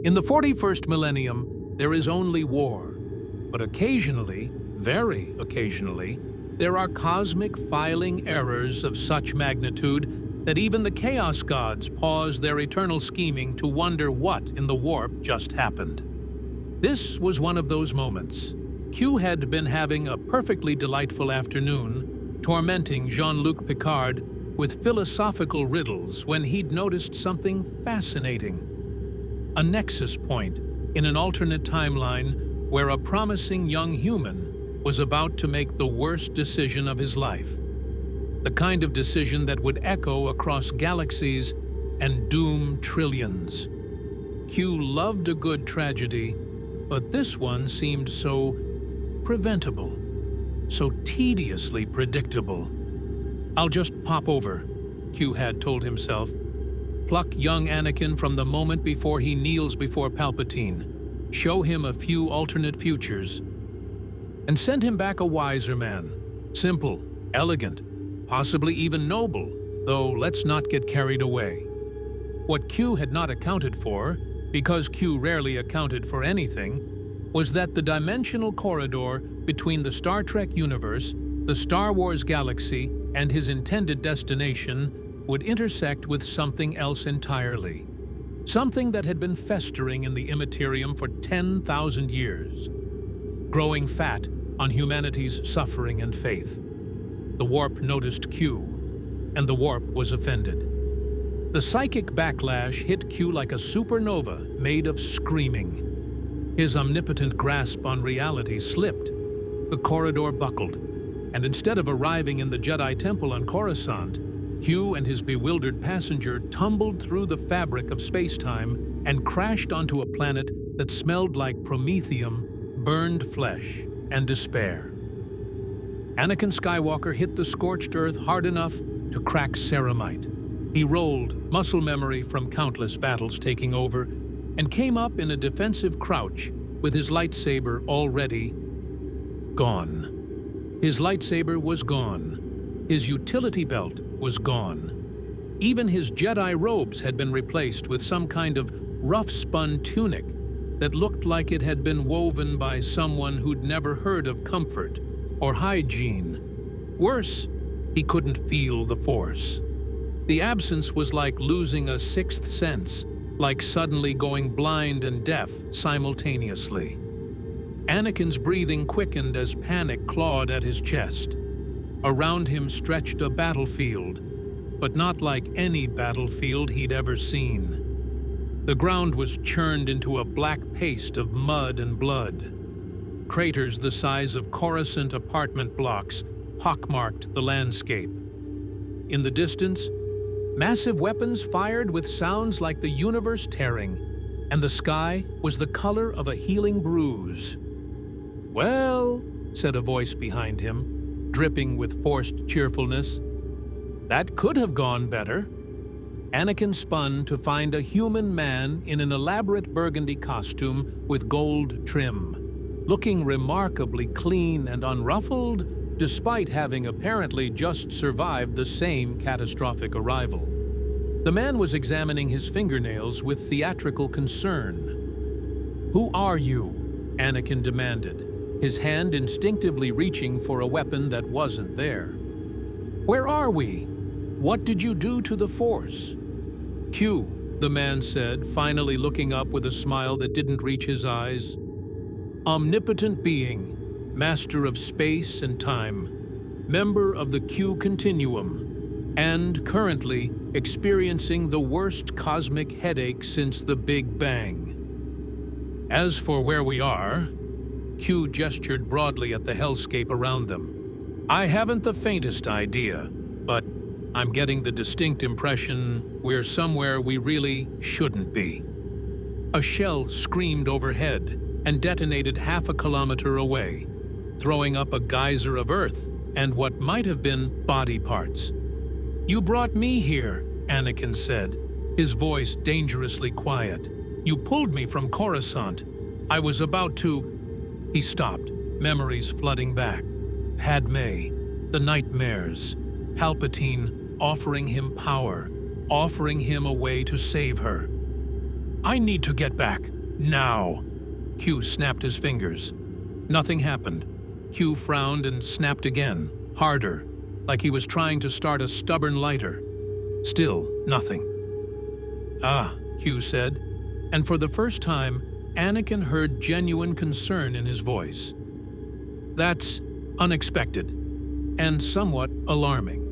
In the 41st millennium, there is only war. But occasionally, very occasionally, there are cosmic filing errors of such magnitude that even the Chaos Gods pause their eternal scheming to wonder what in the warp just happened. This was one of those moments. Q had been having a perfectly delightful afternoon, tormenting Jean-Luc Picard with philosophical riddles when he'd noticed something fascinating. A nexus point in an alternate timeline where a promising young human was about to make the worst decision of his life. The kind of decision that would echo across galaxies and doom trillions. Q loved a good tragedy, but this one seemed so preventable, so tediously predictable. "I'll just pop over," Q had told himself. Pluck young Anakin from the moment before he kneels before Palpatine, show him a few alternate futures, and send him back a wiser man. Simple, elegant, possibly even noble, though let's not get carried away. What Q had not accounted for, because Q rarely accounted for anything, was that the dimensional corridor between the Star Trek universe, the Star Wars galaxy, and his intended destination would intersect with something else entirely. Something that had been festering in the Immaterium for 10,000 years, growing fat on humanity's suffering and faith. The warp noticed Q, and the warp was offended. The psychic backlash hit Q like a supernova made of screaming. His omnipotent grasp on reality slipped. The corridor buckled, and instead of arriving in the Jedi Temple on Coruscant, Q and his bewildered passenger tumbled through the fabric of space-time and crashed onto a planet that smelled like promethium, burned flesh, and despair. Anakin Skywalker hit the scorched earth hard enough to crack ceramite. He rolled, muscle memory from countless battles taking over, and came up in a defensive crouch with his lightsaber already gone. His lightsaber was gone. His utility belt was gone. Even his Jedi robes had been replaced with some kind of rough-spun tunic that looked like it had been woven by someone who'd never heard of comfort or hygiene. Worse, he couldn't feel the Force. The absence was like losing a sixth sense, like suddenly going blind and deaf simultaneously. Anakin's breathing quickened as panic clawed at his chest. Around him stretched a battlefield, but not like any battlefield he'd ever seen. The ground was churned into a black paste of mud and blood. Craters the size of Coruscant apartment blocks pockmarked the landscape. In the distance, massive weapons fired with sounds like the universe tearing, and the sky was the color of a healing bruise. "Well," said a voice behind him, dripping with forced cheerfulness, "that could have gone better." Anakin spun to find a human man in an elaborate burgundy costume with gold trim, looking remarkably clean and unruffled, despite having apparently just survived the same catastrophic arrival. The man was examining his fingernails with theatrical concern. "Who are you?" Anakin demanded, his hand instinctively reaching for a weapon that wasn't there. "Where are we? What did you do to the Force?" "Q," the man said, finally looking up with a smile that didn't reach his eyes. "Omnipotent being, master of space and time, member of the Q Continuum, and currently experiencing the worst cosmic headache since the Big Bang. As for where we are," Q gestured broadly at the hellscape around them, "I haven't the faintest idea, but I'm getting the distinct impression we're somewhere we really shouldn't be." A shell screamed overhead and detonated half a kilometer away, throwing up a geyser of earth and what might have been body parts. "You brought me here," Anakin said, his voice dangerously quiet. "You pulled me from Coruscant. I was about to—" He stopped, memories flooding back. Padmé, the nightmares, Palpatine offering him power, offering him a way to save her. I need to get back. Now. Q snapped his fingers. Nothing happened. Q frowned and snapped again, harder, like he was trying to start a stubborn lighter. Still nothing. Ah, Q said, and for the first time, Anakin heard genuine concern in his voice. That's unexpected, and somewhat alarming.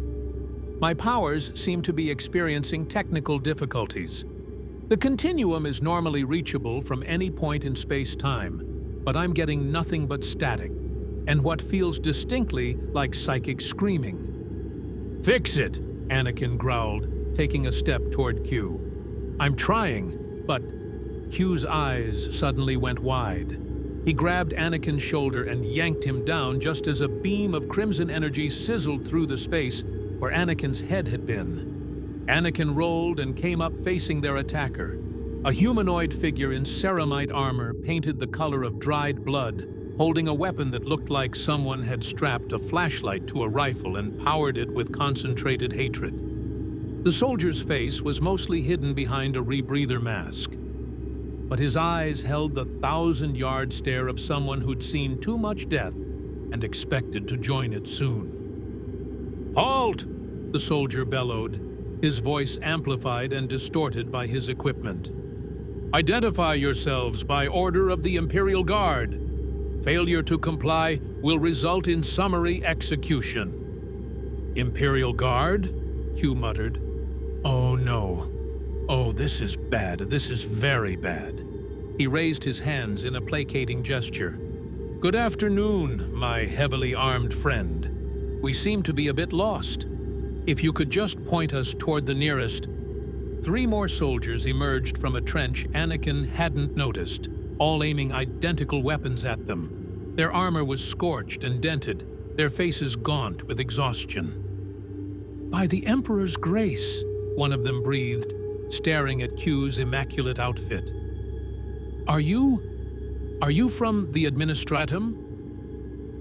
My powers seem to be experiencing technical difficulties. The Continuum is normally reachable from any point in space-time, but I'm getting nothing but static, and what feels distinctly like psychic screaming. Fix it, Anakin growled, taking a step toward Q. I'm trying, but Q's eyes suddenly went wide. He grabbed Anakin's shoulder and yanked him down just as a beam of crimson energy sizzled through the space where Anakin's head had been. Anakin rolled and came up facing their attacker. A humanoid figure in ceramite armor painted the color of dried blood, holding a weapon that looked like someone had strapped a flashlight to a rifle and powered it with concentrated hatred. The soldier's face was mostly hidden behind a rebreather mask, but his eyes held the 1,000-yard stare of someone who'd seen too much death and expected to join it soon. "Halt!" the soldier bellowed, his voice amplified and distorted by his equipment. "Identify yourselves by order of the Imperial Guard. Failure to comply will result in summary execution." "Imperial Guard?" Q muttered. "Oh no. Oh, this is bad. This is very bad." He raised his hands in a placating gesture. "Good afternoon, my heavily armed friend. We seem to be a bit lost. If you could just point us toward the nearest..." 3 more soldiers emerged from a trench Anakin hadn't noticed, all aiming identical weapons at them. Their armor was scorched and dented, their faces gaunt with exhaustion. "By the Emperor's grace," one of them breathed, staring at Q's immaculate outfit. Are you from the Administratum?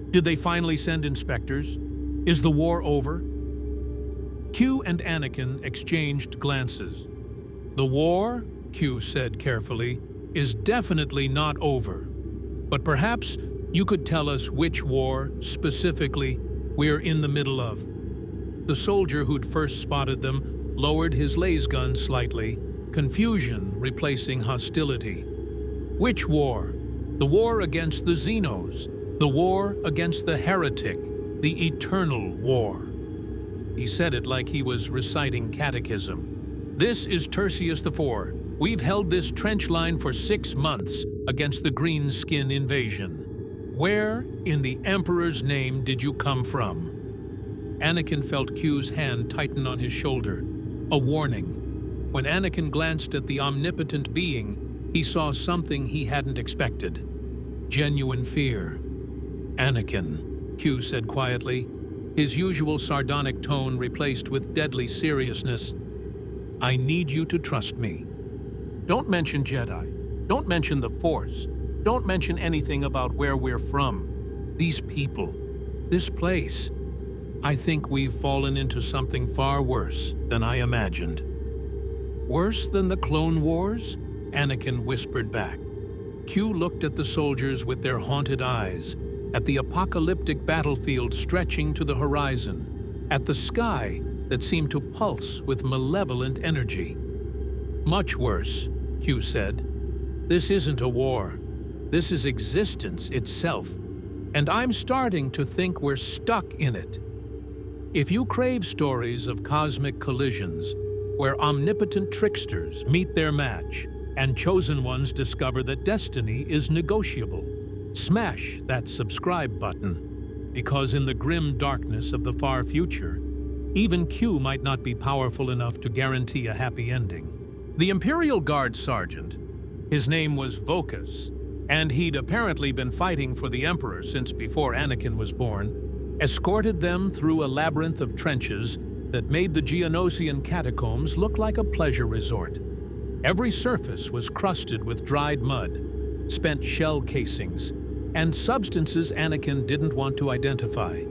Did they finally send inspectors? Is the war over?" Q and Anakin exchanged glances. "The war," Q said carefully, "is definitely not over. But perhaps you could tell us which war, specifically, we're in the middle of." The soldier who'd first spotted them lowered his lasgun slightly, confusion replacing hostility. "Which war? The war against the Xenos, the war against the heretic, the eternal war." He said it like he was reciting catechism. "This is Tertius IV. We've held this trench line for 6 months against the green skin invasion. Where, in the Emperor's name, did you come from?" Anakin felt Q's hand tighten on his shoulder, a warning. When Anakin glanced at the omnipotent being, he saw something he hadn't expected. Genuine fear. "Anakin," Q said quietly, his usual sardonic tone replaced with deadly seriousness, "I need you to trust me. Don't mention Jedi. Don't mention the Force. Don't mention anything about where we're from. These people. This place. I think we've fallen into something far worse than I imagined." "Worse than the Clone Wars?" Anakin whispered back. Q looked at the soldiers with their haunted eyes, at the apocalyptic battlefield stretching to the horizon, at the sky that seemed to pulse with malevolent energy. "Much worse," Q said. "This isn't a war. This is existence itself, and I'm starting to think we're stuck in it. If you crave stories of cosmic collisions, where omnipotent tricksters meet their match, and chosen ones discover that destiny is negotiable, smash that subscribe button, because in the grim darkness of the far future, even Q might not be powerful enough to guarantee a happy ending." The Imperial Guard sergeant, his name was Vocus, and he'd apparently been fighting for the Emperor since before Anakin was born, escorted them through a labyrinth of trenches that made the Geonosian catacombs look like a pleasure resort. Every surface was crusted with dried mud, spent shell casings, and substances Anakin didn't want to identify.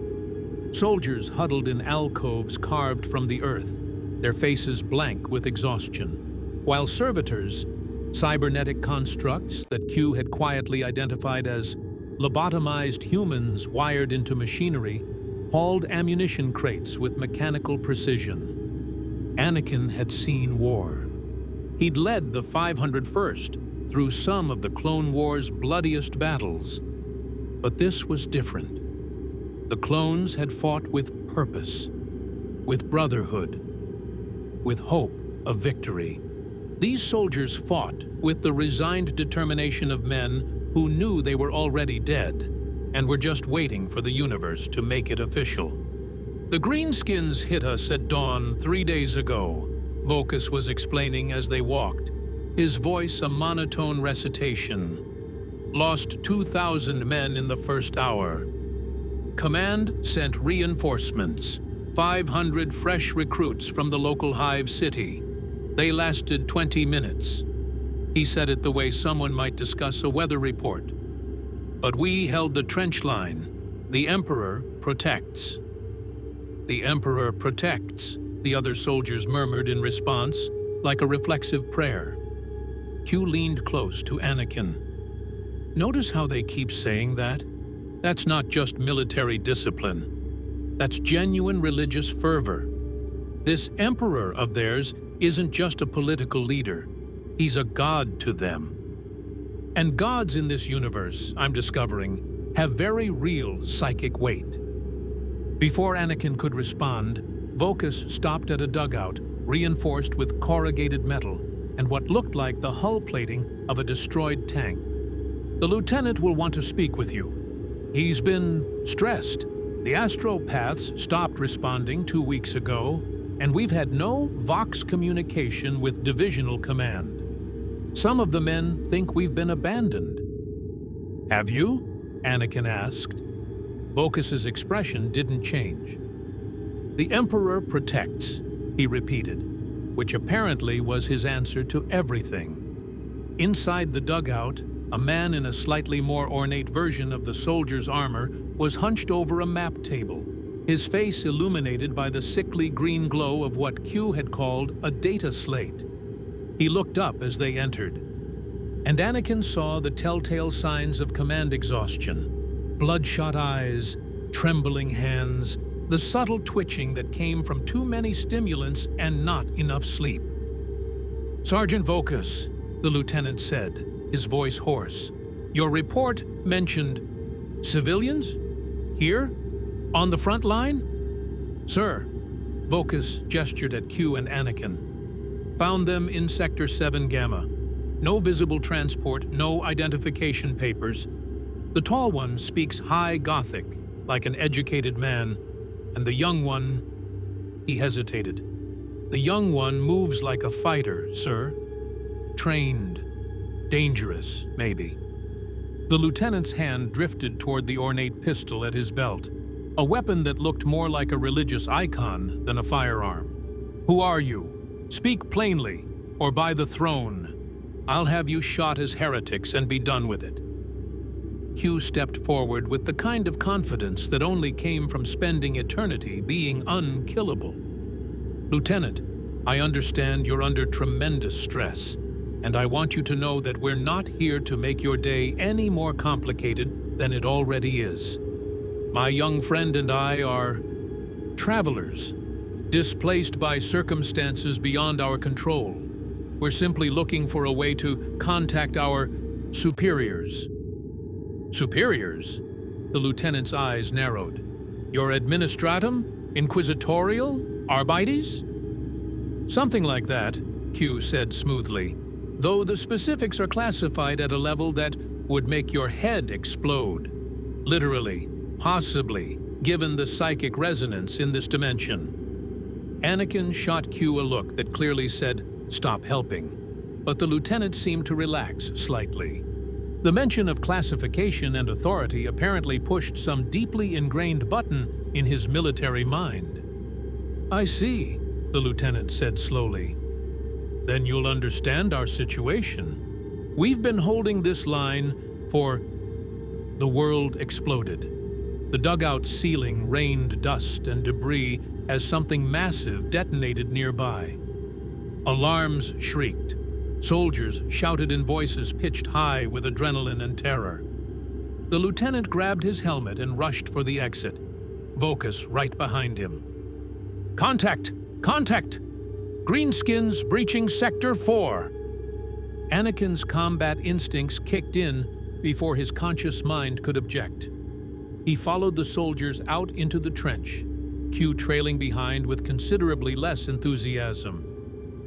Soldiers huddled in alcoves carved from the earth, their faces blank with exhaustion, while servitors, cybernetic constructs that Q had quietly identified as lobotomized humans wired into machinery hauled ammunition crates with mechanical precision. Anakin had seen war. He'd led the 501st through some of the Clone War's bloodiest battles. But this was different. The clones had fought with purpose, with brotherhood, with hope of victory. These soldiers fought with the resigned determination of men who knew they were already dead and were just waiting for the universe to make it official. "The greenskins hit us at dawn 3 days ago," Vocus was explaining as they walked, his voice a monotone recitation. "Lost 2,000 men in the first hour. Command sent reinforcements, 500 fresh recruits from the local hive city. They lasted 20 minutes. He said it the way someone might discuss a weather report. But we held the trench line. The Emperor protects." "The Emperor protects," the other soldiers murmured in response, like a reflexive prayer. Q leaned close to Anakin. "Notice how they keep saying that? That's not just military discipline. That's genuine religious fervor. This Emperor of theirs isn't just a political leader. He's a god to them. And gods in this universe, I'm discovering, have very real psychic weight." Before Anakin could respond, Vocus stopped at a dugout, reinforced with corrugated metal and what looked like the hull plating of a destroyed tank. "The lieutenant will want to speak with you. He's been stressed. The astropaths stopped responding 2 weeks ago, and we've had no Vox communication with divisional command. Some of the men think we've been abandoned." "Have you?" Anakin asked. Vocus's expression didn't change. "The Emperor protects," he repeated, which apparently was his answer to everything. Inside the dugout, a man in a slightly more ornate version of the soldier's armor was hunched over a map table, his face illuminated by the sickly green glow of what Q had called a data slate. He looked up as they entered, and Anakin saw the telltale signs of command exhaustion: bloodshot eyes, trembling hands, the subtle twitching that came from too many stimulants and not enough sleep. "Sergeant Vocus," the lieutenant said, his voice hoarse, "your report mentioned civilians? Here? On the front line?" "Sir," Vocus gestured at Q and Anakin. "Found them in Sector 7 Gamma. No visible transport, no identification papers. The tall one speaks High Gothic, like an educated man, and the young one..." He hesitated. "The young one moves like a fighter, sir. Trained. Dangerous, maybe." The lieutenant's hand drifted toward the ornate pistol at his belt, a weapon that looked more like a religious icon than a firearm. "Who are you? Speak plainly, or by the throne. I'll have you shot as heretics and be done with it." Q stepped forward with the kind of confidence that only came from spending eternity being unkillable. "Lieutenant, I understand you're under tremendous stress, and I want you to know that we're not here to make your day any more complicated than it already is. My young friend and I are travelers, displaced by circumstances beyond our control. We're simply looking for a way to contact our superiors." "Superiors?" The lieutenant's eyes narrowed. "Your administratum? Inquisitorial? Arbites?" "Something like that," Q said smoothly, "though the specifics are classified at a level that would make your head explode. Literally, possibly, given the psychic resonance in this dimension." Anakin shot Q a look that clearly said, "Stop helping," but the lieutenant seemed to relax slightly. The mention of classification and authority apparently pushed some deeply ingrained button in his military mind. "I see," the lieutenant said slowly. "Then you'll understand our situation. We've been holding this line for..." The world exploded. The dugout ceiling rained dust and debris as something massive detonated nearby. Alarms shrieked. Soldiers shouted in voices pitched high with adrenaline and terror. The lieutenant grabbed his helmet and rushed for the exit, Vocus right behind him. "Contact! Contact! Greenskins breaching Sector 4!" Anakin's combat instincts kicked in before his conscious mind could object. He followed the soldiers out into the trench, Q trailing behind with considerably less enthusiasm.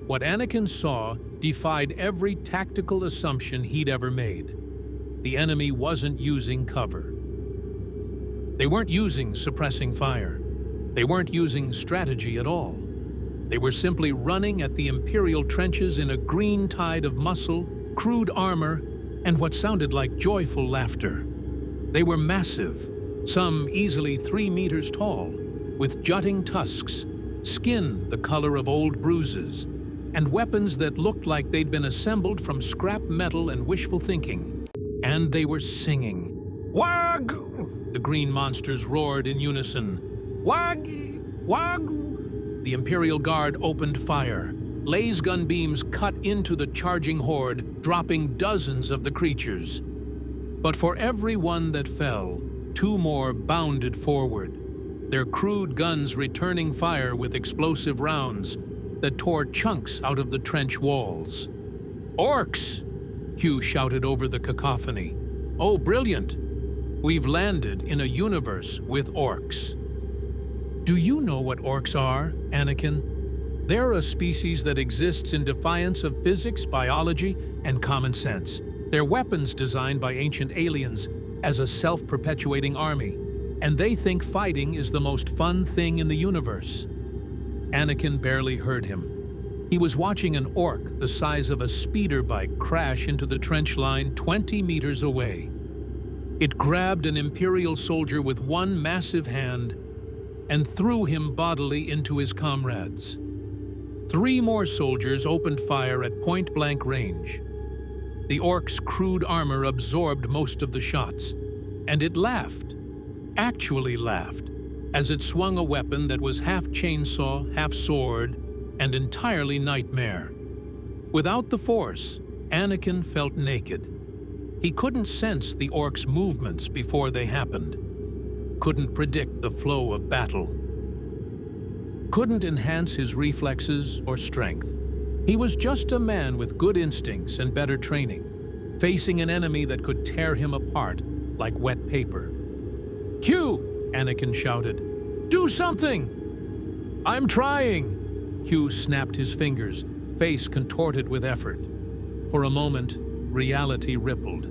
What Anakin saw defied every tactical assumption he'd ever made. The enemy wasn't using cover. They weren't using suppressing fire. They weren't using strategy at all. They were simply running at the Imperial trenches in a green tide of muscle, crude armor, and what sounded like joyful laughter. They were massive, some easily 3 meters tall, with jutting tusks, skin the color of old bruises, and weapons that looked like they'd been assembled from scrap metal and wishful thinking. And they were singing. "Wag!" The green monsters roared in unison. "Wag! Wag!" The Imperial Guard opened fire. Laser gun beams cut into the charging horde, dropping dozens of the creatures. But for every one that fell, 2 more bounded forward, their crude guns returning fire with explosive rounds that tore chunks out of the trench walls. "Orcs!" Q shouted over the cacophony. "Oh, brilliant! We've landed in a universe with orcs." "Do you know what orcs are, Anakin?" "They're a species that exists in defiance of physics, biology, and common sense. They're weapons designed by ancient aliens as a self-perpetuating army, and they think fighting is the most fun thing in the universe." Anakin barely heard him. He was watching an orc the size of a speeder bike crash into the trench line 20 meters away. It grabbed an Imperial soldier with one massive hand and threw him bodily into his comrades. 3 more soldiers opened fire at point-blank range. The orc's crude armor absorbed most of the shots, and it laughed, actually laughed, as it swung a weapon that was half chainsaw, half sword, and entirely nightmare. Without the Force, Anakin felt naked. He couldn't sense the orc's movements before they happened, couldn't predict the flow of battle, couldn't enhance his reflexes or strength. He was just a man with good instincts and better training, facing an enemy that could tear him apart like wet paper. "Q!" Anakin shouted. "Do something!" "I'm trying!" Q snapped his fingers, face contorted with effort. For a moment, reality rippled.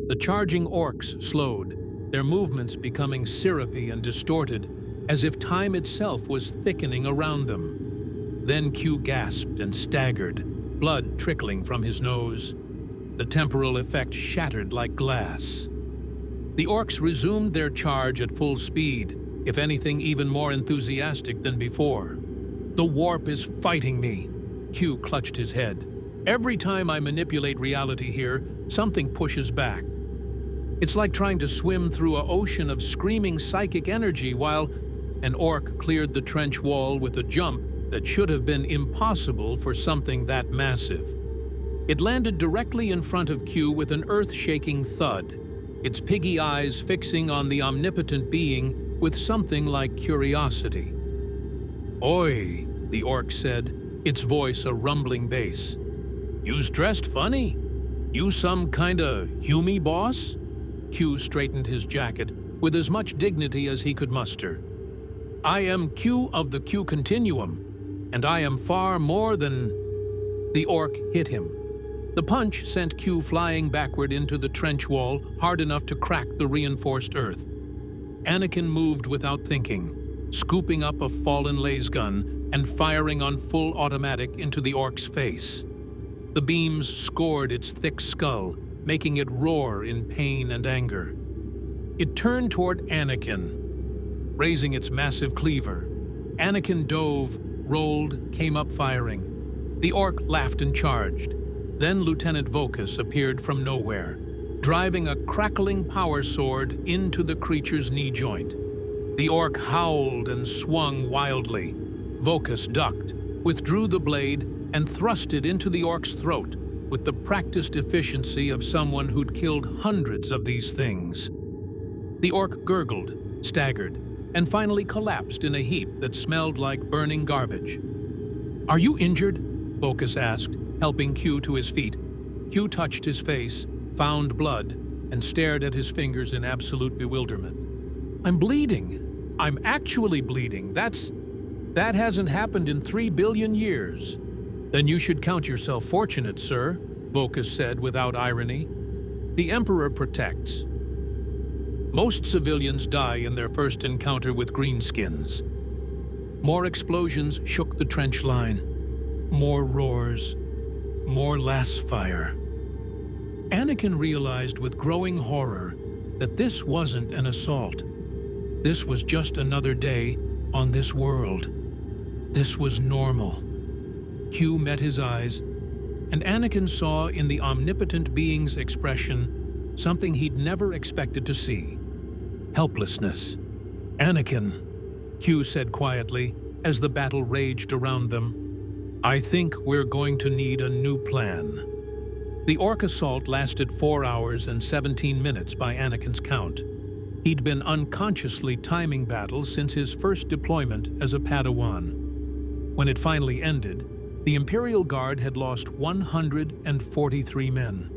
The charging orcs slowed, their movements becoming syrupy and distorted, as if time itself was thickening around them. Then Q gasped and staggered, blood trickling from his nose. The temporal effect shattered like glass. The orcs resumed their charge at full speed, if anything even more enthusiastic than before. "The warp is fighting me." Q clutched his head. "Every time I manipulate reality here, something pushes back. It's like trying to swim through an ocean of screaming psychic energy while..." An orc cleared the trench wall with a jump that should have been impossible for something that massive. It landed directly in front of Q with an earth-shaking thud, its piggy eyes fixing on the omnipotent being with something like curiosity. "Oi," the orc said, its voice a rumbling bass. "You's dressed funny. You some kinda humie boss?" Q straightened his jacket with as much dignity as he could muster. "I am Q of the Q Continuum, and I am far more than..." The orc hit him. The punch sent Q flying backward into the trench wall, hard enough to crack the reinforced earth. Anakin moved without thinking, scooping up a fallen laser gun and firing on full automatic into the orc's face. The beams scored its thick skull, making it roar in pain and anger. It turned toward Anakin, raising its massive cleaver. Anakin dove, rolled, came up firing. The orc laughed and charged. Then Lieutenant Vocus appeared from nowhere, driving a crackling power sword into the creature's knee joint. The orc howled and swung wildly. Vocus ducked, withdrew the blade, and thrust it into the orc's throat, with the practiced efficiency of someone who'd killed hundreds of these things. The orc gurgled, staggered, and finally collapsed in a heap that smelled like burning garbage. "Are you injured?" Vocus asked, helping Q to his feet. Q touched his face, found blood, and stared at his fingers in absolute bewilderment. "I'm bleeding. I'm actually bleeding. That hasn't happened in 3 billion years." "Then you should count yourself fortunate, sir," Vocus said without irony. "The Emperor protects. Most civilians die in their first encounter with greenskins." More explosions shook the trench line. More roars. More lass fire. Anakin realized with growing horror that this wasn't an assault. This was just another day on this world. This was normal. Q met his eyes, and Anakin saw in the omnipotent being's expression something he'd never expected to see: helplessness. "Anakin," Q said quietly as the battle raged around them, "I think we're going to need a new plan." The orc assault lasted 4 hours and 17 minutes by Anakin's count. He'd been unconsciously timing battles since his first deployment as a Padawan. When it finally ended, the Imperial Guard had lost 143 men.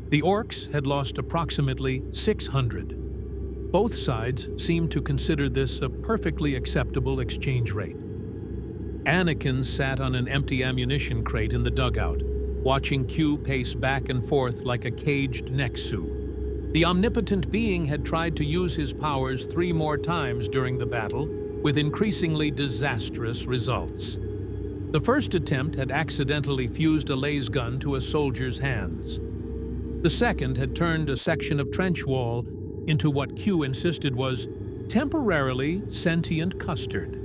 The orcs had lost approximately 600. Both sides seemed to consider this a perfectly acceptable exchange rate. Anakin sat on an empty ammunition crate in the dugout, watching Q pace back and forth like a caged Nexu. The omnipotent being had tried to use his powers 3 more times during the battle, with increasingly disastrous results. The first attempt had accidentally fused a laser gun to a soldier's hands. The second had turned a section of trench wall into what Q insisted was temporarily sentient custard.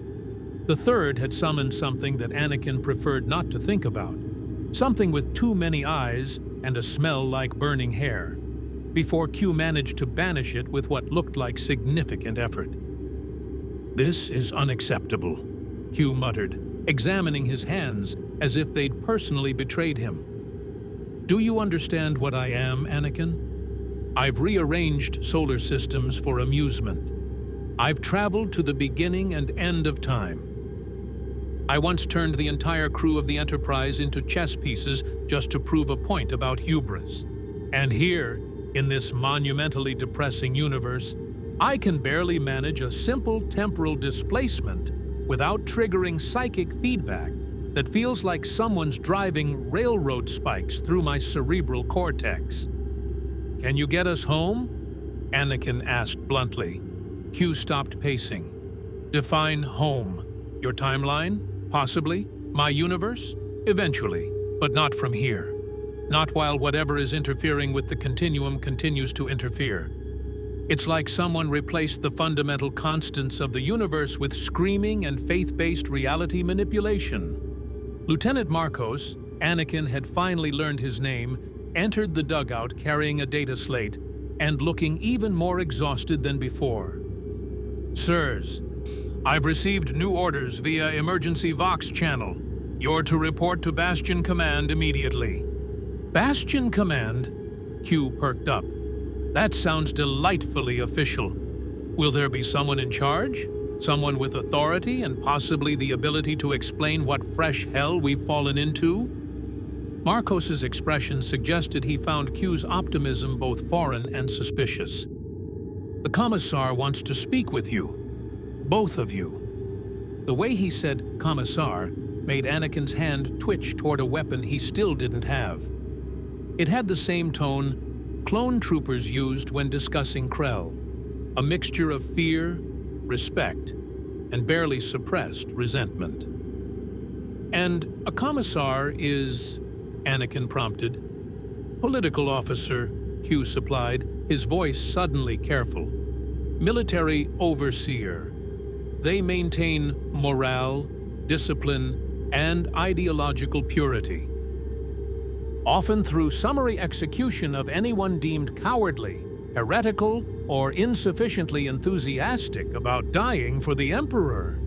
The third had summoned something that Anakin preferred not to think about, something with too many eyes and a smell like burning hair, before Q managed to banish it with what looked like significant effort. "This is unacceptable," Q muttered, examining his hands as if they'd personally betrayed him. "Do you understand what I am, Anakin? I've rearranged solar systems for amusement. I've traveled to the beginning and end of time. I once turned the entire crew of the Enterprise into chess pieces just to prove a point about hubris. And here, in this monumentally depressing universe, I can barely manage a simple temporal displacement without triggering psychic feedback that feels like someone's driving railroad spikes through my cerebral cortex. Can you get us home?" Anakin asked bluntly. Q stopped pacing. "Define home. Your timeline? Possibly. My universe? Eventually. But not from here. Not while whatever is interfering with the Continuum continues to interfere. It's like someone replaced the fundamental constants of the universe with screaming and faith-based reality manipulation." Lieutenant Marcos, Anakin had finally learned his name, entered the dugout carrying a data slate and looking even more exhausted than before. "Sirs, I've received new orders via emergency Vox channel. You're to report to Bastion Command immediately." "Bastion Command?" Q perked up. "That sounds delightfully official. Will there be someone in charge? Someone with authority and possibly the ability to explain what fresh hell we've fallen into?" Marcos's expression suggested he found Q's optimism both foreign and suspicious. "The Commissar wants to speak with you. Both of you." The way he said "Commissar" made Anakin's hand twitch toward a weapon he still didn't have. It had the same tone clone troopers used when discussing Krell, a mixture of fear, respect, and barely suppressed resentment. "And a commissar is," Anakin prompted. "Political officer," Q supplied, his voice suddenly careful. "Military overseer. They maintain morale, discipline, and ideological purity. Often through summary execution of anyone deemed cowardly, heretical, or insufficiently enthusiastic about dying for the Emperor."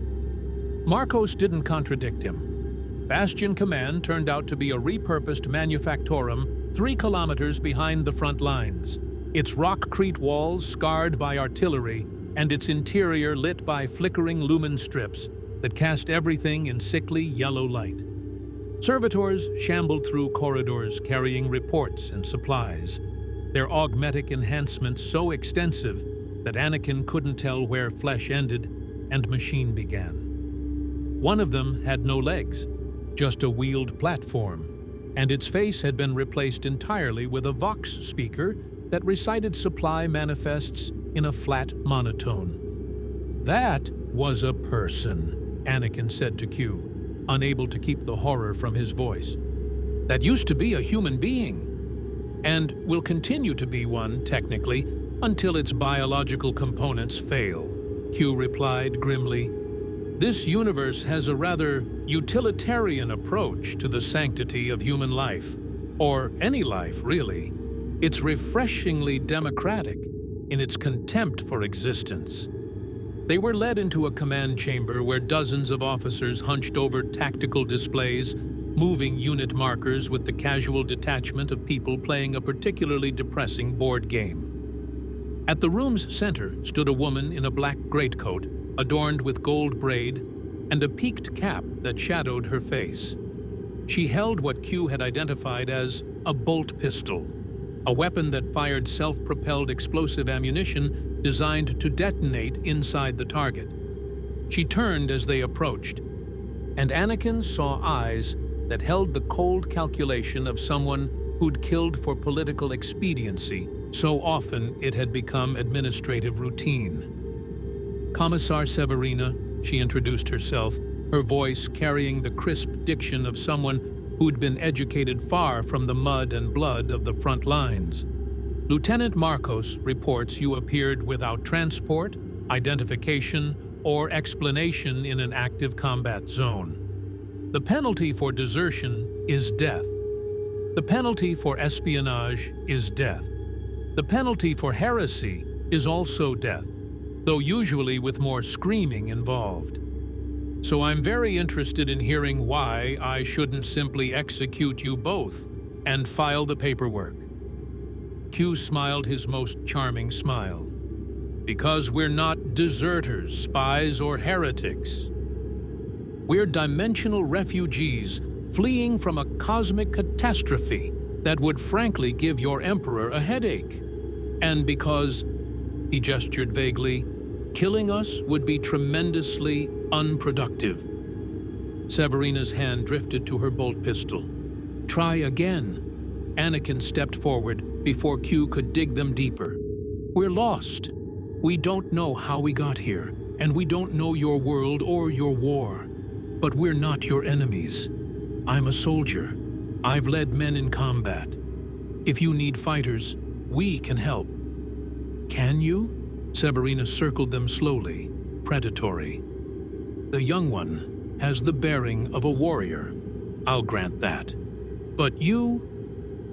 Marcos didn't contradict him. Bastion Command turned out to be a repurposed manufactorum 3 kilometers behind the front lines, its rockcrete walls scarred by artillery and its interior lit by flickering lumen strips that cast everything in sickly yellow light. Servitors shambled through corridors carrying reports and supplies, their augmetic enhancements so extensive that Anakin couldn't tell where flesh ended and machine began. One of them had no legs, just a wheeled platform, and its face had been replaced entirely with a vox speaker that recited supply manifests in a flat monotone. "That was a person," Anakin said to Q, unable to keep the horror from his voice. "That used to be a human being, and will continue to be one, technically, until its biological components fail," Q replied grimly. "This universe has a rather utilitarian approach to the sanctity of human life, or any life, really. It's refreshingly democratic in its contempt for existence." They were led into a command chamber where dozens of officers hunched over tactical displays, moving unit markers with the casual detachment of people playing a particularly depressing board game. At the room's center stood a woman in a black greatcoat, adorned with gold braid, and a peaked cap that shadowed her face. She held what Q had identified as a bolt pistol, a weapon that fired self-propelled explosive ammunition designed to detonate inside the target. She turned as they approached, and Anakin saw eyes that held the cold calculation of someone who'd killed for political expediency, so often it had become administrative routine. "Commissar Severina," she introduced herself, her voice carrying the crisp diction of someone who'd been educated far from the mud and blood of the front lines. "Lieutenant Marcos reports you appeared without transport, identification, or explanation in an active combat zone. The penalty for desertion is death. The penalty for espionage is death. The penalty for heresy is also death, though usually with more screaming involved. So I'm very interested in hearing why I shouldn't simply execute you both and file the paperwork." Q smiled his most charming smile. "Because we're not deserters, spies, or heretics. We're dimensional refugees fleeing from a cosmic catastrophe that would frankly give your Emperor a headache. And because," he gestured vaguely, "killing us would be tremendously unproductive." Severina's hand drifted to her bolt pistol. "Try again." Anakin stepped forward before Q could dig them deeper. "We're lost. We don't know how we got here, and we don't know your world or your war. But we're not your enemies. I'm a soldier. I've led men in combat. If you need fighters, we can help." "Can you?" Severina circled them slowly, predatory. "The young one has the bearing of a warrior. I'll grant that. But you..."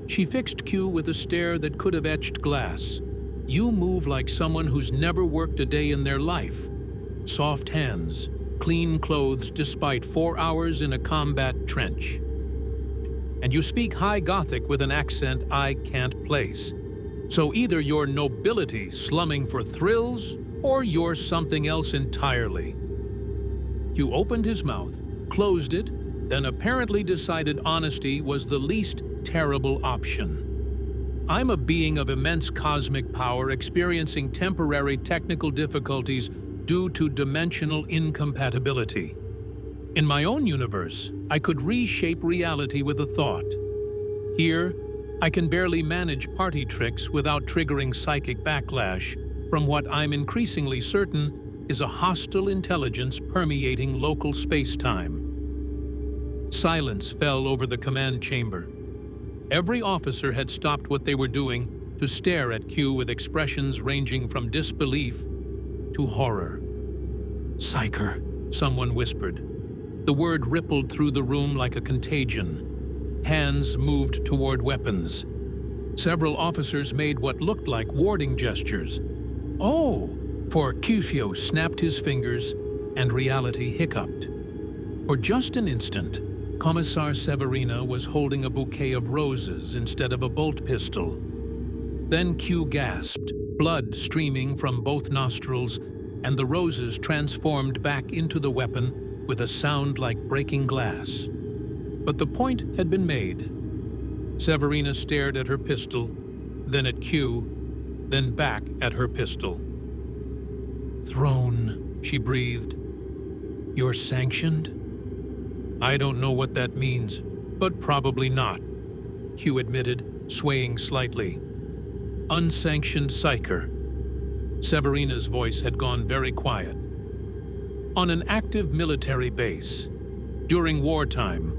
She fixed Q with a stare that could have etched glass. "You move like someone who's never worked a day in their life. Soft hands, clean clothes despite 4 hours in a combat trench. And you speak High Gothic with an accent I can't place. So either you're nobility slumming for thrills, or you're something else entirely." Q opened his mouth, closed it, then apparently decided honesty was the least terrible option. "I'm a being of immense cosmic power experiencing temporary technical difficulties due to dimensional incompatibility. In my own universe, I could reshape reality with a thought. Here, I can barely manage party tricks without triggering psychic backlash from what I'm increasingly certain is a hostile intelligence permeating local space-time." Silence fell over the command chamber. Every officer had stopped what they were doing to stare at Q with expressions ranging from disbelief to horror. "Psyker," someone whispered. The word rippled through the room like a contagion. Hands moved toward weapons. Several officers made what looked like warding gestures. "Oh!" For Kufio snapped his fingers and reality hiccuped. For just an instant, Commissar Severina was holding a bouquet of roses instead of a bolt pistol. Then Q gasped, blood streaming from both nostrils, and the roses transformed back into the weapon with a sound like breaking glass. But the point had been made. Severina stared at her pistol, then at Q, then back at her pistol. "Throne," she breathed. "You're sanctioned?" "I don't know what that means, but probably not," Q admitted, swaying slightly. "Unsanctioned psyker." Severina's voice had gone very quiet. "On an active military base, during wartime."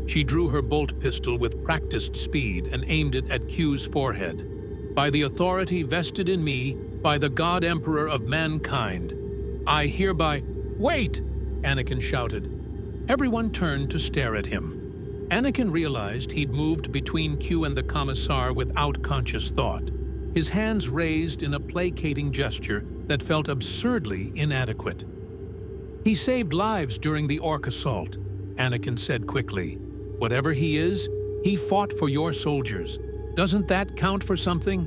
She drew her bolt pistol with practiced speed and aimed it at Q's forehead. "By the authority vested in me by the God Emperor of mankind, I hereby—" "Wait!" Anakin shouted. Everyone turned to stare at him. Anakin realized he'd moved between Q and the Commissar without conscious thought, his hands raised in a placating gesture that felt absurdly inadequate. "He saved lives during the Orc assault," Anakin said quickly. "Whatever he is, he fought for your soldiers. Doesn't that count for something?"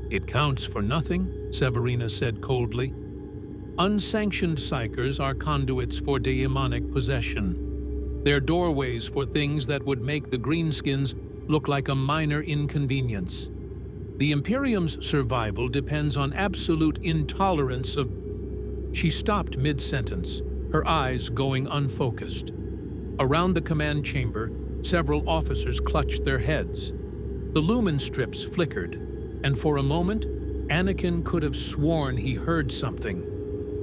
"It counts for nothing," Severina said coldly. "Unsanctioned psychers are conduits for demonic possession. They're doorways for things that would make the greenskins look like a minor inconvenience. The Imperium's survival depends on absolute intolerance of—" She stopped mid-sentence, her eyes going unfocused. Around the command chamber, several officers clutched their heads. The lumen strips flickered, and for a moment, Anakin could have sworn he heard something.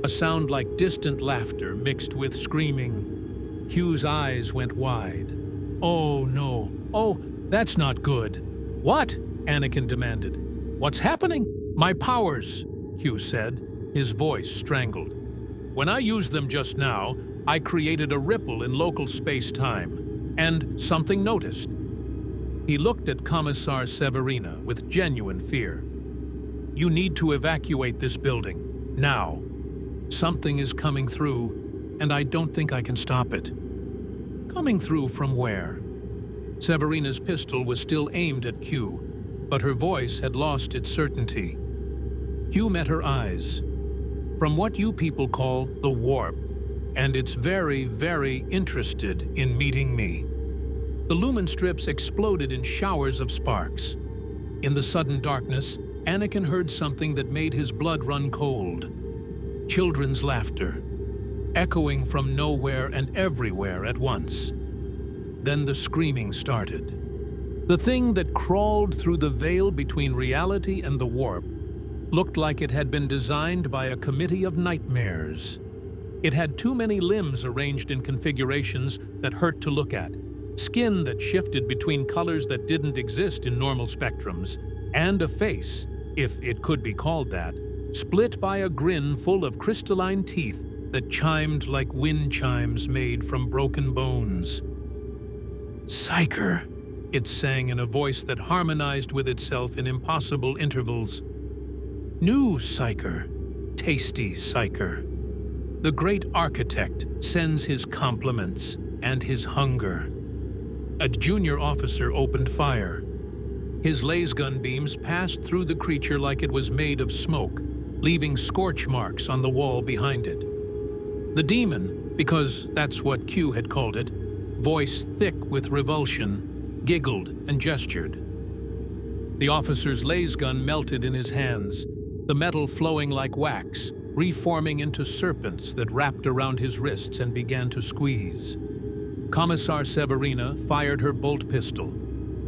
A sound like distant laughter mixed with screaming. Q's eyes went wide. "Oh no! Oh, that's not good!" "What?" Anakin demanded. "What's happening?" "My powers," Q said, his voice strangled. "When I used them just now, I created a ripple in local space-time, and something noticed." He looked at Commissar Severina with genuine fear. "You need to evacuate this building, now. Something is coming through, and I don't think I can stop it." "Coming through from where?" Severina's pistol was still aimed at Q, but her voice had lost its certainty. Q met her eyes. "From what you people call the warp, and it's very, very interested in meeting me." The lumen strips exploded in showers of sparks. In the sudden darkness, Anakin heard something that made his blood run cold. Children's laughter, echoing from nowhere and everywhere at once. Then the screaming started. The thing that crawled through the veil between reality and the warp looked like it had been designed by a committee of nightmares. It had too many limbs arranged in configurations that hurt to look at, skin that shifted between colors that didn't exist in normal spectrums, and a face, if it could be called that, split by a grin full of crystalline teeth that chimed like wind chimes made from broken bones. "Psyker," it sang in a voice that harmonized with itself in impossible intervals. "New Psyker, tasty Psyker. The great architect sends his compliments and his hunger." A junior officer opened fire. His lasgun beams passed through the creature like it was made of smoke, leaving scorch marks on the wall behind it. The demon, because that's what Q had called it, voice thick with revulsion, giggled and gestured. The officer's lasgun melted in his hands, the metal flowing like wax, reforming into serpents that wrapped around his wrists and began to squeeze. Commissar Severina fired her bolt pistol.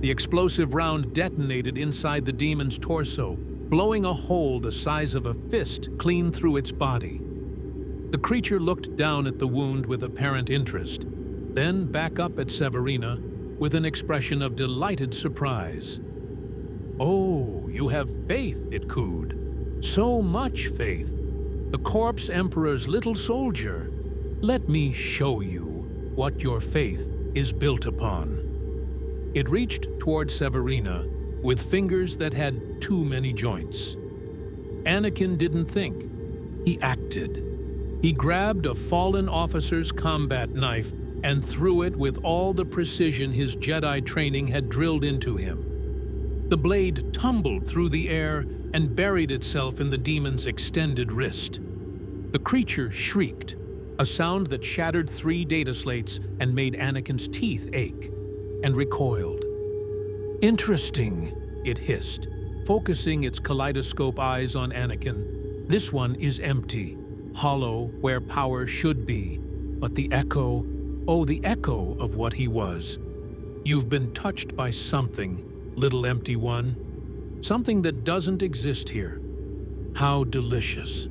The explosive round detonated inside the demon's torso, blowing a hole the size of a fist clean through its body. The creature looked down at the wound with apparent interest, then back up at Severina with an expression of delighted surprise. "Oh, you have faith," it cooed. "So much faith. The Corpse Emperor's little soldier. Let me show you what your faith is built upon." It reached toward Severina with fingers that had too many joints. Anakin didn't think. He acted. He grabbed a fallen officer's combat knife and threw it with all the precision his Jedi training had drilled into him. The blade tumbled through the air and buried itself in the demon's extended wrist. The creature shrieked, a sound that shattered 3 data slates and made Anakin's teeth ache, and recoiled. "Interesting," it hissed, focusing its kaleidoscope eyes on Anakin. "This one is empty, hollow where power should be, but the echo, oh, the echo of what he was. You've been touched by something, little empty one. Something that doesn't exist here. How delicious."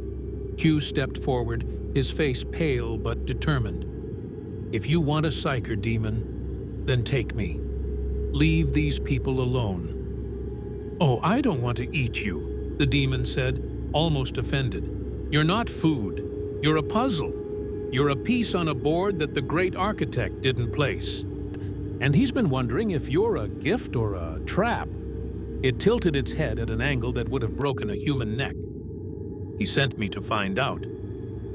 Q stepped forward, his face pale but determined. "If you want a psyker, demon, then take me. Leave these people alone." "Oh, I don't want to eat you," the demon said, almost offended. "You're not food. You're a puzzle. You're a piece on a board that the great architect didn't place. And he's been wondering if you're a gift or a trap." It tilted its head at an angle that would have broken a human neck. "He sent me to find out.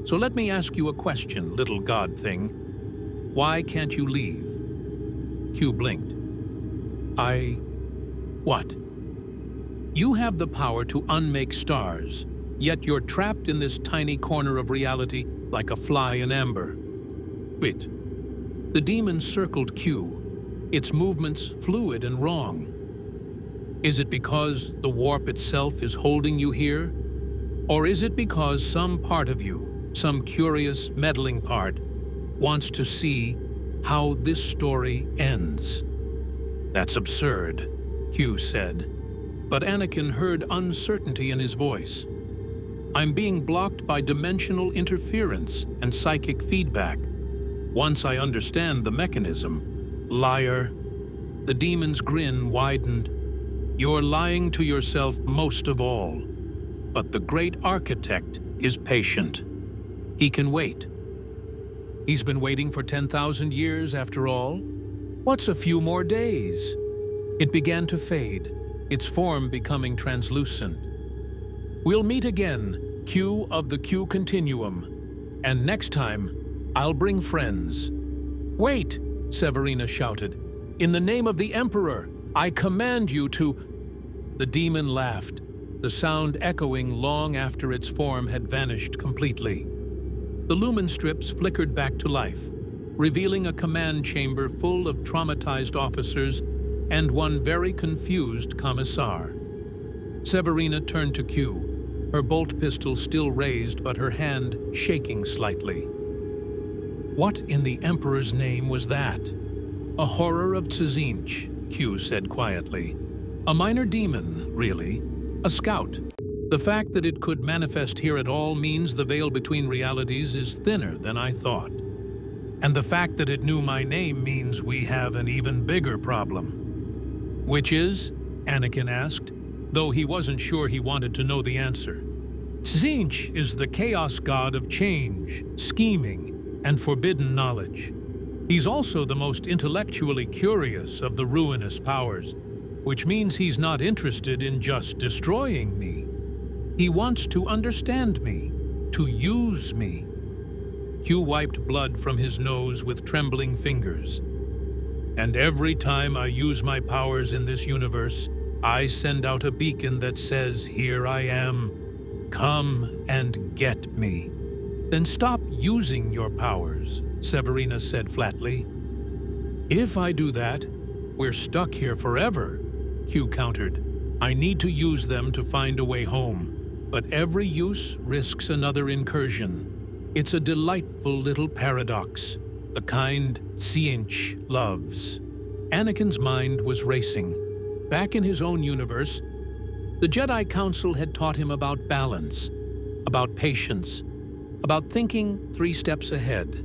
So let me ask you a question, little god thing. Why can't you leave?" Q blinked. What? You have the power to unmake stars, yet you're trapped in this tiny corner of reality like a fly in amber. Wait. The demon circled Q, its movements fluid and wrong. Is it because the warp itself is holding you here? Or is it because some part of you, some curious, meddling part, wants to see how this story ends? That's absurd, Q said, but Anakin heard uncertainty in his voice. I'm being blocked by dimensional interference and psychic feedback. Once I understand the mechanism, liar. The demon's grin widened. You're lying to yourself most of all. But the great architect is patient. He can wait. He's been waiting for 10,000 years after all. What's a few more days? It began to fade, its form becoming translucent. We'll meet again, Q of the Q Continuum. And next time, I'll bring friends. Wait, Severina shouted. In the name of the Emperor, I command you to... The demon laughed, the sound echoing long after its form had vanished completely. The lumen strips flickered back to life, revealing a command chamber full of traumatized officers and one very confused commissar. Severina turned to Q, her bolt pistol still raised but her hand shaking slightly. What in the Emperor's name was that? A horror of Tzeentch, Q said quietly. A minor demon, really. A scout. The fact that it could manifest here at all means the veil between realities is thinner than I thought. And the fact that it knew my name means we have an even bigger problem. Which is? Anakin asked, though he wasn't sure he wanted to know the answer. Tzeentch is the chaos god of change, scheming, and forbidden knowledge. He's also the most intellectually curious of the ruinous powers, which means he's not interested in just destroying me. He wants to understand me, to use me. Q wiped blood from his nose with trembling fingers. And every time I use my powers in this universe, I send out a beacon that says, here I am. Come and get me. Then stop using your powers, Severina said flatly. If I do that, we're stuck here forever, Q countered. I need to use them to find a way home, but every use risks another incursion. It's a delightful little paradox, the kind Tzeentch loves. Anakin's mind was racing. Back in his own universe, the Jedi Council had taught him about balance, about patience, about thinking 3 steps ahead.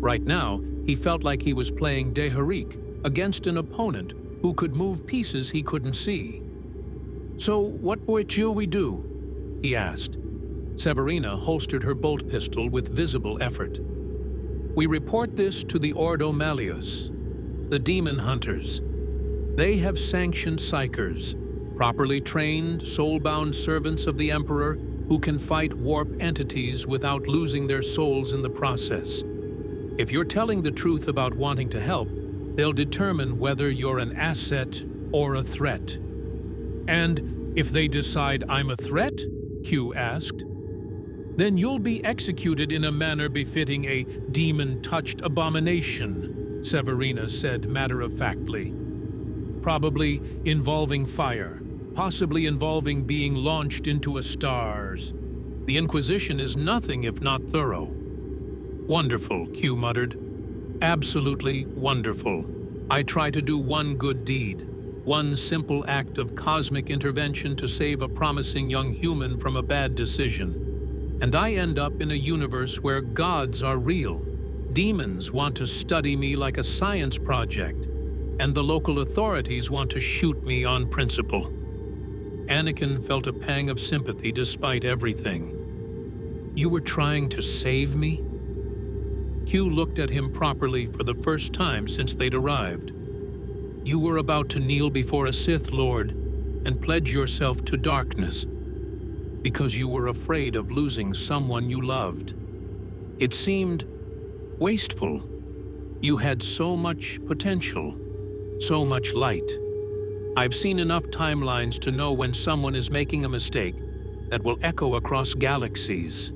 Right now, he felt like he was playing Deharik against an opponent who could move pieces he couldn't see. So what will we do? He asked. Severina holstered her bolt pistol with visible effort. We report this to the Ordo Malleus, the demon hunters. They have sanctioned psychers, properly trained, soul-bound servants of the Emperor who can fight warp entities without losing their souls in the process. If you're telling the truth about wanting to help, they'll determine whether you're an asset or a threat. And if they decide I'm a threat, Q asked, then you'll be executed in a manner befitting a demon-touched abomination, Severina said matter-of-factly. Probably involving fire, possibly involving being launched into a stars. The Inquisition is nothing if not thorough. Wonderful, Q muttered. Absolutely wonderful. I try to do one good deed, one simple act of cosmic intervention to save a promising young human from a bad decision. And I end up in a universe where gods are real. Demons want to study me like a science project, and the local authorities want to shoot me on principle. Anakin felt a pang of sympathy despite everything. You were trying to save me? Q looked at him properly for the first time since they'd arrived. You were about to kneel before a Sith Lord and pledge yourself to darkness because you were afraid of losing someone you loved. It seemed wasteful. You had so much potential, so much light. I've seen enough timelines to know when someone is making a mistake that will echo across galaxies.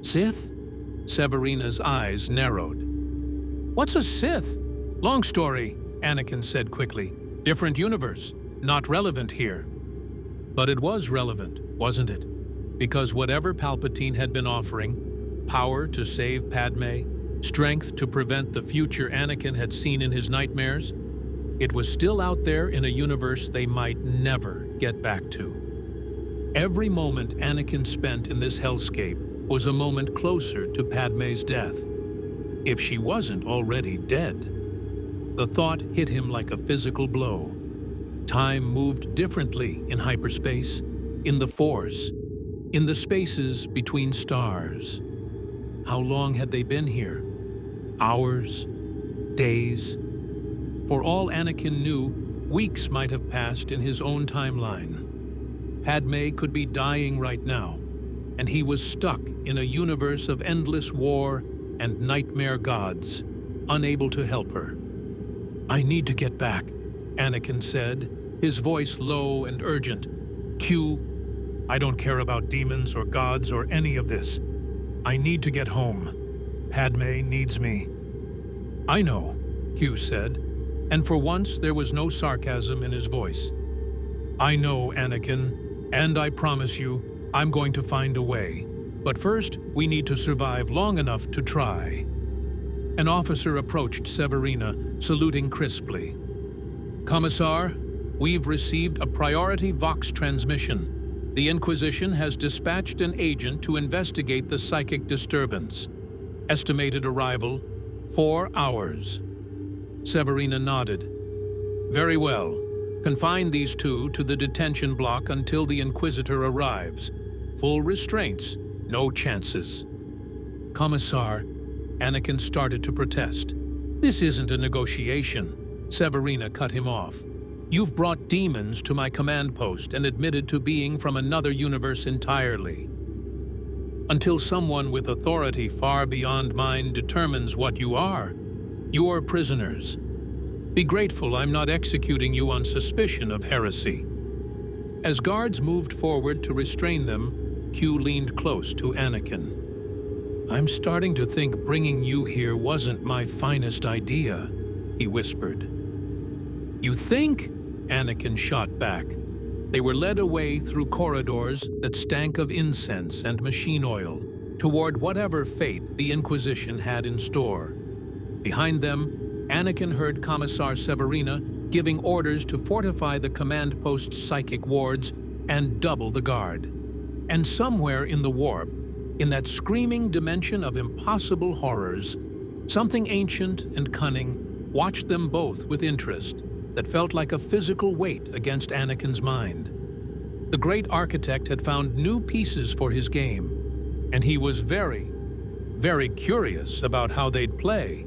Sith? Severina's eyes narrowed. What's a Sith? Long story, Anakin said quickly. Different universe, not relevant here. But it was relevant, wasn't it? Because whatever Palpatine had been offering, power to save Padmé, strength to prevent the future Anakin had seen in his nightmares, it was still out there in a universe they might never get back to. Every moment Anakin spent in this hellscape was a moment closer to Padmé's death, if she wasn't already dead. The thought hit him like a physical blow. Time moved differently in hyperspace, in the Force, in the spaces between stars. How long had they been here? Hours? Days? For all Anakin knew, weeks might have passed in his own timeline. Padmé could be dying right now, and he was stuck in a universe of endless war and nightmare gods, unable to help her. I need to get back, Anakin said, his voice low and urgent. Q, I don't care about demons or gods or any of this. I need to get home. Padmé needs me. I know, Q said, and for once there was no sarcasm in his voice. I know, Anakin, and I promise you, I'm going to find a way. But first, we need to survive long enough to try. An officer approached Severina, saluting crisply. Commissar, we've received a priority Vox transmission. The Inquisition has dispatched an agent to investigate the psychic disturbance. Estimated arrival, 4 hours. Severina nodded. Very well. Confine these two to the detention block until the Inquisitor arrives. Full restraints, no chances. Commissar, Anakin started to protest. This isn't a negotiation. Severina cut him off. You've brought demons to my command post and admitted to being from another universe entirely. Until someone with authority far beyond mine determines what you are, you're prisoners. Be grateful I'm not executing you on suspicion of heresy. As guards moved forward to restrain them, Q leaned close to Anakin. I'm starting to think bringing you here wasn't my finest idea, he whispered. You think? Anakin shot back. They were led away through corridors that stank of incense and machine oil, toward whatever fate the Inquisition had in store. Behind them, Anakin heard Commissar Severina giving orders to fortify the command post's psychic wards and double the guard. And somewhere in the warp, in that screaming dimension of impossible horrors, something ancient and cunning watched them both with interest that felt like a physical weight against Anakin's mind. The great architect had found new pieces for his game, and he was very, very curious about how they'd play.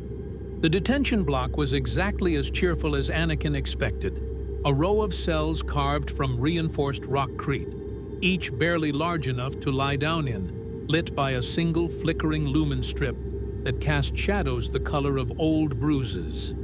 The detention block was exactly as cheerful as Anakin expected, a row of cells carved from reinforced rockcrete, each barely large enough to lie down in, lit by a single flickering lumen strip that cast shadows the color of old bruises.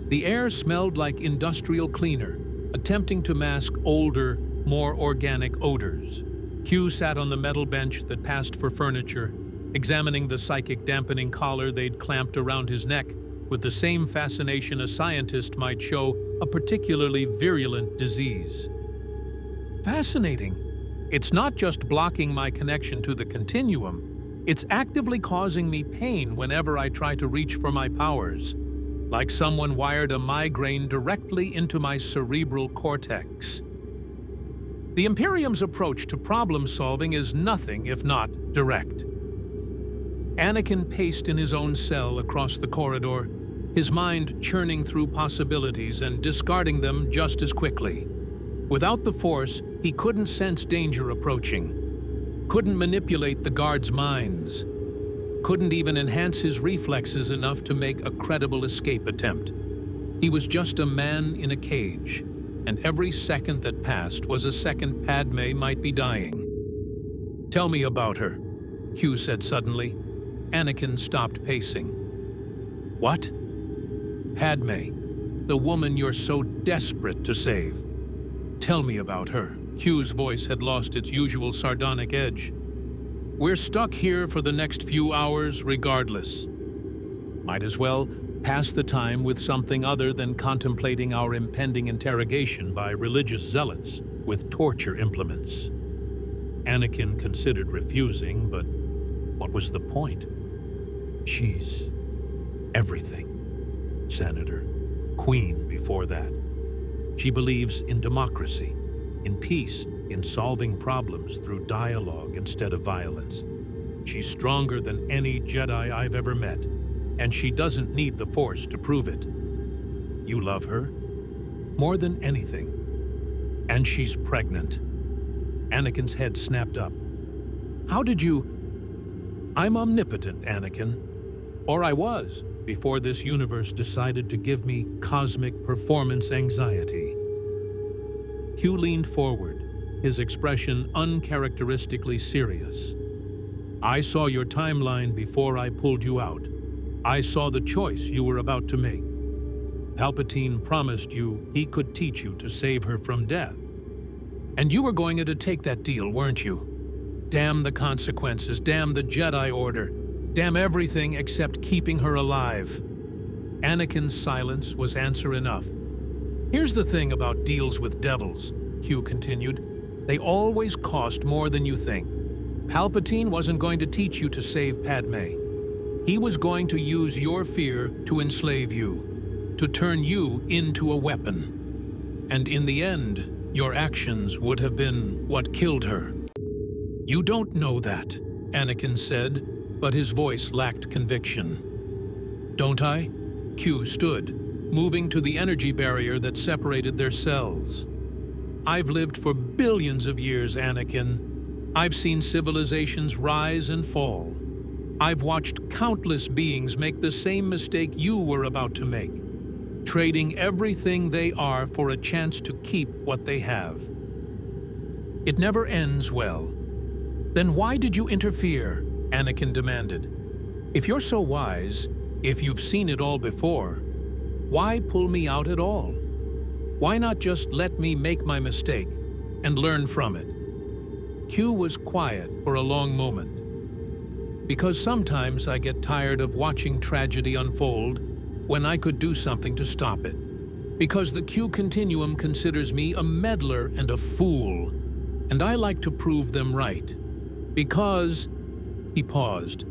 The air smelled like industrial cleaner, attempting to mask older, more organic odors. Q sat on the metal bench that passed for furniture, examining the psychic dampening collar they'd clamped around his neck with the same fascination a scientist might show a particularly virulent disease. Fascinating. It's not just blocking my connection to the Continuum, it's actively causing me pain whenever I try to reach for my powers, like someone wired a migraine directly into my cerebral cortex. The Imperium's approach to problem-solving is nothing if not direct. Anakin paced in his own cell across the corridor, his mind churning through possibilities and discarding them just as quickly. Without the Force, he couldn't sense danger approaching, couldn't manipulate the guards' minds, couldn't even enhance his reflexes enough to make a credible escape attempt. He was just a man in a cage, and every second that passed was a second Padmé might be dying. "Tell me about her," Q said suddenly. Anakin stopped pacing. "What?" "Padmé, the woman you're so desperate to save. Tell me about her." Q's voice had lost its usual sardonic edge. "We're stuck here for the next few hours regardless. Might as well pass the time with something other than contemplating our impending interrogation by religious zealots with torture implements." Anakin considered refusing, but what was the point? She's everything. Senator, Queen before that. She believes in democracy, in peace, in solving problems through dialogue instead of violence. She's stronger than any Jedi I've ever met, and she doesn't need the Force to prove it. You love her? More than anything. And she's pregnant. Anakin's head snapped up. How did you... I'm omnipotent, Anakin. Or I was, before this universe decided to give me cosmic performance anxiety. Q leaned forward, his expression uncharacteristically serious. I saw your timeline before I pulled you out. I saw the choice you were about to make. Palpatine promised you he could teach you to save her from death. And you were going to take that deal, weren't you? Damn the consequences, damn the Jedi Order, damn everything except keeping her alive. Anakin's silence was answer enough. Here's the thing about deals with devils, Q continued. They always cost more than you think. Palpatine wasn't going to teach you to save Padmé. He was going to use your fear to enslave you, to turn you into a weapon. And in the end, your actions would have been what killed her. You don't know that, Anakin said, but his voice lacked conviction. Don't I? Q stood, moving to the energy barrier that separated their cells. I've lived for billions of years, Anakin. I've seen civilizations rise and fall. I've watched countless beings make the same mistake you were about to make, trading everything they are for a chance to keep what they have. It never ends well. Then why did you interfere? Anakin demanded. If you're so wise, if you've seen it all before, why pull me out at all? Why not just let me make my mistake and learn from it? Q was quiet for a long moment. Because sometimes I get tired of watching tragedy unfold when I could do something to stop it. Because the Q Continuum considers me a meddler and a fool, and I like to prove them right. Because, he paused,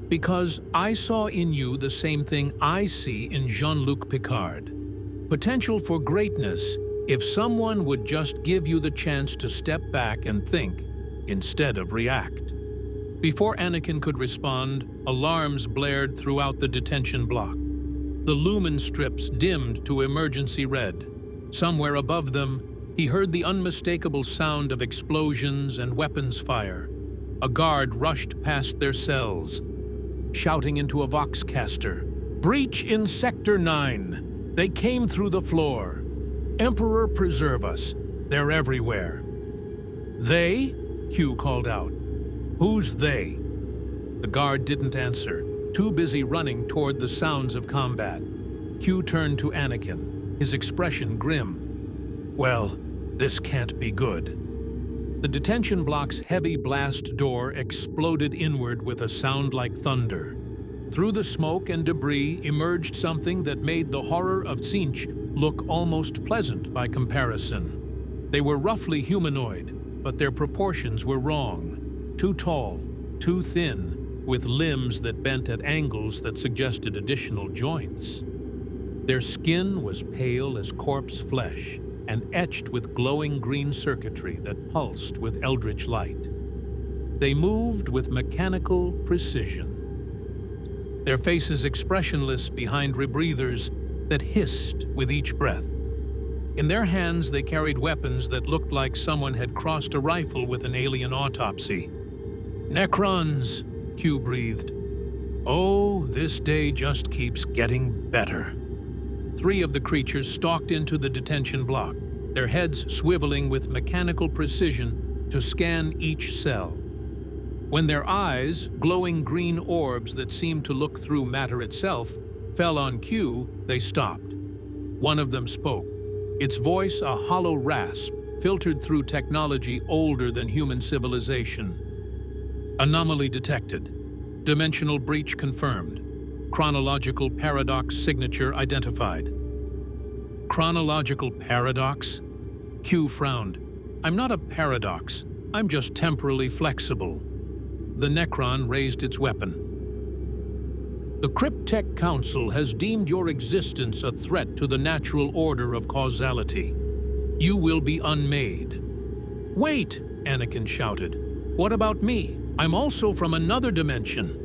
because I saw in you the same thing I see in Jean-Luc Picard. Potential for greatness if someone would just give you the chance to step back and think, instead of react. Before Anakin could respond, alarms blared throughout the detention block. The lumen strips dimmed to emergency red. Somewhere above them, he heard the unmistakable sound of explosions and weapons fire. A guard rushed past their cells, shouting into a voxcaster, "Breach in Sector 9! They came through the floor! Emperor preserve us! They're everywhere!" "They?" Q called out. "Who's they?" The guard didn't answer, too busy running toward the sounds of combat. Q turned to Anakin, his expression grim. Well, this can't be good. The detention block's heavy blast door exploded inward with a sound like thunder. Through the smoke and debris emerged something that made the horror of Tzeentch look almost pleasant by comparison. They were roughly humanoid, but their proportions were wrong. Too tall, too thin, with limbs that bent at angles that suggested additional joints. Their skin was pale as corpse flesh and etched with glowing green circuitry that pulsed with eldritch light. They moved with mechanical precision, their faces expressionless behind rebreathers that hissed with each breath. In their hands, they carried weapons that looked like someone had crossed a rifle with an alien autopsy. "Necrons," Q breathed. "Oh, this day just keeps getting better." 3 of the creatures stalked into the detention block, their heads swiveling with mechanical precision to scan each cell. When their eyes, glowing green orbs that seemed to look through matter itself, fell on Q, they stopped. One of them spoke, its voice a hollow rasp filtered through technology older than human civilization. "Anomaly detected. Dimensional breach confirmed. Chronological paradox signature identified." Chronological paradox? Q frowned. "I'm not a paradox. I'm just temporally flexible." The Necron raised its weapon. "The Cryptech Council has deemed your existence a threat to the natural order of causality. You will be unmade." "Wait!" Anakin shouted. "What about me? I'm also from another dimension."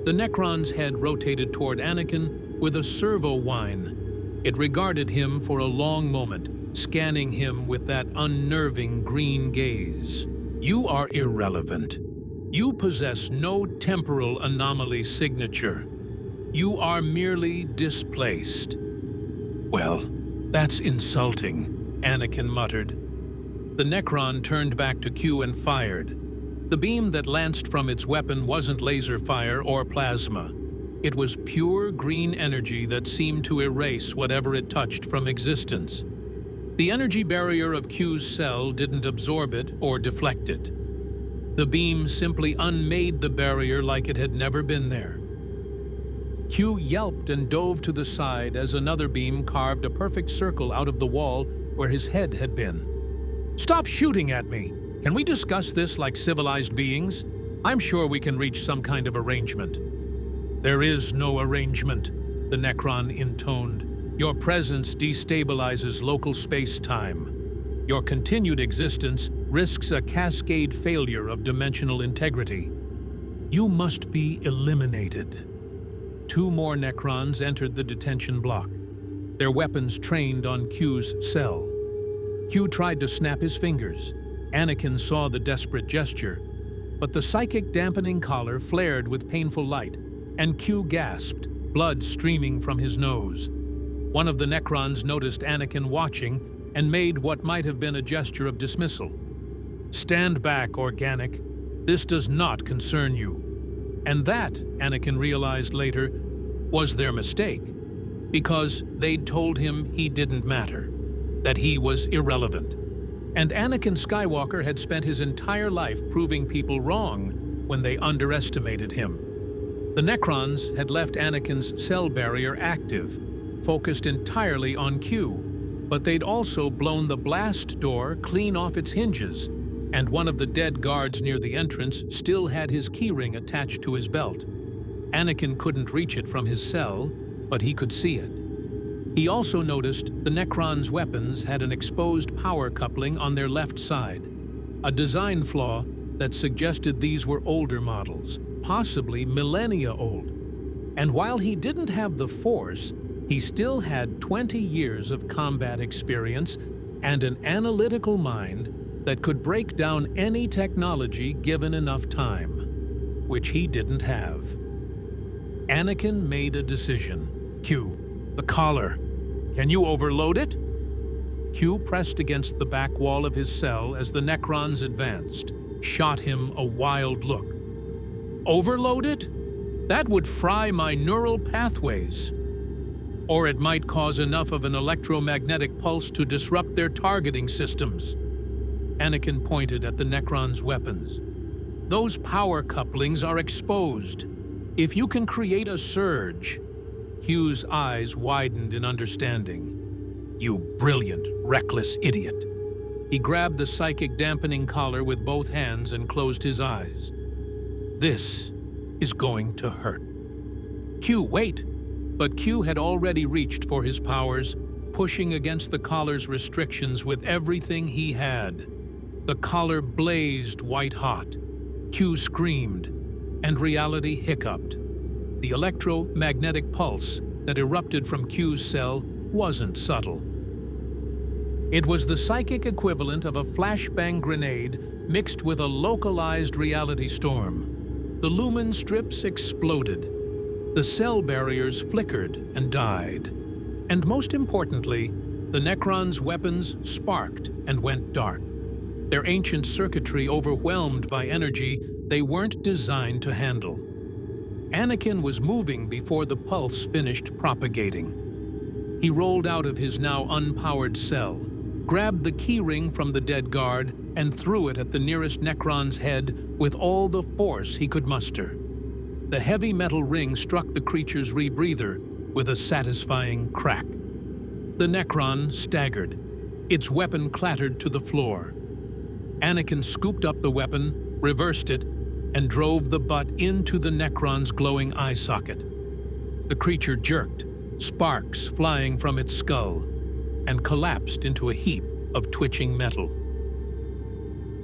The Necron's head rotated toward Anakin with a servo whine. It regarded him for a long moment, scanning him with that unnerving green gaze. "You are irrelevant. You possess no temporal anomaly signature. You are merely displaced." "Well, that's insulting," Anakin muttered. The Necron turned back to Q and fired. The beam that lanced from its weapon wasn't laser fire or plasma. It was pure green energy that seemed to erase whatever it touched from existence. The energy barrier of Q's cell didn't absorb it or deflect it. The beam simply unmade the barrier like it had never been there. Q yelped and dove to the side as another beam carved a perfect circle out of the wall where his head had been. "Stop shooting at me! Can we discuss this like civilized beings? I'm sure we can reach some kind of arrangement." "There is no arrangement," the Necron intoned. "Your presence destabilizes local space-time. Your continued existence risks a cascade failure of dimensional integrity. You must be eliminated." 2 more Necrons entered the detention block, their weapons trained on Q's cell. Q tried to snap his fingers. Anakin saw the desperate gesture, but the psychic dampening collar flared with painful light, and Q gasped, blood streaming from his nose. One of the Necrons noticed Anakin watching and made what might have been a gesture of dismissal. "Stand back, organic. This does not concern you." And that, Anakin realized later, was their mistake, because they'd told him he didn't matter, that he was irrelevant. And Anakin Skywalker had spent his entire life proving people wrong when they underestimated him. The Necrons had left Anakin's cell barrier active, focused entirely on Q, but they'd also blown the blast door clean off its hinges, and one of the dead guards near the entrance still had his keyring attached to his belt. Anakin couldn't reach it from his cell, but he could see it. He also noticed the Necrons' weapons had an exposed power coupling on their left side, a design flaw that suggested these were older models, possibly millennia old. And while he didn't have the Force, he still had 20 years of combat experience and an analytical mind that could break down any technology given enough time, which he didn't have. Anakin made a decision. "Q, the collar. Can you overload it?" Q pressed against the back wall of his cell as the Necrons advanced, shot him a wild look. "Overload it?" That would fry my neural pathways. Or it might cause enough of an electromagnetic pulse to disrupt their targeting systems. Anakin pointed at the Necrons' weapons. Those power couplings are exposed. If you can create a surge... Q's eyes widened in understanding. You brilliant, reckless idiot. He grabbed the psychic dampening collar with both hands and closed his eyes. This is going to hurt. Q, wait! But Q had already reached for his powers, pushing against the collar's restrictions with everything he had. The collar blazed white-hot. Q screamed, and reality hiccuped. The electromagnetic pulse that erupted from Q's cell wasn't subtle. It was the psychic equivalent of a flashbang grenade mixed with a localized reality storm. The lumen strips exploded. The cell barriers flickered and died. And most importantly, the Necrons' weapons sparked and went dark. Their ancient circuitry overwhelmed by energy they weren't designed to handle. Anakin was moving before the pulse finished propagating. He rolled out of his now unpowered cell, grabbed the keyring from the dead guard, and threw it at the nearest Necron's head with all the force he could muster. The heavy metal ring struck the creature's rebreather with a satisfying crack. The Necron staggered. Its weapon clattered to the floor. Anakin scooped up the weapon, reversed it, and drove the butt into the Necron's glowing eye socket. The creature jerked, sparks flying from its skull, and collapsed into a heap of twitching metal.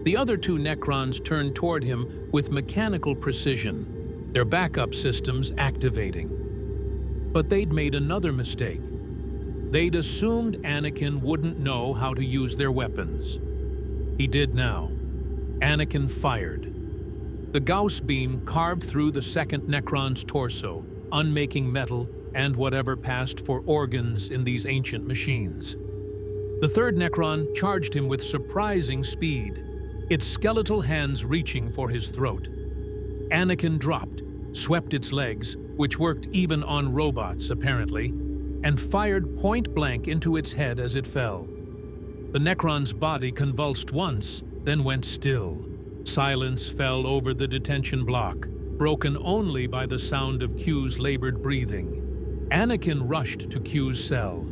The other two Necrons turned toward him with mechanical precision, their backup systems activating. But they'd made another mistake. They'd assumed Anakin wouldn't know how to use their weapons. He did now. Anakin fired. The Gauss beam carved through the second Necron's torso, unmaking metal and whatever passed for organs in these ancient machines. The third Necron charged him with surprising speed, its skeletal hands reaching for his throat. Anakin dropped, swept its legs, which worked even on robots apparently, and fired point-blank into its head as it fell. The Necron's body convulsed once, then went still. Silence fell over the detention block, broken only by the sound of Q's labored breathing. Anakin rushed to Q's cell.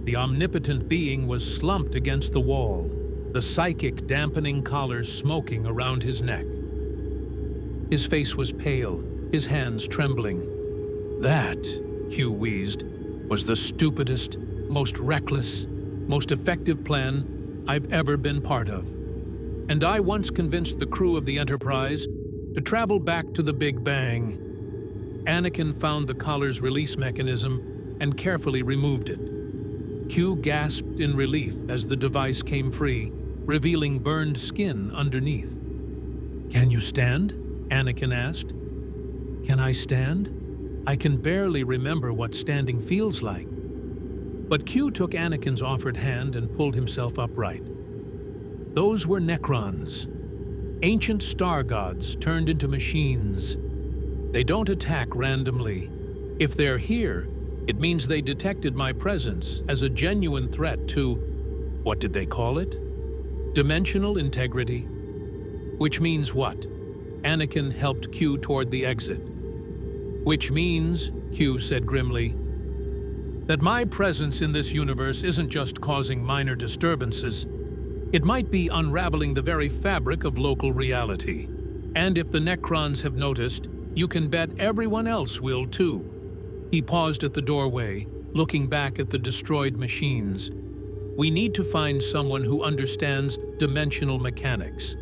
The omnipotent being was slumped against the wall, the psychic dampening collar smoking around his neck. His face was pale, his hands trembling. That, Q wheezed, was the stupidest, most reckless, most effective plan I've ever been part of. And I once convinced the crew of the Enterprise to travel back to the Big Bang. Anakin found the collar's release mechanism and carefully removed it. Q gasped in relief as the device came free, revealing burned skin underneath. "Can you stand?" Anakin asked. "Can I stand? I can barely remember what standing feels like." But Q took Anakin's offered hand and pulled himself upright. Those were Necrons, ancient star gods turned into machines. They don't attack randomly. If they're here, it means they detected my presence as a genuine threat to, what did they call it? Dimensional integrity. Which means what? Anakin helped Q toward the exit. Which means, Q said grimly, that my presence in this universe isn't just causing minor disturbances. It might be unraveling the very fabric of local reality. And if the Necrons have noticed, you can bet everyone else will too. He paused at the doorway, looking back at the destroyed machines. We need to find someone who understands dimensional mechanics.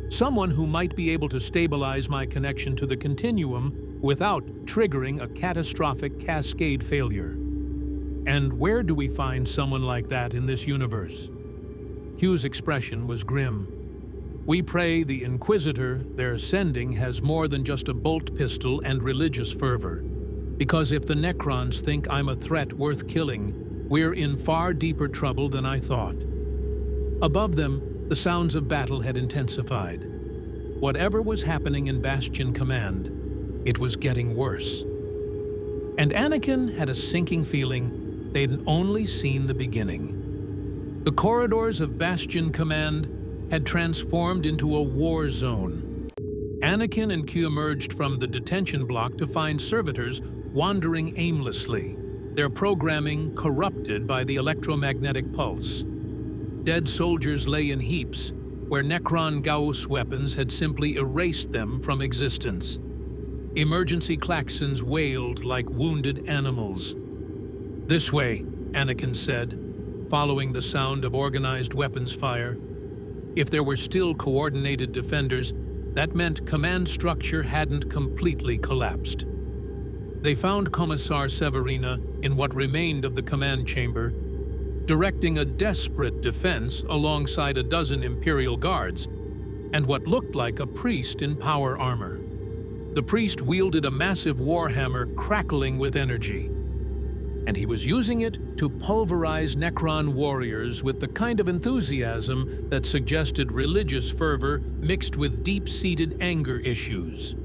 Someone who might be able to stabilize my connection to the Continuum without triggering a catastrophic cascade failure. And where do we find someone like that in this universe? Q's expression was grim. We pray the Inquisitor they're sending has more than just a bolt pistol and religious fervor. Because if the Necrons think I'm a threat worth killing, we're in far deeper trouble than I thought. Above them, the sounds of battle had intensified. Whatever was happening in Bastion Command, It was getting worse. And Anakin had a sinking feeling they'd only seen the beginning. The corridors of Bastion Command had transformed into a war zone. Anakin and Q emerged from the detention block to find servitors wandering aimlessly, their programming corrupted by the electromagnetic pulse. Dead soldiers lay in heaps, where Necron Gauss weapons had simply erased them from existence. Emergency klaxons wailed like wounded animals. "This way," Anakin said, following the sound of organized weapons fire. If there were still coordinated defenders, that meant command structure hadn't completely collapsed. They found Commissar Severina in what remained of the command chamber, directing a desperate defense alongside a dozen Imperial Guards and what looked like a priest in power armor. The priest wielded a massive warhammer crackling with energy, and he was using it to pulverize Necron warriors with the kind of enthusiasm that suggested religious fervor mixed with deep-seated anger issues.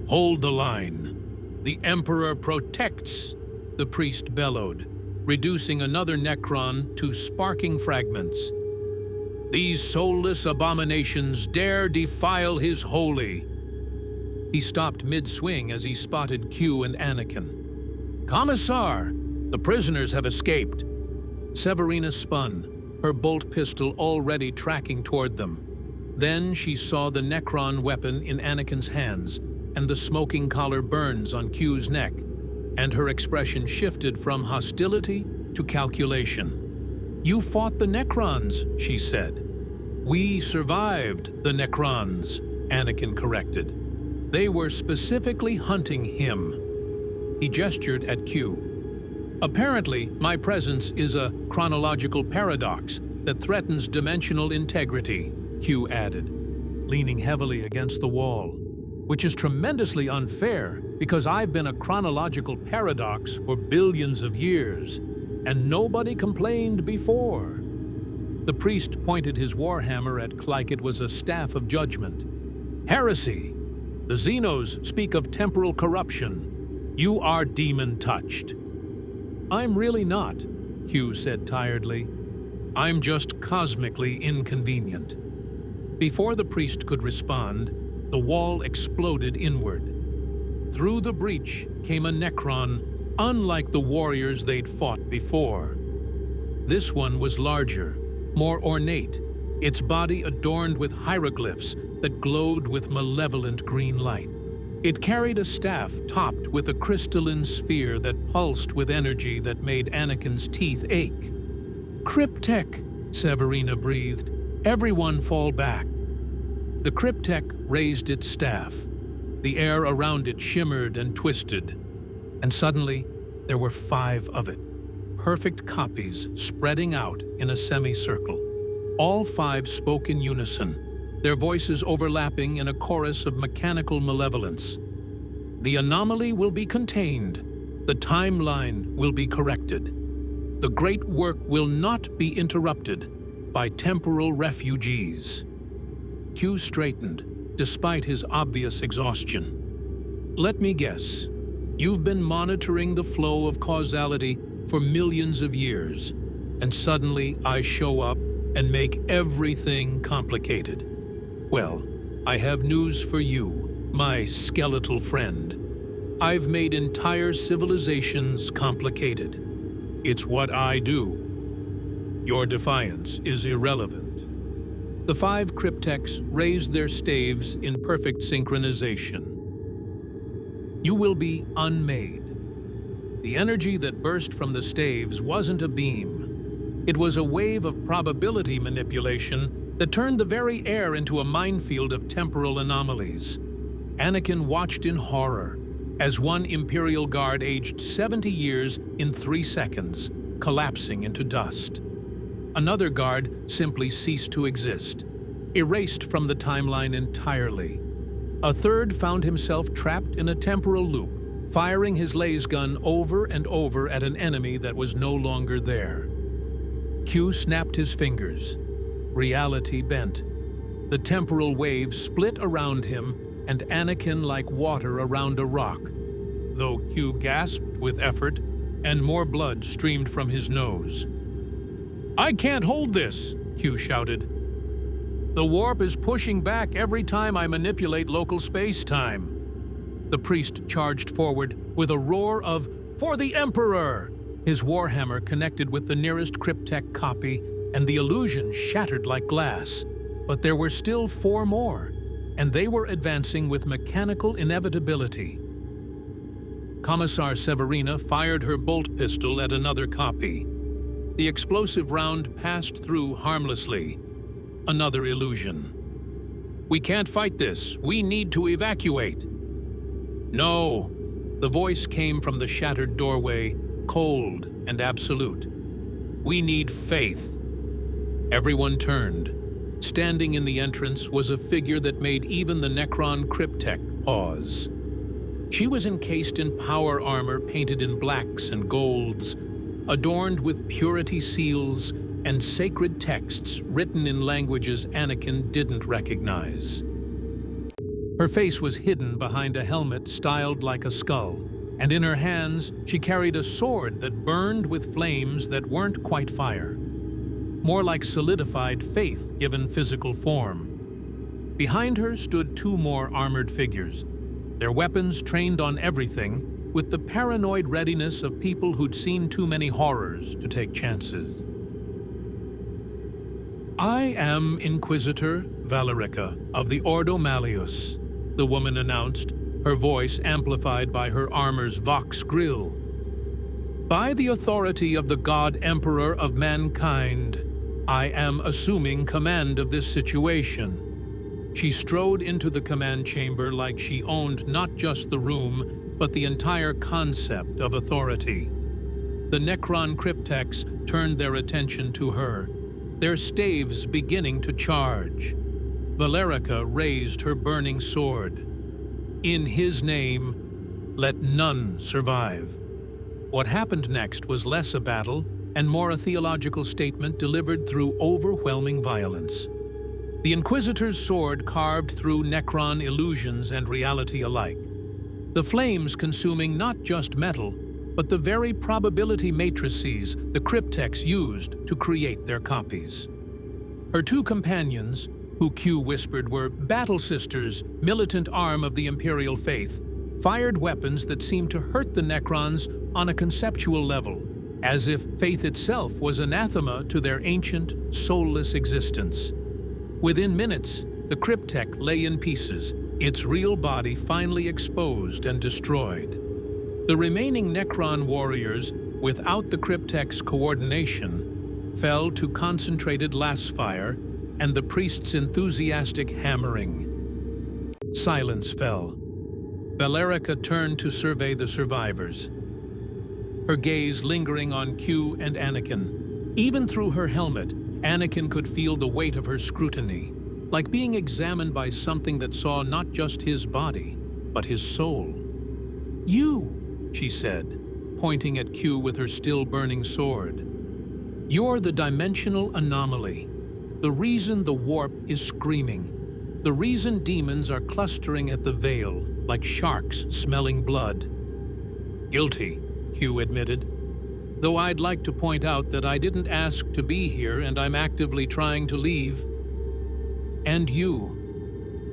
"Hold the line. The Emperor protects," the priest bellowed, reducing another Necron to sparking fragments. "These soulless abominations dare defile his holy." He stopped mid-swing as he spotted Q and Anakin. "Commissar, the prisoners have escaped." Severina spun, her bolt pistol already tracking toward them. Then she saw the Necron weapon in Anakin's hands and the smoking collar burns on Q's neck, and her expression shifted from hostility to calculation. "You fought the Necrons," she said. "We survived the Necrons," Anakin corrected. "They were specifically hunting him." He gestured at Q. "Apparently, my presence is a chronological paradox that threatens dimensional integrity," Q added, leaning heavily against the wall, "which is tremendously unfair because I've been a chronological paradox for billions of years, and nobody complained before." The priest pointed his warhammer at like it was a staff of judgment. "Heresy! The Xenos speak of temporal corruption. You are demon-touched." "I'm really not," Q said tiredly. "I'm just cosmically inconvenient." Before the priest could respond, the wall exploded inward. Through the breach came a Necron, unlike the warriors they'd fought before. This one was larger, more ornate, its body adorned with hieroglyphs that glowed with malevolent green light. It carried a staff topped with a crystalline sphere that pulsed with energy that made Anakin's teeth ache. "Cryptek," Severina breathed. "Everyone fall back." The Cryptek raised its staff. The air around it shimmered and twisted. And suddenly, there were 5 of it, perfect copies spreading out in a semicircle. All 5 spoke in unison, their voices overlapping in a chorus of mechanical malevolence. "The anomaly will be contained. The timeline will be corrected. The great work will not be interrupted by temporal refugees." Q straightened, despite his obvious exhaustion. "Let me guess. You've been monitoring the flow of causality for millions of years, and suddenly I show up and make everything complicated. Well, I have news for you, my skeletal friend. I've made entire civilizations complicated. It's what I do. Your defiance is irrelevant." The 5 Crypteks raised their staves in perfect synchronization. "You will be unmade." The energy that burst from the staves wasn't a beam. It was a wave of probability manipulation that turned the very air into a minefield of temporal anomalies. Anakin watched in horror as one Imperial Guard aged 70 years in 3 seconds, collapsing into dust. Another guard simply ceased to exist, erased from the timeline entirely. A third found himself trapped in a temporal loop, firing his laser gun over and over at an enemy that was no longer there. Q snapped his fingers. Reality bent. The temporal wave split around him, and Anakin like water around a rock, though Q gasped with effort and more blood streamed from his nose. "I can't hold this," Q shouted. "The warp is pushing back every time I manipulate local space-time." The priest charged forward with a roar of, "For the Emperor!" His warhammer connected with the nearest cryptech copy, and the illusion shattered like glass. But there were still 4 more, and they were advancing with mechanical inevitability. Commissar Severina fired her bolt pistol at another copy. The explosive round passed through harmlessly. Another illusion. "We can't fight this. We need to evacuate." "No." The voice came from the shattered doorway, cold and absolute. "We need faith." Everyone turned. Standing in the entrance was a figure that made even the Necron cryptech pause. She was encased in power armor painted in blacks and golds, adorned with purity seals and sacred texts written in languages Anakin didn't recognize. Her face was hidden behind a helmet styled like a skull, and in her hands she carried a sword that burned with flames that weren't quite fire. More like solidified faith given physical form. Behind her stood 2 more armored figures, their weapons trained on everything, with the paranoid readiness of people who'd seen too many horrors to take chances. "I am Inquisitor Valerica of the Ordo Malleus," the woman announced, her voice amplified by her armor's vox grill. "By the authority of the God Emperor of mankind, I am assuming command of this situation." She strode into the command chamber like she owned not just the room, but the entire concept of authority. The Necron cryptechs turned their attention to her, their staves beginning to charge. Valerica raised her burning sword. "In his name, let none survive." What happened next was less a battle and more a theological statement delivered through overwhelming violence. The Inquisitor's sword carved through Necron illusions and reality alike, the flames consuming not just metal, but the very probability matrices the cryptechs used to create their copies. Her 2 companions, who Q whispered were battle sisters, militant arm of the Imperial faith, fired weapons that seemed to hurt the Necrons on a conceptual level, as if faith itself was anathema to their ancient, soulless existence. Within minutes, the cryptech lay in pieces, its real body finally exposed and destroyed. The remaining Necron warriors, without the cryptech's coordination, fell to concentrated lasfire and the priest's enthusiastic hammering. Silence fell. Valerica turned to survey the survivors, her gaze lingering on Q and Anakin. Even through her helmet, Anakin could feel the weight of her scrutiny, like being examined by something that saw not just his body, but his soul. "You," she said, pointing at Q with her still-burning sword. "You're the dimensional anomaly, the reason the warp is screaming, the reason demons are clustering at the veil like sharks smelling blood." "Guilty," Q admitted, "though I'd like to point out that I didn't ask to be here and I'm actively trying to leave." "And you."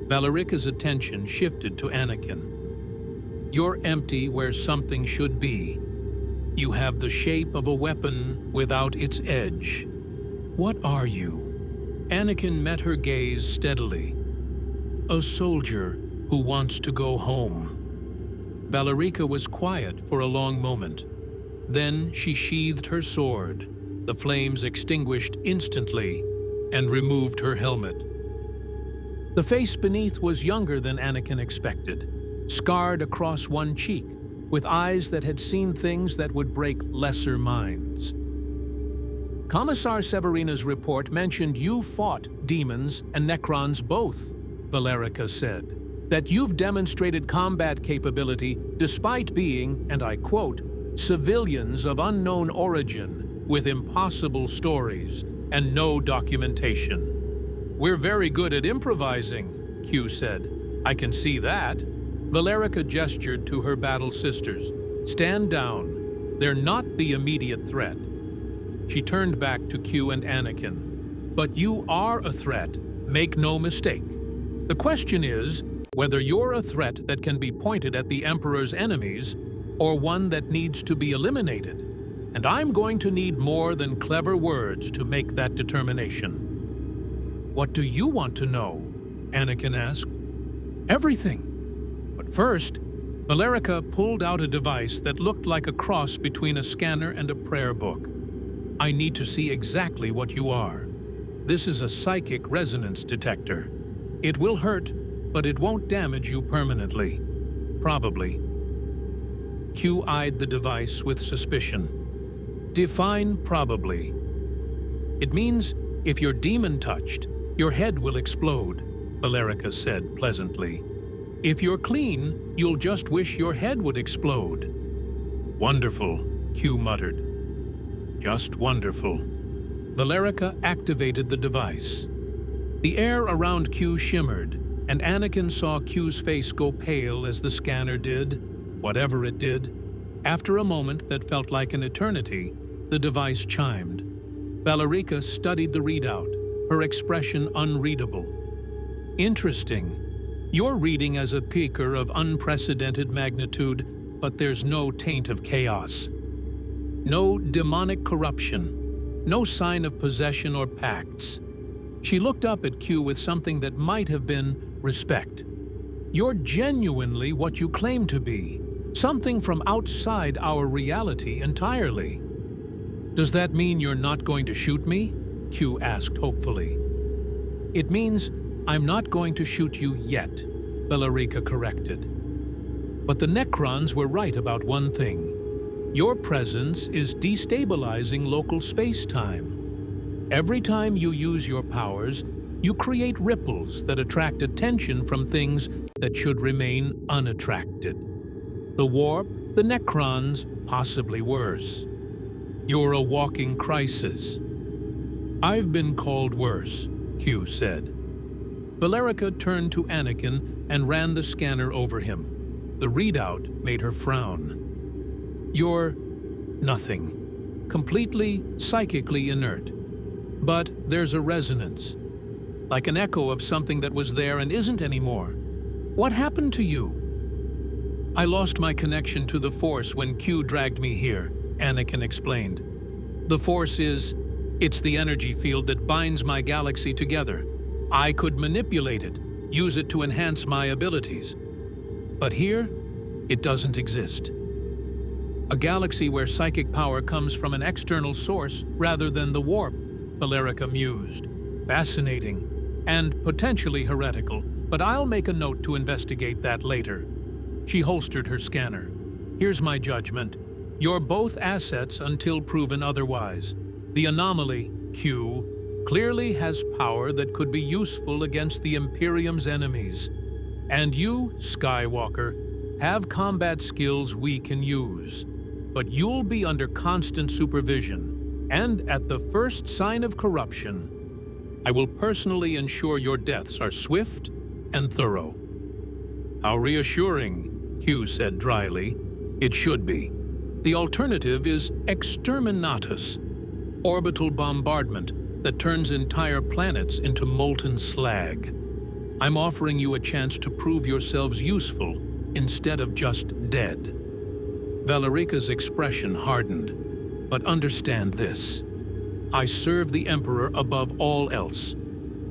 Valerica's attention shifted to Anakin. "You're empty where something should be. You have the shape of a weapon without its edge. What are you?" Anakin met her gaze steadily. "A soldier who wants to go home." Valerica was quiet for a long moment. Then she sheathed her sword. The flames extinguished instantly and removed her helmet. The face beneath was younger than Anakin expected, scarred across one cheek, with eyes that had seen things that would break lesser minds. "Commissar Severina's report mentioned you fought demons and Necrons both," Valerica said. "That you've demonstrated combat capability despite being, and I quote, civilians of unknown origin with impossible stories and no documentation." "We're very good at improvising," Q said. I can see that. Valerica gestured to her battle sisters. Stand down. They're not the immediate threat. She turned back to Q and Anakin. But you are a threat. Make no mistake. The question is whether you're a threat that can be pointed at the Emperor's enemies or one that needs to be eliminated. And I'm going to need more than clever words to make that determination. What do you want to know? Anakin asked. Everything. But first, Valerica pulled out a device that looked like a cross between a scanner and a prayer book. I need to see exactly what you are. This is a psychic resonance detector. It will hurt, but it won't damage you permanently. Probably. Q eyed the device with suspicion. Define probably. It means if you're demon-touched, your head will explode, Valerica said pleasantly. If you're clean, you'll just wish your head would explode. Wonderful, Q muttered. Just wonderful. Valerica activated the device. The air around Q shimmered, and Anakin saw Q's face go pale as the scanner did, whatever it did. After a moment that felt like an eternity, the device chimed. Valerica studied the readout, her expression unreadable. Interesting. You're reading as a peaker of unprecedented magnitude, but there's no taint of chaos. No demonic corruption. No sign of possession or pacts. She looked up at Q with something that might have been respect. You're genuinely what you claim to be, something from outside our reality entirely. Does that mean you're not going to shoot me? Q asked hopefully. It means I'm not going to shoot you yet, Valerica corrected. But the Necrons were right about one thing. Your presence is destabilizing local space-time. Every time you use your powers, you create ripples that attract attention from things that should remain unattracted. The warp, the Necrons, possibly worse. You're a walking crisis. I've been called worse, Q said. Valerica turned to Anakin and ran the scanner over him. The readout made her frown. You're nothing. Completely psychically inert. But there's a resonance. Like an echo of something that was there and isn't anymore. What happened to you? I lost my connection to the Force when Q dragged me here, Anakin explained. The Force it's the energy field that binds my galaxy together. I could manipulate it, use it to enhance my abilities. But here, it doesn't exist. A galaxy where psychic power comes from an external source rather than the warp, Valerica mused. Fascinating, and potentially heretical, but I'll make a note to investigate that later. She holstered her scanner. Here's my judgment. You're both assets until proven otherwise. The anomaly, Q, clearly has power that could be useful against the Imperium's enemies. And you, Skywalker, have combat skills we can use. But you'll be under constant supervision, and at the first sign of corruption, I will personally ensure your deaths are swift and thorough. How reassuring, Q said dryly. It should be. The alternative is exterminatus, orbital bombardment that turns entire planets into molten slag. I'm offering you a chance to prove yourselves useful instead of just dead. Valerica's expression hardened. But understand this. I serve the Emperor above all else.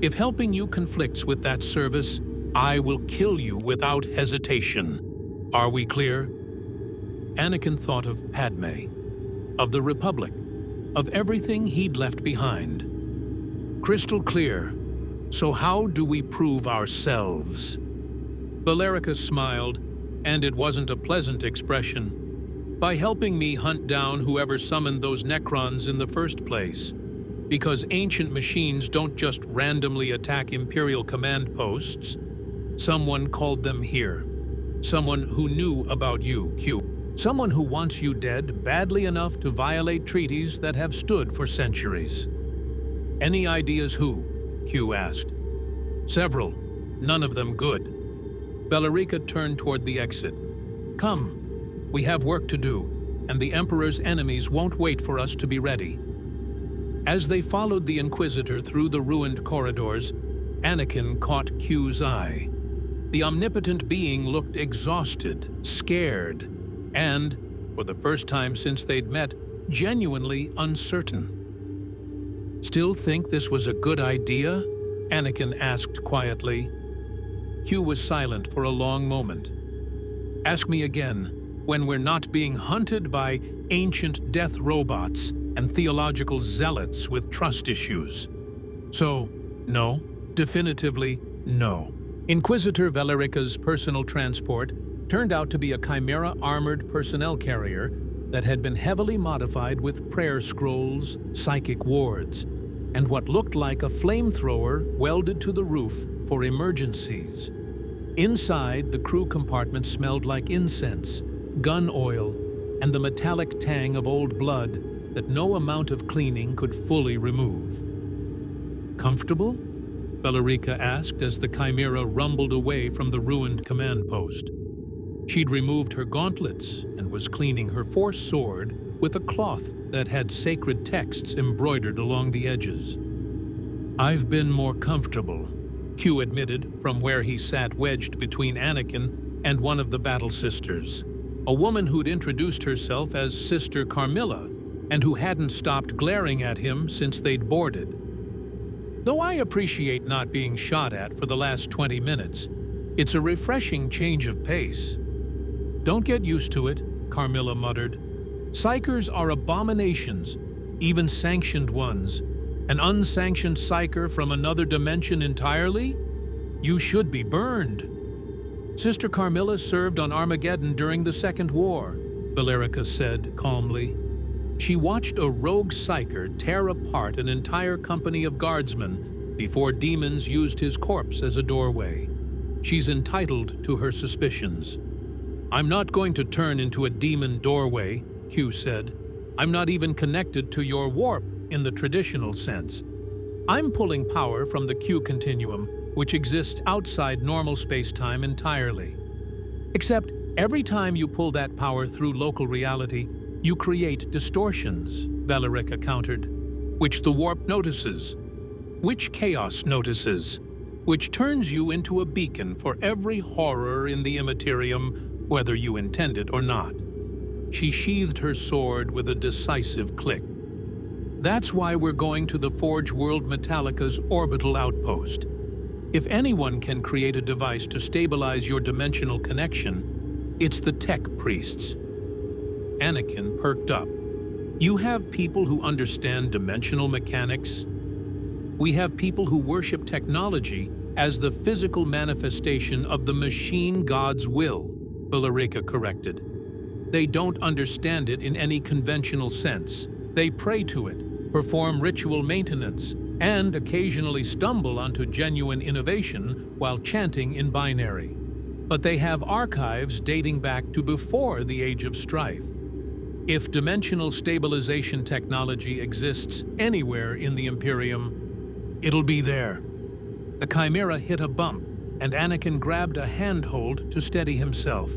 If helping you conflicts with that service, I will kill you without hesitation. Are we clear? Anakin thought of Padmé, of the Republic, of everything he'd left behind. Crystal clear. So how do we prove ourselves? Valerica smiled, and it wasn't a pleasant expression. By helping me hunt down whoever summoned those Necrons in the first place. Because ancient machines don't just randomly attack Imperial command posts. Someone called them here. Someone who knew about you, Q. Someone who wants you dead badly enough to violate treaties that have stood for centuries. Any ideas who? Q asked. Several. None of them good. Bellarica turned toward the exit. "Come, we have work to do, and the Emperor's enemies won't wait for us to be ready." As they followed the Inquisitor through the ruined corridors, Anakin caught Q's eye. The omnipotent being looked exhausted, scared, and, for the first time since they'd met, genuinely uncertain. "Still think this was a good idea?" Anakin asked quietly. Q was silent for a long moment. "Ask me again, when we're not being hunted by ancient death robots and theological zealots with trust issues." So, no, definitively no. Inquisitor Bellarica's personal transport turned out to be a Chimera armored personnel carrier that had been heavily modified with prayer scrolls, psychic wards, and what looked like a flamethrower welded to the roof for emergencies. Inside, the crew compartment smelled like incense, gun oil, and the metallic tang of old blood that no amount of cleaning could fully remove. "Comfortable?" Bellarica asked as the Chimera rumbled away from the ruined command post. She'd removed her gauntlets and was cleaning her Force sword with a cloth that had sacred texts embroidered along the edges. "I've been more comfortable," Q admitted from where he sat wedged between Anakin and one of the battle sisters, a woman who'd introduced herself as Sister Carmilla and who hadn't stopped glaring at him since they'd boarded. "Though I appreciate not being shot at for the last 20 minutes, it's a refreshing change of pace." "Don't get used to it," Carmilla muttered. "Psychers are abominations, even sanctioned ones. An unsanctioned psyker from another dimension entirely? You should be burned." "Sister Carmilla served on Armageddon during the Second War," Bellarica said calmly. She watched a rogue psyker tear apart an entire company of guardsmen before demons used his corpse as a doorway. She's entitled to her suspicions. "I'm not going to turn into a demon doorway," Q said. "I'm not even connected to your warp in the traditional sense. I'm pulling power from the Q Continuum, which exists outside normal space-time entirely. Except every time you pull that power through local reality, you create distortions," Bellarica countered, "which the warp notices, which chaos notices, which turns you into a beacon for every horror in the Imperium, whether you intend it or not." She sheathed her sword with a decisive click. "That's why we're going to the Forge World Metallica's orbital outpost. If anyone can create a device to stabilize your dimensional connection, it's the tech priests." Anakin perked up. "You have people who understand dimensional mechanics?" "We have people who worship technology as the physical manifestation of the machine god's will," Bellarica corrected. "They don't understand it in any conventional sense. They pray to it, perform ritual maintenance, and occasionally stumble onto genuine innovation while chanting in binary. But they have archives dating back to before the Age of Strife. If dimensional stabilization technology exists anywhere in the Imperium, it'll be there." The Chimera hit a bump, and Anakin grabbed a handhold to steady himself.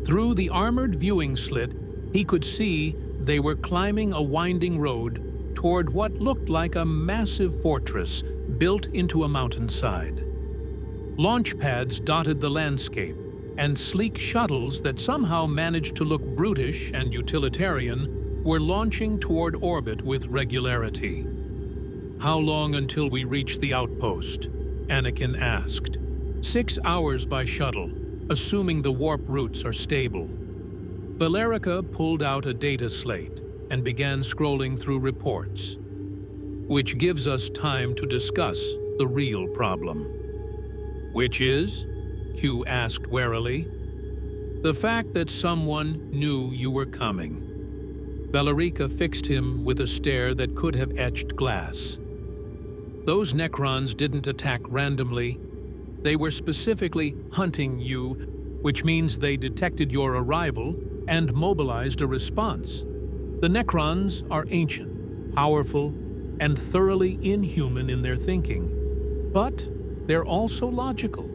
Through the armored viewing slit, he could see they were climbing a winding road toward what looked like a massive fortress built into a mountainside. Launch pads dotted the landscape, and sleek shuttles that somehow managed to look brutish and utilitarian were launching toward orbit with regularity. "How long until we reach the outpost?" Anakin asked. 6 hours by shuttle, assuming the warp routes are stable." Bellarica pulled out a data slate and began scrolling through reports. "Which gives us time to discuss the real problem." "Which is?" Q asked warily. "The fact that someone knew you were coming." Bellarica fixed him with a stare that could have etched glass. "Those Necrons didn't attack randomly. They were specifically hunting you, which means they detected your arrival and mobilized a response. The Necrons are ancient, powerful, and thoroughly inhuman in their thinking. But they're also logical.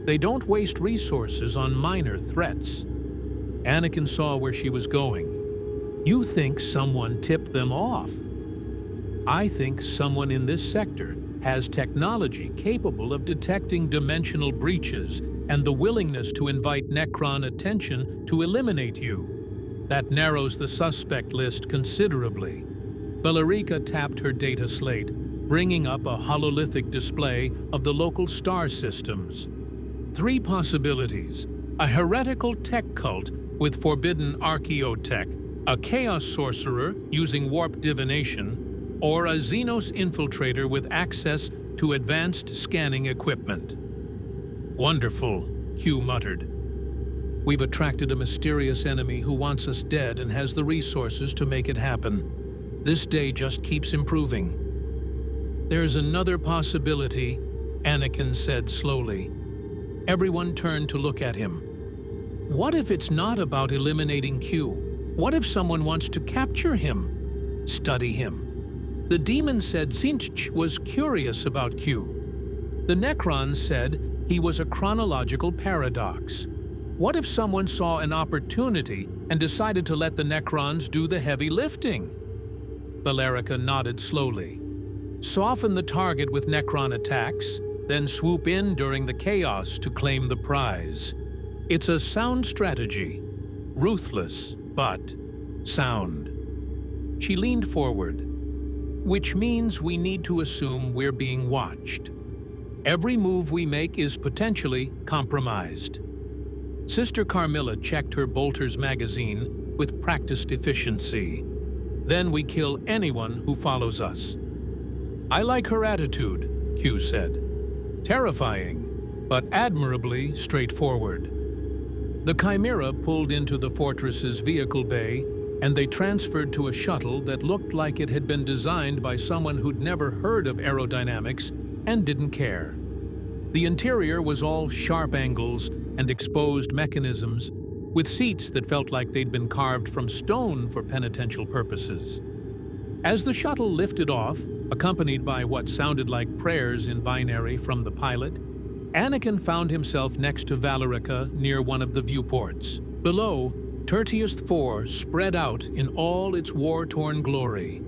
They don't waste resources on minor threats. Anakin saw where she was going. You think someone tipped them off. I think someone in this sector has technology capable of detecting dimensional breaches and the willingness to invite Necron attention to eliminate you. That narrows the suspect list considerably. Bellarica tapped her data slate, bringing up a hololithic display of the local star systems. 3 possibilities: a heretical tech cult with forbidden archaeotech, a chaos sorcerer using warp divination, or a Xenos infiltrator with access to advanced scanning equipment. Wonderful, Q muttered. We've attracted a mysterious enemy who wants us dead and has the resources to make it happen. This day just keeps improving. There's another possibility, Anakin said slowly. Everyone turned to look at him. What if it's not about eliminating Q? What if someone wants to capture him? Study him. The demon said Tzeentch was curious about Q. The Necrons said he was a chronological paradox. What if someone saw an opportunity and decided to let the Necrons do the heavy lifting? Bellarica nodded slowly. Soften the target with Necron attacks, then swoop in during the chaos to claim the prize. It's a sound strategy. Ruthless, but sound. She leaned forward. Which means we need to assume we're being watched. Every move we make is potentially compromised. Sister Carmilla checked her bolter's magazine with practiced efficiency. Then we kill anyone who follows us. I like her attitude, Q said. Terrifying, but admirably straightforward. The Chimera pulled into the fortress's vehicle bay, and they transferred to a shuttle that looked like it had been designed by someone who'd never heard of aerodynamics and didn't care. The interior was all sharp angles and exposed mechanisms, with seats that felt like they'd been carved from stone for penitential purposes. As the shuttle lifted off, accompanied by what sounded like prayers in binary from the pilot, Anakin found himself next to Bellarica near one of the viewports. Below, Tertius IV spread out in all its war-torn glory.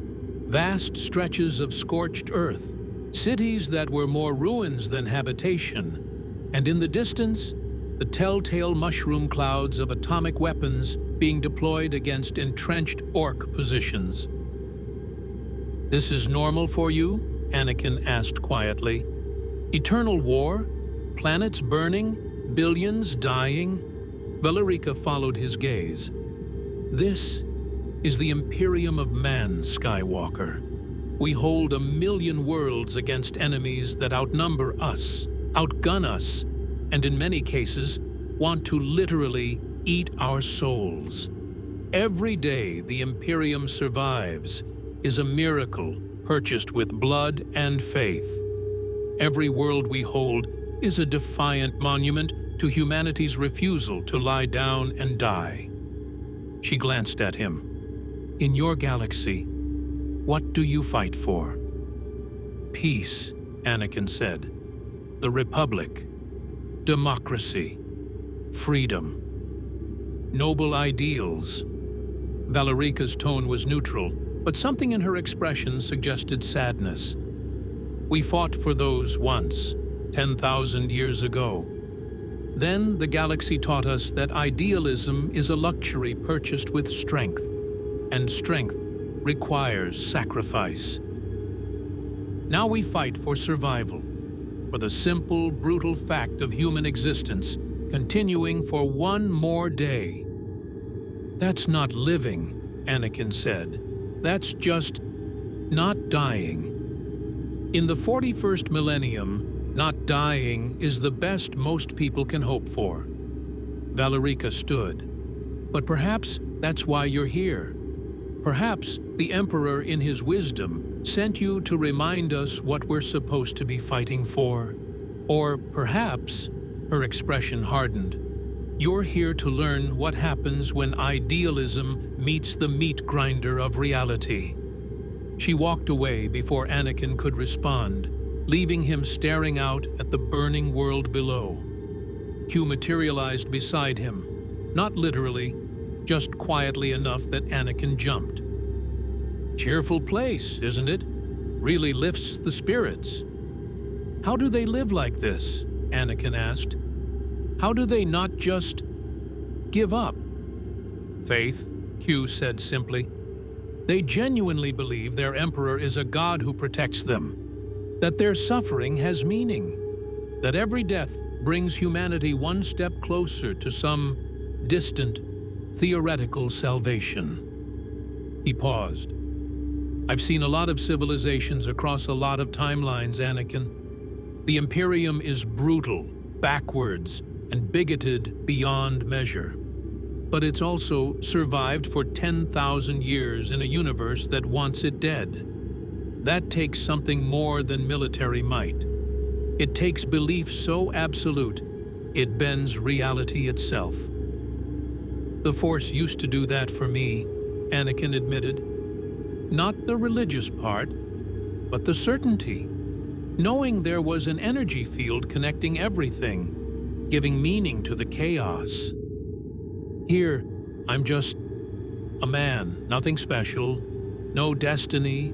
Vast stretches of scorched earth, cities that were more ruins than habitation, and in the distance, the telltale mushroom clouds of atomic weapons being deployed against entrenched orc positions. This is normal for you? Anakin asked quietly. Eternal war? Planets burning? Billions dying? Bellarica followed his gaze. This is the Imperium of Man, Skywalker. We hold 1,000,000 worlds against enemies that outnumber us, outgun us, and in many cases, want to literally eat our souls. Every day the Imperium survives is a miracle purchased with blood and faith. Every world we hold is a defiant monument to humanity's refusal to lie down and die. She glanced at him. In your galaxy, what do you fight for? Peace, Anakin said. The Republic. Democracy. Freedom. Noble ideals. Bellarica's tone was neutral, but something in her expression suggested sadness. We fought for those once, 10,000 years ago. Then the galaxy taught us that idealism is a luxury purchased with strength, and strength requires sacrifice. Now we fight for survival, for the simple, brutal fact of human existence continuing for one more day. That's not living, Anakin said. That's just not dying. In the 41st millennium, not dying is the best most people can hope for. Bellarica stood. But perhaps that's why you're here. Perhaps the Emperor, in his wisdom, sent you to remind us what we're supposed to be fighting for. Or perhaps, her expression hardened, you're here to learn what happens when idealism meets the meat grinder of reality. She walked away before Anakin could respond, leaving him staring out at the burning world below. Q materialized beside him, not literally, just quietly enough that Anakin jumped. Cheerful place, isn't it? Really lifts the spirits. How do they live like this? Anakin asked. How do they not just give up? Faith, Q said simply. They genuinely believe their emperor is a god who protects them, that their suffering has meaning, that every death brings humanity one step closer to some distant, theoretical salvation. He paused. I've seen a lot of civilizations across a lot of timelines, Anakin. The Imperium is brutal, backwards, and bigoted beyond measure. But it's also survived for 10,000 years in a universe that wants it dead. That takes something more than military might. It takes belief so absolute, it bends reality itself. The Force used to do that for me, Anakin admitted. Not the religious part, but the certainty. Knowing there was an energy field connecting everything, giving meaning to the chaos. Here, I'm just a man, nothing special, no destiny,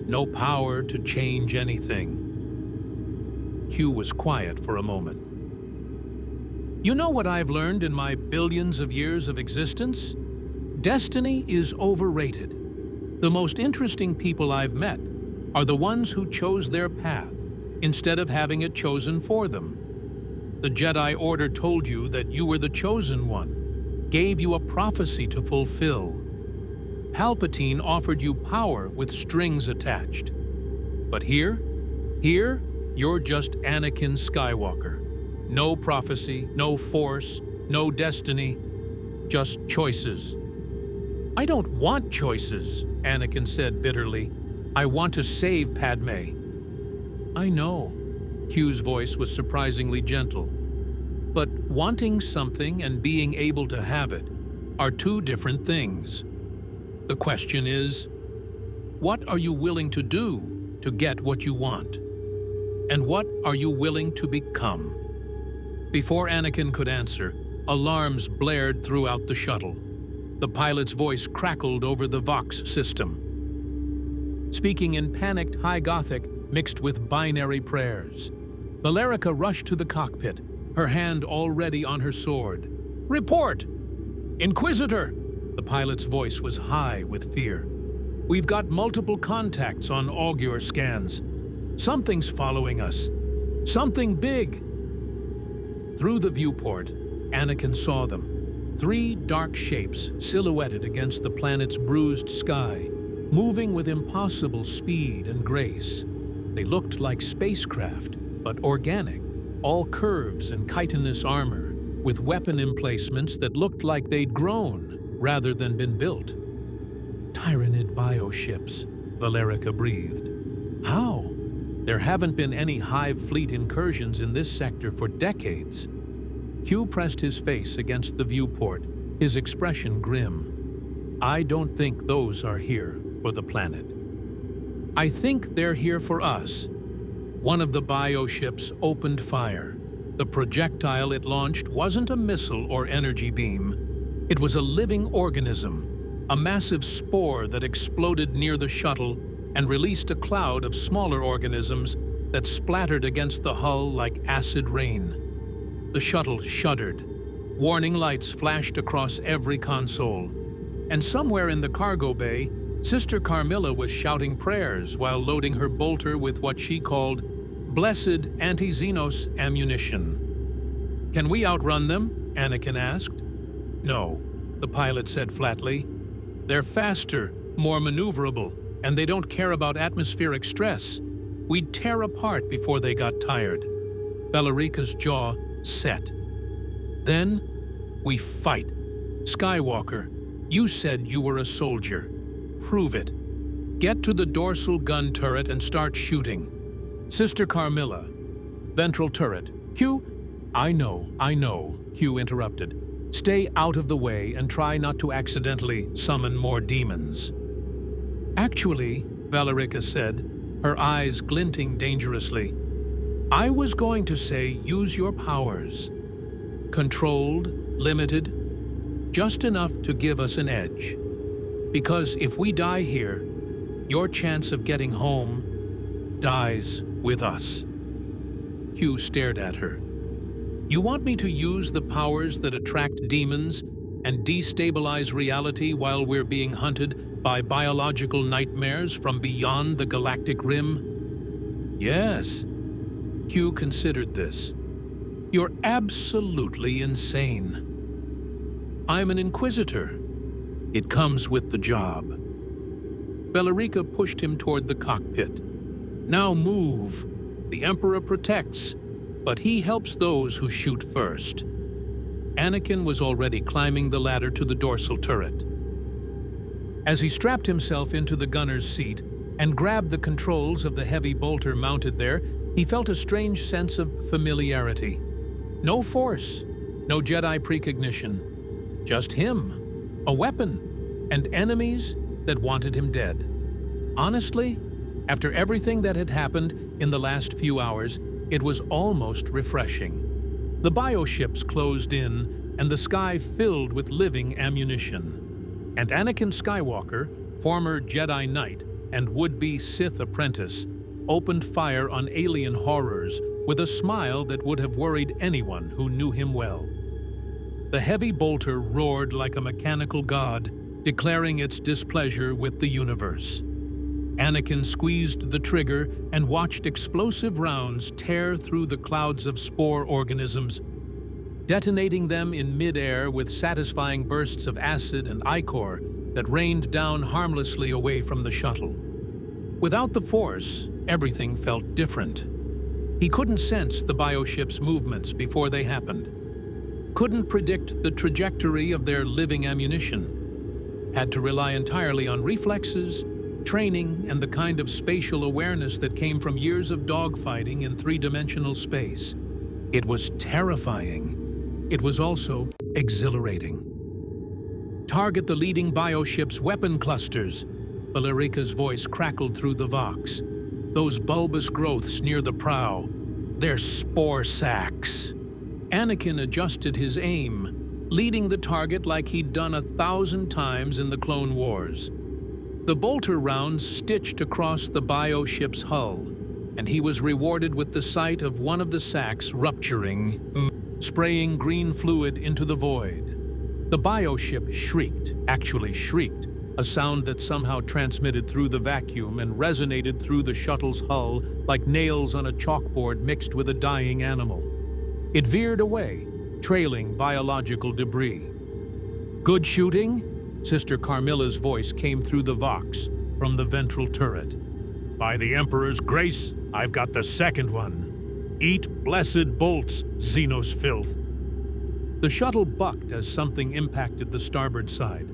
no power to change anything. Q was quiet for a moment. You know what I've learned in my billions of years of existence? Destiny is overrated. The most interesting people I've met are the ones who chose their path instead of having it chosen for them. The Jedi Order told you that you were the chosen one, gave you a prophecy to fulfill. Palpatine offered you power with strings attached. But here, you're just Anakin Skywalker. No prophecy, no force, no destiny, just choices. I don't want choices, Anakin said bitterly. I want to save Padmé. I know. Q's voice was surprisingly gentle. But wanting something and being able to have it are two different things. The question is, what are you willing to do to get what you want? And what are you willing to become? Before Anakin could answer, alarms blared throughout the shuttle. The pilot's voice crackled over the Vox system, speaking in panicked High Gothic mixed with binary prayers. Valerica rushed to the cockpit, her hand already on her sword. Report! Inquisitor! The pilot's voice was high with fear. We've got multiple contacts on augur scans. Something's following us. Something big. Through the viewport, Anakin saw them. 3 dark shapes silhouetted against the planet's bruised sky, moving with impossible speed and grace. They looked like spacecraft, but organic, all curves and chitinous armor, with weapon emplacements that looked like they'd grown rather than been built. Tyranid bioships, Valerica breathed. How? There haven't been any Hive fleet incursions in this sector for decades. Q pressed his face against the viewport, his expression grim. I don't think those are here for the planet. I think they're here for us. One of the bioships opened fire. The projectile it launched wasn't a missile or energy beam. It was a living organism, a massive spore that exploded near the shuttle and released a cloud of smaller organisms that splattered against the hull like acid rain. The shuttle shuddered. Warning lights flashed across every console. And somewhere in the cargo bay, Sister Carmilla was shouting prayers while loading her bolter with what she called blessed anti-Xenos ammunition. Can we outrun them? Anakin asked. No, the pilot said flatly. They're faster, more maneuverable, and they don't care about atmospheric stress. We'd tear apart before they got tired. Valerica's jaw set. Then, we fight. Skywalker, you said you were a soldier. Prove it. Get to the dorsal gun turret and start shooting. Sister Carmilla. Ventral turret. Q? I know, Q interrupted. Stay out of the way and try not to accidentally summon more demons. Actually, Valerica said, her eyes glinting dangerously, I was going to say use your powers. Controlled, limited, just enough to give us an edge. Because if we die here, your chance of getting home dies with us. Q stared at her. You want me to use the powers that attract demons and destabilize reality while we're being hunted by biological nightmares from beyond the galactic rim? Yes. Q considered this. You're absolutely insane. I'm an Inquisitor. It comes with the job. Bellarica pushed him toward the cockpit. Now move. The Emperor protects, but he helps those who shoot first. Anakin was already climbing the ladder to the dorsal turret. As he strapped himself into the gunner's seat and grabbed the controls of the heavy bolter mounted there, he felt a strange sense of familiarity. No force, no Jedi precognition, just him, a weapon, and enemies that wanted him dead. Honestly, after everything that had happened in the last few hours, it was almost refreshing. The bioships closed in, and the sky filled with living ammunition. And Anakin Skywalker, former Jedi Knight and would-be Sith apprentice, opened fire on alien horrors with a smile that would have worried anyone who knew him well. The heavy bolter roared like a mechanical god, declaring its displeasure with the universe. Anakin squeezed the trigger and watched explosive rounds tear through the clouds of spore organisms, detonating them in mid-air with satisfying bursts of acid and ichor that rained down harmlessly away from the shuttle. Without the Force, everything felt different. He couldn't sense the bioship's movements before they happened, couldn't predict the trajectory of their living ammunition, had to rely entirely on reflexes, training, and the kind of spatial awareness that came from years of dogfighting in three-dimensional space. It was terrifying. It was also exhilarating. Target the leading bioship's weapon clusters. Bellarica's voice crackled through the Vox. Those bulbous growths near the prow. They're spore sacs. Anakin adjusted his aim, leading the target like he'd done 1,000 times in the Clone Wars. The bolter rounds stitched across the bioship's hull, and he was rewarded with the sight of one of the sacs rupturing, spraying green fluid into the void. The bioship shrieked, actually shrieked, a sound that somehow transmitted through the vacuum and resonated through the shuttle's hull like nails on a chalkboard mixed with a dying animal. It veered away, trailing biological debris. Good shooting? Sister Carmilla's voice came through the Vox from the ventral turret. By the Emperor's grace, I've got the second one. Eat blessed bolts, Xenos filth. The shuttle bucked as something impacted the starboard side.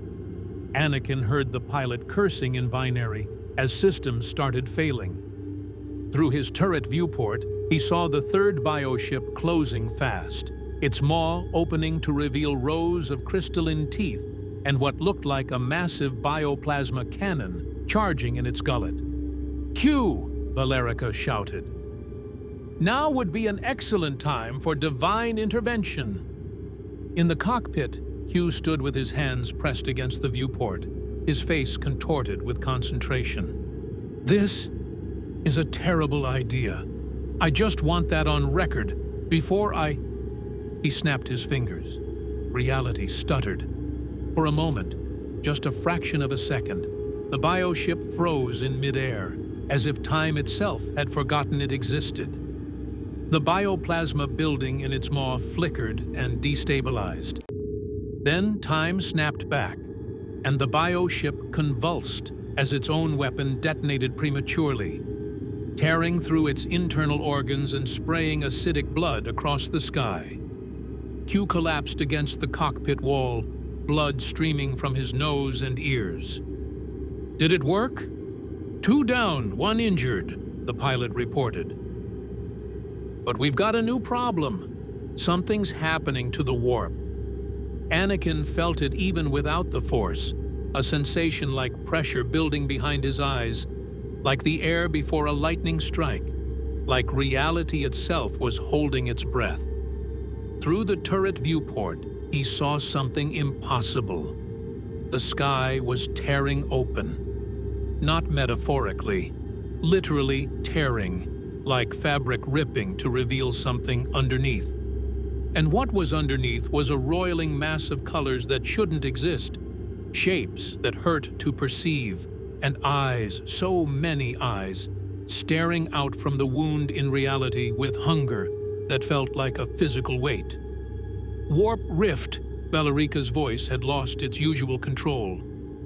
Anakin heard the pilot cursing in binary as systems started failing. Through his turret viewport, he saw the third bioship closing fast, its maw opening to reveal rows of crystalline teeth and what looked like a massive bioplasma cannon charging in its gullet. "Q!" Bellarica shouted. "Now would be an excellent time for divine intervention." In the cockpit, Q stood with his hands pressed against the viewport, his face contorted with concentration. "This is a terrible idea. I just want that on record before I—" He snapped his fingers. Reality stuttered. For a moment, just a fraction of a second, the bioship froze in midair, as if time itself had forgotten it existed. The bioplasma building in its maw flickered and destabilized. Then time snapped back, and the bioship convulsed as its own weapon detonated prematurely, tearing through its internal organs and spraying acidic blood across the sky. Q collapsed against the cockpit wall, blood streaming from his nose and ears. "Did it work?" "2 down, 1 injured," the pilot reported. "But we've got a new problem. Something's happening to the warp." Anakin felt it even without the Force, a sensation like pressure building behind his eyes, like the air before a lightning strike, like reality itself was holding its breath. Through the turret viewport, he saw something impossible. The sky was tearing open. Not metaphorically, literally tearing, like fabric ripping to reveal something underneath. And what was underneath was a roiling mass of colors that shouldn't exist, shapes that hurt to perceive, and eyes, so many eyes, staring out from the wound in reality with hunger that felt like a physical weight. Warp rift, Valerica's voice had lost its usual control.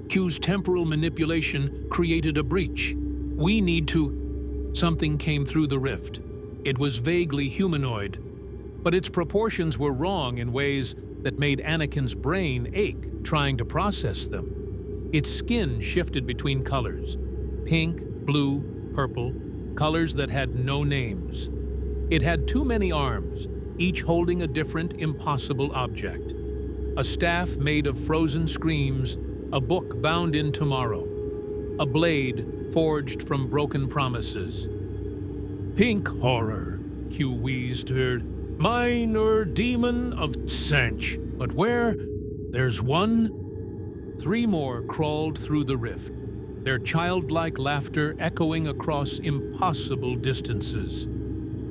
Q's temporal manipulation created a breach. We need to... Something came through the rift. It was vaguely humanoid, but its proportions were wrong in ways that made Anakin's brain ache trying to process them. Its skin shifted between colors: pink, blue, purple, colors that had no names. It had too many arms, each holding a different, impossible object. A staff made of frozen screams, a book bound in tomorrow, a blade forged from broken promises. Pink horror, Q wheezed her. Minor demon of Tzeentch. But where? There's one. 3 more crawled through the rift, their childlike laughter echoing across impossible distances.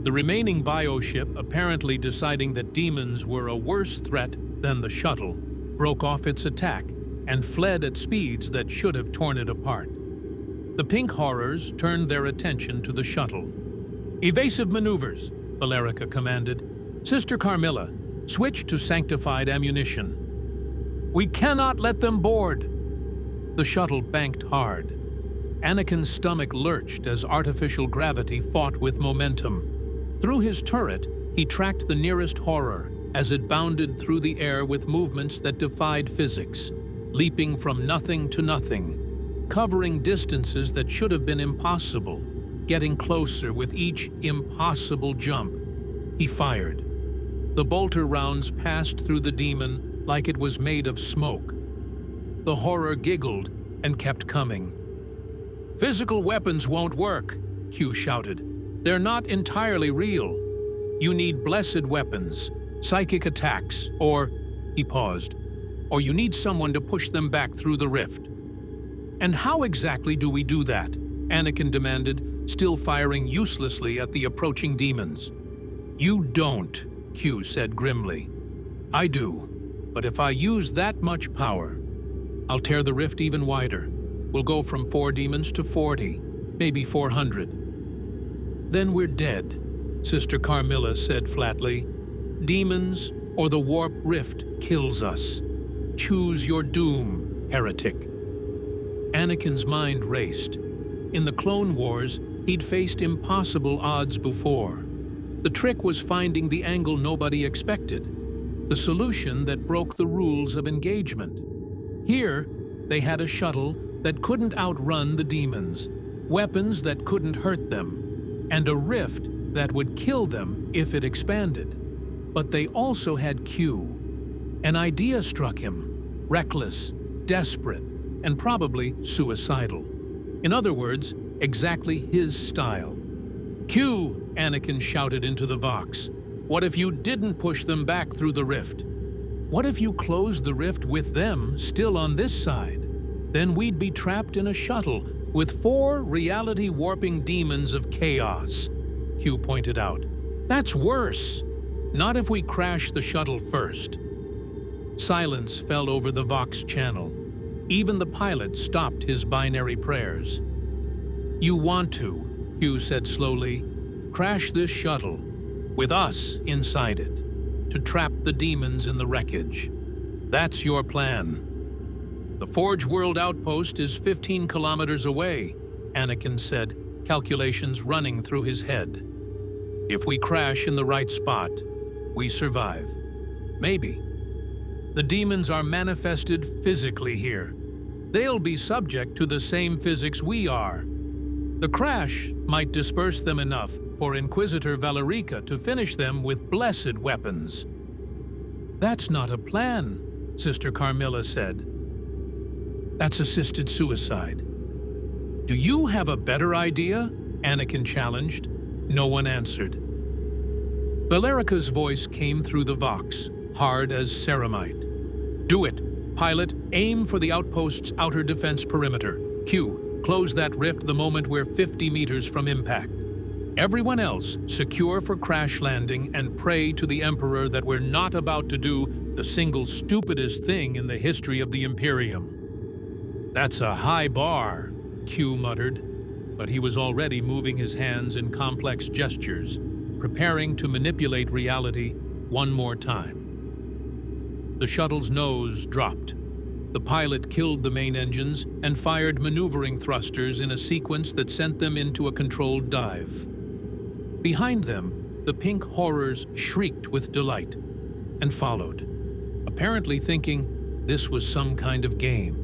The remaining bioship, apparently deciding that demons were a worse threat than the shuttle, broke off its attack and fled at speeds that should have torn it apart. The pink horrors turned their attention to the shuttle. Evasive maneuvers, Valerica commanded. Sister Carmilla, switch to sanctified ammunition. We cannot let them board. The shuttle banked hard. Anakin's stomach lurched as artificial gravity fought with momentum. Through his turret, he tracked the nearest horror as it bounded through the air with movements that defied physics, leaping from nothing to nothing, covering distances that should have been impossible, getting closer with each impossible jump. He fired. The bolter rounds passed through the demon like it was made of smoke. The horror giggled and kept coming. Physical weapons won't work, Q shouted. They're not entirely real. You need blessed weapons, psychic attacks, or... He paused. Or you need someone to push them back through the rift. And how exactly do we do that? Anakin demanded, still firing uselessly at the approaching demons. You don't, Q said grimly. I do, but if I use that much power, I'll tear the rift even wider. We'll go from 4 demons to 40, maybe 400. Then we're dead, Sister Carmilla said flatly. Demons or the warp rift kills us. Choose your doom, heretic. Anakin's mind raced. In the Clone Wars, he'd faced impossible odds before. The trick was finding the angle nobody expected, the solution that broke the rules of engagement. Here, they had a shuttle that couldn't outrun the demons, weapons that couldn't hurt them, and a rift that would kill them if it expanded. But they also had Q. An idea struck him, reckless, desperate, and probably suicidal. In other words, exactly his style. Q! Anakin shouted into the Vox. What if you didn't push them back through the rift? What if you closed the rift with them still on this side? Then we'd be trapped in a shuttle with 4 reality-warping demons of chaos, Q pointed out. That's worse. Not if we crash the shuttle first. Silence fell over the Vox channel. Even the pilot stopped his binary prayers. You want to, Q said slowly, crash this shuttle, with us inside it, to trap the demons in the wreckage. That's your plan. The Forge World outpost is 15 kilometers away, Anakin said, calculations running through his head. If we crash in the right spot, we survive. Maybe. The demons are manifested physically here. They'll be subject to the same physics we are. The crash might disperse them enough for Inquisitor Valerica to finish them with blessed weapons. That's not a plan, Sister Carmilla said. That's assisted suicide. Do you have a better idea? Anakin challenged. No one answered. Valerica's voice came through the vox, hard as ceramite. "Do it. Pilot, aim for the outpost's outer defense perimeter. Q, close that rift the moment we're 50 meters from impact. Everyone else, secure for crash landing and pray to the Emperor that we're not about to do the single stupidest thing in the history of the Imperium." "That's a high bar," Q muttered, but he was already moving his hands in complex gestures, preparing to manipulate reality one more time. The shuttle's nose dropped. The pilot killed the main engines and fired maneuvering thrusters in a sequence that sent them into a controlled dive. Behind them, the pink horrors shrieked with delight and followed, apparently thinking this was some kind of game.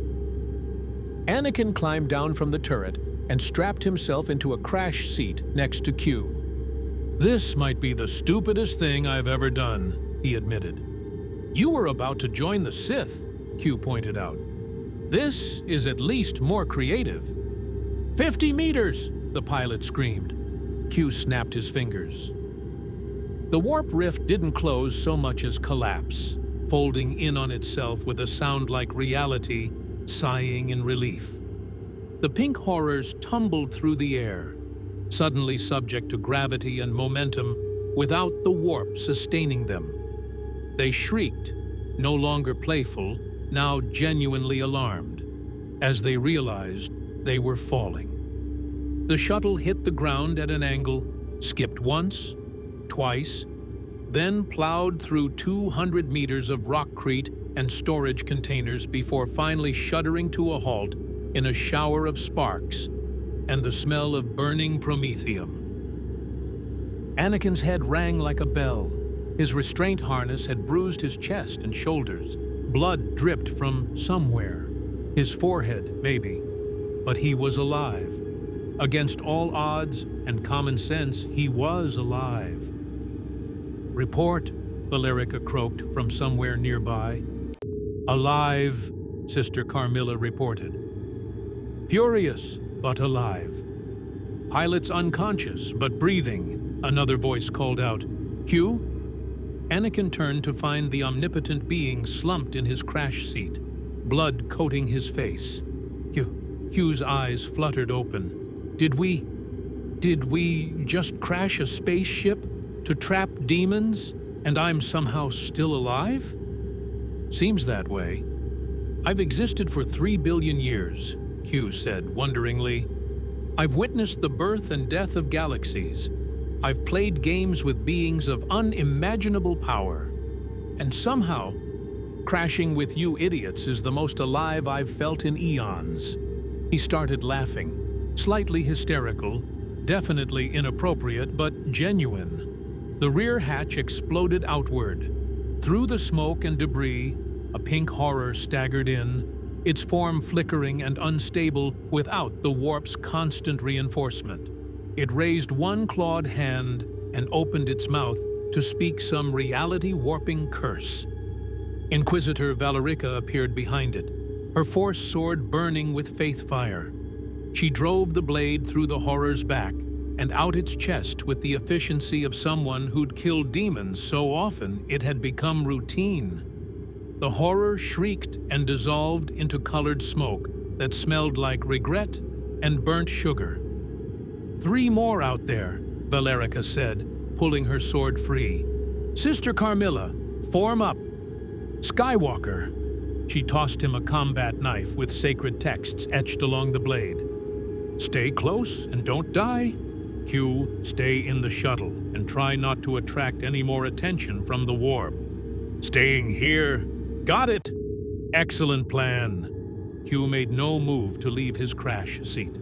Anakin climbed down from the turret and strapped himself into a crash seat next to Q. "This might be the stupidest thing I've ever done," he admitted. "You were about to join the Sith," Q pointed out. "This is at least more creative." 50 meters, the pilot screamed. Q snapped his fingers. The warp rift didn't close so much as collapse, folding in on itself with a sound like reality, sighing in relief. The pink horrors tumbled through the air, suddenly subject to gravity and momentum without the warp sustaining them. They shrieked, no longer playful, now genuinely alarmed, as they realized they were falling. The shuttle hit the ground at an angle, skipped once, twice, then plowed through 200 meters of rockcrete and storage containers before finally shuddering to a halt in a shower of sparks and the smell of burning promethium. Anakin's head rang like a bell. His restraint harness had bruised his chest and shoulders. Blood dripped from somewhere. His forehead, maybe. But he was alive. Against all odds and common sense, he was alive. "Report," Valerica croaked from somewhere nearby. "Alive," Sister Carmilla reported. "Furious, but alive." "Pilot's unconscious, but breathing," another voice called out. "Q?" Anakin turned to find the omnipotent being slumped in his crash seat, blood coating his face. Q's eyes fluttered open. Did we just crash a spaceship to trap demons, and I'm somehow still alive? Seems that way. I've existed for 3 billion years, Q said wonderingly. I've witnessed the birth and death of galaxies. I've played games with beings of unimaginable power. And somehow, crashing with you idiots is the most alive I've felt in eons. He started laughing, slightly hysterical, definitely inappropriate, but genuine. The rear hatch exploded outward. Through the smoke and debris, a pink horror staggered in, its form flickering and unstable without the warp's constant reinforcement. It raised one clawed hand and opened its mouth to speak some reality-warping curse. Inquisitor Valerica appeared behind it, her force sword burning with faith fire. She drove the blade through the horror's back and out its chest with the efficiency of someone who'd killed demons so often it had become routine. The horror shrieked and dissolved into colored smoke that smelled like regret and burnt sugar. 3 more out there, Valerica said, pulling her sword free. Sister Carmilla, form up. Skywalker. She tossed him a combat knife with sacred texts etched along the blade. Stay close and don't die. Q, stay in the shuttle and try not to attract any more attention from the warp. Staying here. Got it. Excellent plan. Q made no move to leave his crash seat.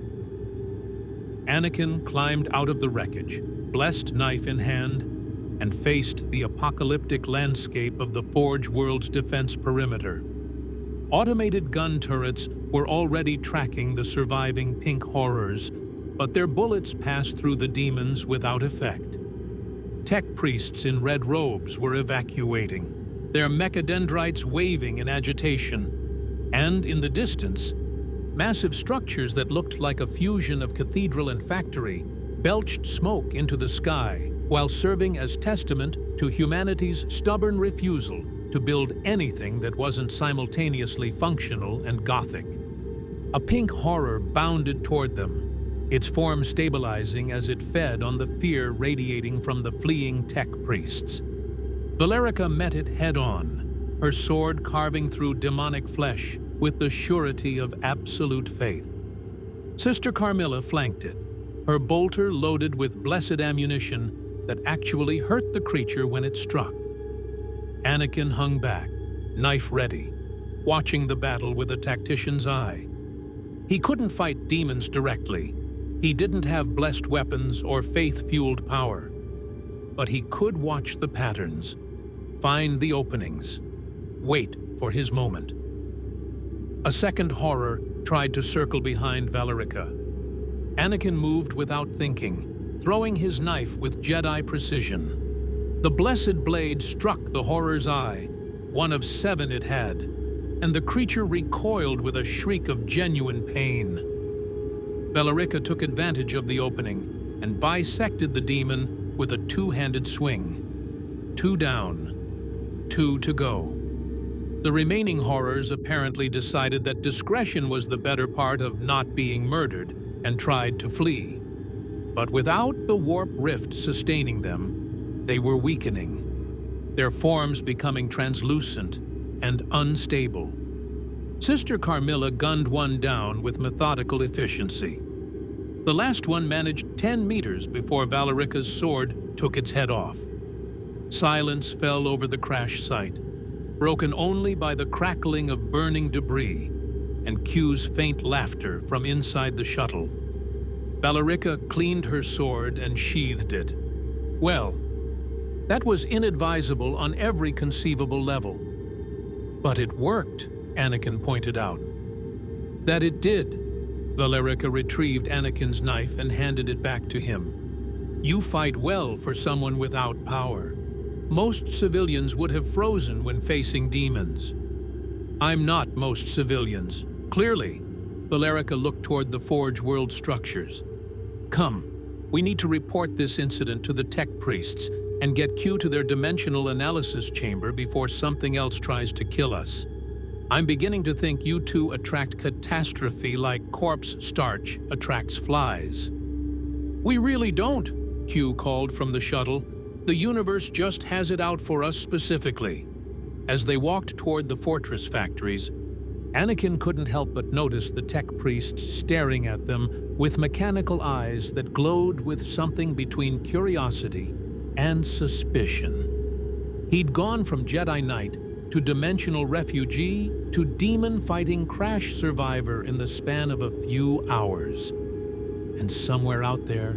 Anakin climbed out of the wreckage, blessed knife in hand, and faced the apocalyptic landscape of the Forge World's defense perimeter. Automated gun turrets were already tracking the surviving pink horrors, but their bullets passed through the demons without effect. Tech priests in red robes were evacuating, their mechadendrites waving in agitation, and in the distance, massive structures that looked like a fusion of cathedral and factory belched smoke into the sky while serving as testament to humanity's stubborn refusal to build anything that wasn't simultaneously functional and gothic. A pink horror bounded toward them, its form stabilizing as it fed on the fear radiating from the fleeing tech priests. Valerica met it head-on, her sword carving through demonic flesh with the surety of absolute faith. Sister Carmilla flanked it, her bolter loaded with blessed ammunition that actually hurt the creature when it struck. Anakin hung back, knife ready, watching the battle with a tactician's eye. He couldn't fight demons directly. He didn't have blessed weapons or faith-fueled power. But he could watch the patterns, find the openings, wait for his moment. A second horror tried to circle behind Valerica. Anakin moved without thinking, throwing his knife with Jedi precision. The blessed blade struck the horror's eye, one of 7 it had, and the creature recoiled with a shriek of genuine pain. Valerica took advantage of the opening and bisected the demon with a 2-handed swing. 2 down, 2 to go. The remaining horrors apparently decided that discretion was the better part of not being murdered and tried to flee. But without the warp rift sustaining them, they were weakening, their forms becoming translucent and unstable. Sister Carmilla gunned one down with methodical efficiency. The last one managed 10 meters before Valerica's sword took its head off. Silence fell over the crash site, broken only by the crackling of burning debris and Q's faint laughter from inside the shuttle. Valerica cleaned her sword and sheathed it. Well, that was inadvisable on every conceivable level. But it worked, Anakin pointed out. That it did. Valerica retrieved Anakin's knife and handed it back to him. You fight well for someone without power. Most civilians would have frozen when facing demons. I'm not most civilians. Clearly, Valerica looked toward the Forge world structures. Come, we need to report this incident to the tech priests and get Q to their dimensional analysis chamber before something else tries to kill us. I'm beginning to think you two attract catastrophe like corpse starch attracts flies. We really don't, Q called from the shuttle. The universe just has it out for us specifically. As they walked toward the fortress factories, Anakin couldn't help but notice the tech priests staring at them with mechanical eyes that glowed with something between curiosity and suspicion. He'd gone from Jedi Knight to dimensional refugee to demon-fighting crash survivor in the span of a few hours. And somewhere out there,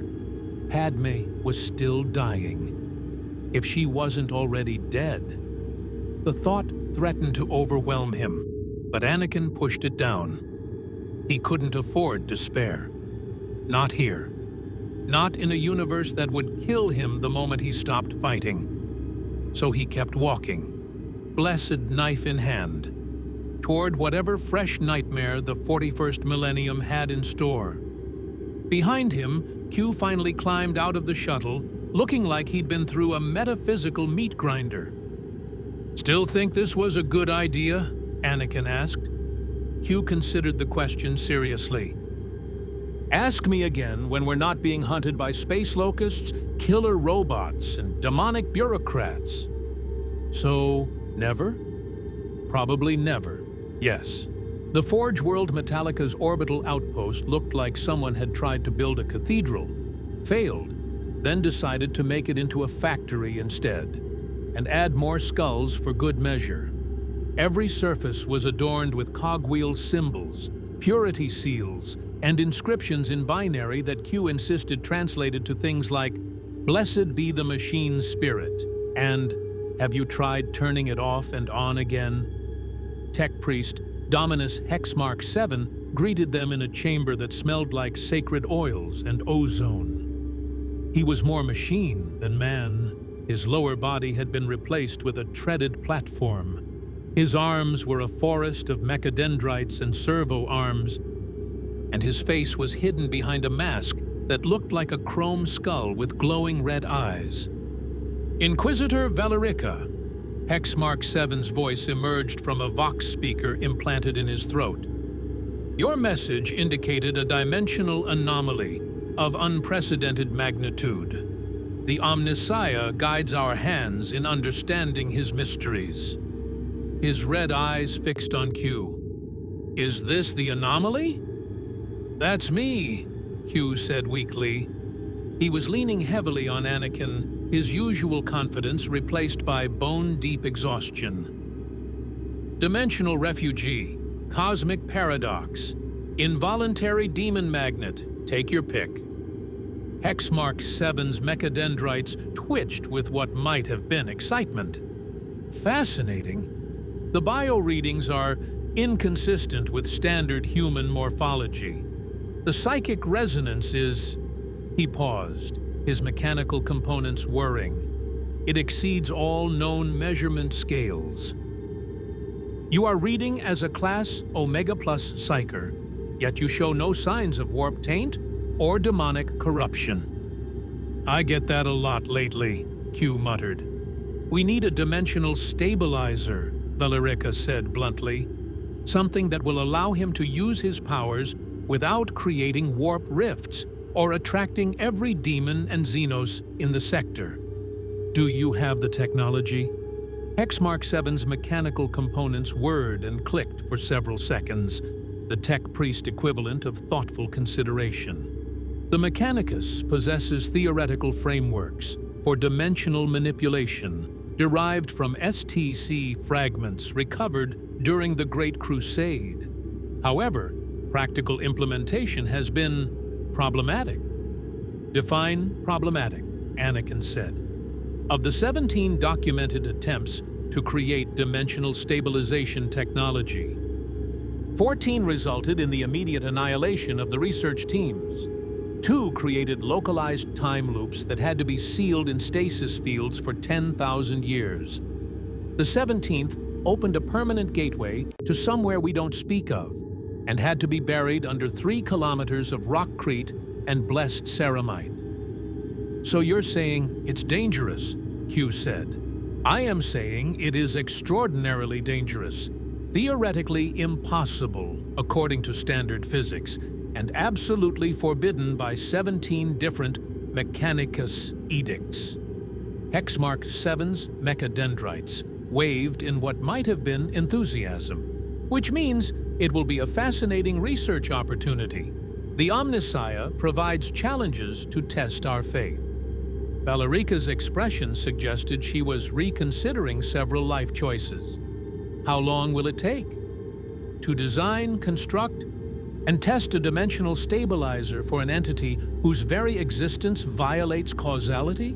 Padmé was still dying. If she wasn't already dead. The thought threatened to overwhelm him, but Anakin pushed it down. He couldn't afford despair. Not here. Not in a universe that would kill him the moment he stopped fighting. So he kept walking, blessed knife in hand, toward whatever fresh nightmare the 41st millennium had in store. Behind him, Q finally climbed out of the shuttle, looking like he'd been through a metaphysical meat grinder. Still think this was a good idea? Anakin asked. Q considered the question seriously. Ask me again when we're not being hunted by space locusts, killer robots, and demonic bureaucrats. So, never? Probably never, yes. The Forge World Metallica's orbital outpost looked like someone had tried to build a cathedral, failed, then decided to make it into a factory instead, and add more skulls for good measure. Every surface was adorned with cogwheel symbols, purity seals, and inscriptions in binary that Q insisted translated to things like, "Blessed be the machine's spirit," and "Have you tried turning it off and on again?" Tech priest Dominus Hexmark 7 greeted them in a chamber that smelled like sacred oils and ozone. He was more machine than man. His lower body had been replaced with a treaded platform. His arms were a forest of mechadendrites and servo arms, and his face was hidden behind a mask that looked like a chrome skull with glowing red eyes. "Inquisitor Valerica," Hexmark 7's voice emerged from a Vox speaker implanted in his throat. "Your message indicated a dimensional anomaly of unprecedented magnitude. The Omnissiah guides our hands in understanding his mysteries." His red eyes fixed on Q. "Is this the anomaly?" "That's me," Q said weakly. He was leaning heavily on Anakin, his usual confidence replaced by bone-deep exhaustion. "Dimensional refugee, cosmic paradox, involuntary demon magnet, take your pick." Hexmark 7's mechadendrites twitched with what might have been excitement. "Fascinating. The bio readings are inconsistent with standard human morphology. The psychic resonance is..." He paused, his mechanical components whirring. "It exceeds all known measurement scales. You are reading as a class Omega Plus Psyker, yet you show no signs of warp taint or demonic corruption." "I get that a lot lately," Q muttered. "We need a dimensional stabilizer," Valerica said bluntly. "Something that will allow him to use his powers without creating warp rifts or attracting every demon and Xenos in the sector. Do you have the technology?" Hexmark 7's mechanical components whirred and clicked for several seconds, the tech priest equivalent of thoughtful consideration. "The Mechanicus possesses theoretical frameworks for dimensional manipulation derived from STC fragments recovered during the Great Crusade. However, practical implementation has been problematic." "Define problematic," Anakin said. "Of the 17 documented attempts to create dimensional stabilization technology, 14 resulted in the immediate annihilation of the research teams. 2 created localized time loops that had to be sealed in stasis fields for 10,000 years. The 17th opened a permanent gateway to somewhere we don't speak of, and had to be buried under 3 kilometers of rockcrete and blessed ceramite." "So you're saying it's dangerous," Q said. "I am saying it is extraordinarily dangerous, theoretically impossible according to standard physics, and absolutely forbidden by 17 different Mechanicus edicts." Hexmark 7's mechadendrites waved in what might have been enthusiasm. "Which means it will be a fascinating research opportunity. The Omnissiah provides challenges to test our faith." Valerica's expression suggested she was reconsidering several life choices. "How long will it take? To design, construct, and test a dimensional stabilizer for an entity whose very existence violates causality?"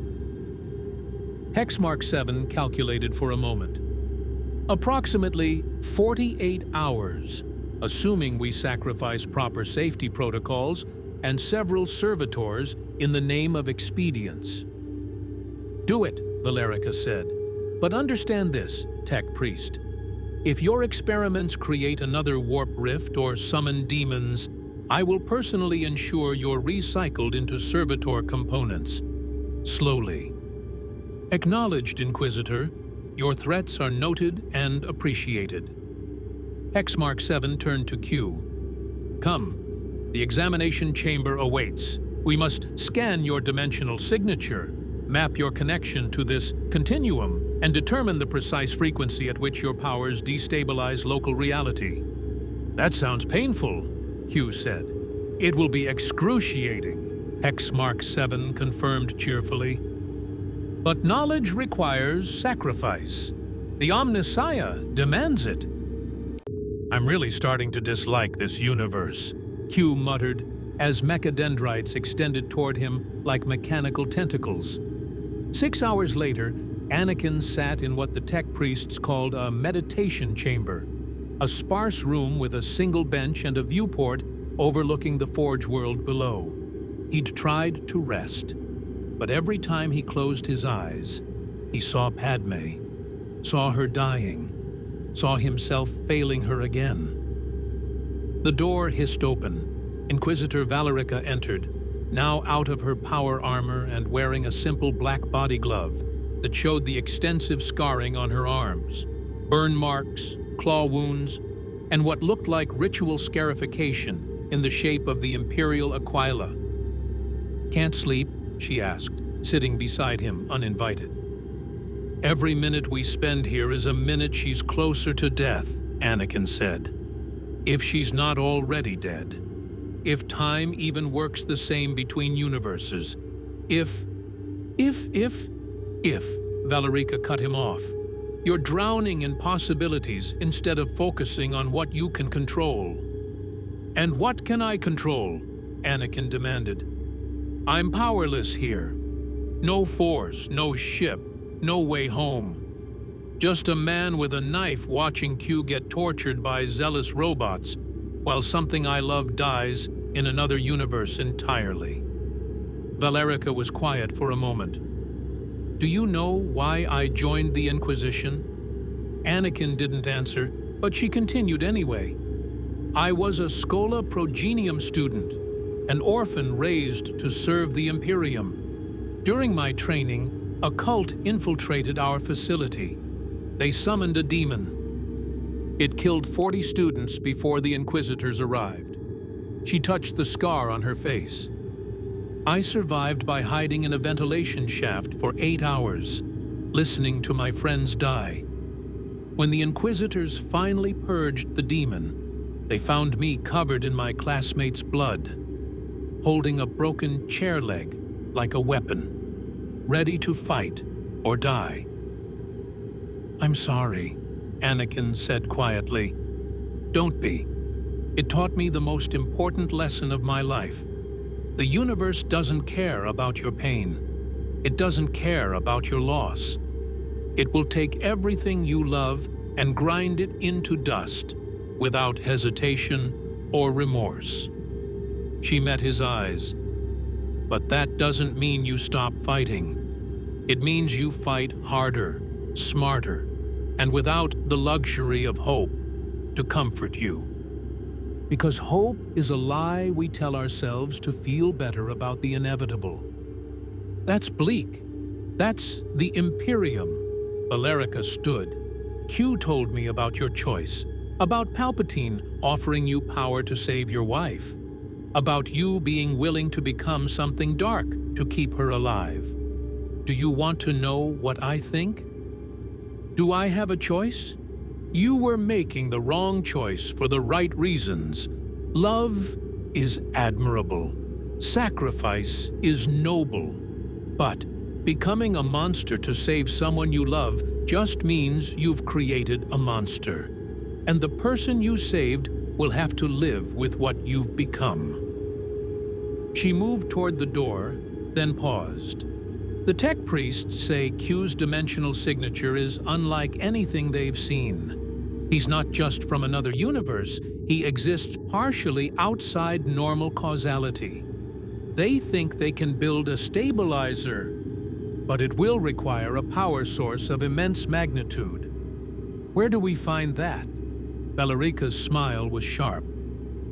Hexmark 7 calculated for a moment. "Approximately 48 hours, assuming we sacrifice proper safety protocols and several servitors in the name of expedience." "Do it," Valerica said. "But understand this, Tech Priest. If your experiments create another warp rift or summon demons, I will personally ensure you're recycled into servitor components. Slowly." "Acknowledged, Inquisitor. Your threats are noted and appreciated." Hexmark 7 turned to Q. "Come. The examination chamber awaits. We must scan your dimensional signature, map your connection to this continuum, and determine the precise frequency at which your powers destabilize local reality." "That sounds painful," Q said. "It will be excruciating," Hexmark 7 confirmed cheerfully. "But knowledge requires sacrifice. The Omnissiah demands it." "I'm really starting to dislike this universe," Q muttered, as mechadendrites extended toward him like mechanical tentacles. 6 hours later, Anakin sat in what the tech priests called a meditation chamber, a sparse room with a single bench and a viewport overlooking the forge world below. He'd tried to rest, but every time he closed his eyes, he saw Padmé, saw her dying, saw himself failing her again. The door hissed open. Inquisitor Valerica entered, now out of her power armor and wearing a simple black body glove that showed the extensive scarring on her arms, burn marks, claw wounds, and what looked like ritual scarification in the shape of the Imperial Aquila. "Can't sleep?" she asked, sitting beside him uninvited. "Every minute we spend here is a minute she's closer to death," Anakin said. "If she's not already dead. If time even works the same between universes. If, Valerica cut him off. "You're drowning in possibilities instead of focusing on what you can control." "And what can I control?" Anakin demanded. "I'm powerless here. No force, no ship, no way home. Just a man with a knife watching Q get tortured by zealous robots while something I love dies in another universe entirely." Valerica was quiet for a moment. "Do you know why I joined the Inquisition?" Anakin didn't answer, but she continued anyway. "I was a Schola Progenium student, an orphan raised to serve the Imperium. During my training, a cult infiltrated our facility. They summoned a demon. It killed 40 students before the Inquisitors arrived." She touched the scar on her face. "I survived by hiding in a ventilation shaft for 8 hours, listening to my friends die. When the Inquisitors finally purged the demon, they found me covered in my classmates' blood, holding a broken chair leg like a weapon, ready to fight or die." "I'm sorry," Anakin said quietly. "Don't be. It taught me the most important lesson of my life. The universe doesn't care about your pain. It doesn't care about your loss. It will take everything you love and grind it into dust without hesitation or remorse." She met his eyes. "But that doesn't mean you stop fighting. It means you fight harder, smarter, and without the luxury of hope to comfort you. Because hope is a lie we tell ourselves to feel better about the inevitable." "That's bleak. That's the Imperium." Valerica stood. "Q told me about your choice, about Palpatine offering you power to save your wife, about you being willing to become something dark to keep her alive. Do you want to know what I think? Do I have a choice? You were making the wrong choice for the right reasons. Love is admirable. Sacrifice is noble. But becoming a monster to save someone you love just means you've created a monster. And the person you saved will have to live with what you've become." She moved toward the door, then paused. "The tech priests say Q's dimensional signature is unlike anything they've seen. He's not just from another universe, he exists partially outside normal causality. They think they can build a stabilizer, but it will require a power source of immense magnitude. Where do we find that?" Valerica's smile was sharp.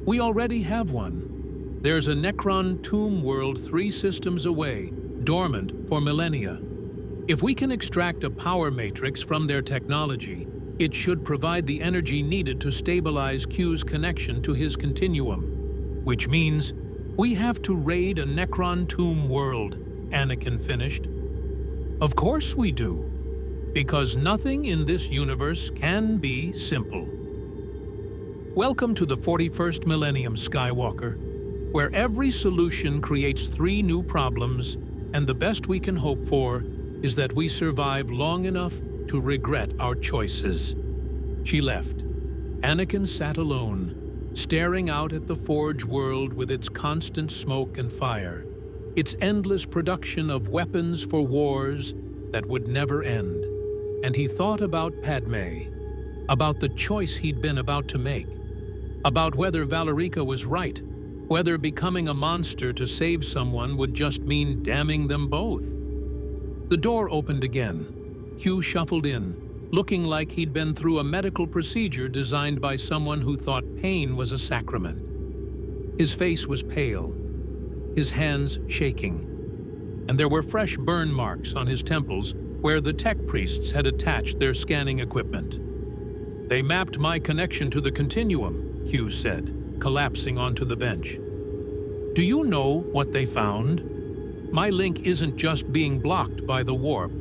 "We already have one. There's a Necron tomb world 3 systems away, dormant for millennia. If we can extract a power matrix from their technology, it should provide the energy needed to stabilize Q's connection to his continuum. Which means we have to raid a Necron tomb world," Anakin finished. "Of course we do. Because nothing in this universe can be simple." Welcome to the 41st millennium, Skywalker, where every solution creates 3 new problems, and the best we can hope for is that we survive long enough to regret our choices. She left. Anakin sat alone, staring out at the Forge world with its constant smoke and fire, its endless production of weapons for wars that would never end. And he thought about Padmé, about the choice he'd been about to make, about whether Valerica was right, whether becoming a monster to save someone would just mean damning them both. The door opened again. Q shuffled in, looking like he'd been through a medical procedure designed by someone who thought pain was a sacrament. His face was pale. his hands shaking. And there were fresh burn marks on his temples where the tech priests had attached their scanning equipment. "They mapped my connection to the Continuum," Q said, collapsing onto the bench. "Do you know what they found? My link isn't just being blocked by the warp,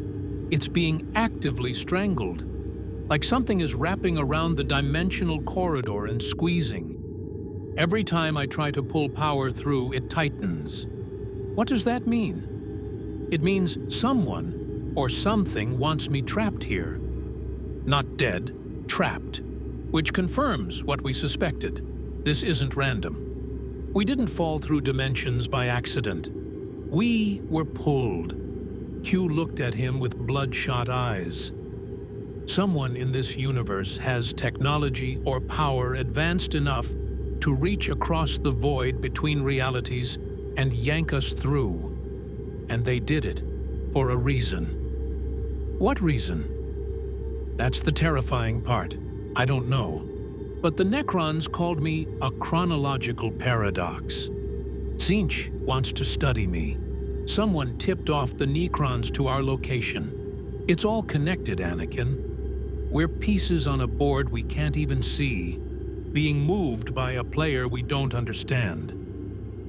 it's being actively strangled. Like something is wrapping around the dimensional corridor and squeezing. Every time I try to pull power through, it tightens. What does that mean? It means someone or something wants me trapped here. Not dead, trapped, which confirms what we suspected. This isn't random. We didn't fall through dimensions by accident. We were pulled." Q looked at him with bloodshot eyes. "Someone in this universe has technology or power advanced enough to reach across the void between realities and yank us through. And they did it for a reason." "What reason?" "That's the terrifying part. I don't know. But the Necrons called me a chronological paradox. Tzeentch wants to study me. Someone tipped off the Necrons to our location. It's all connected, Anakin. We're pieces on a board we can't even see, being moved by a player we don't understand."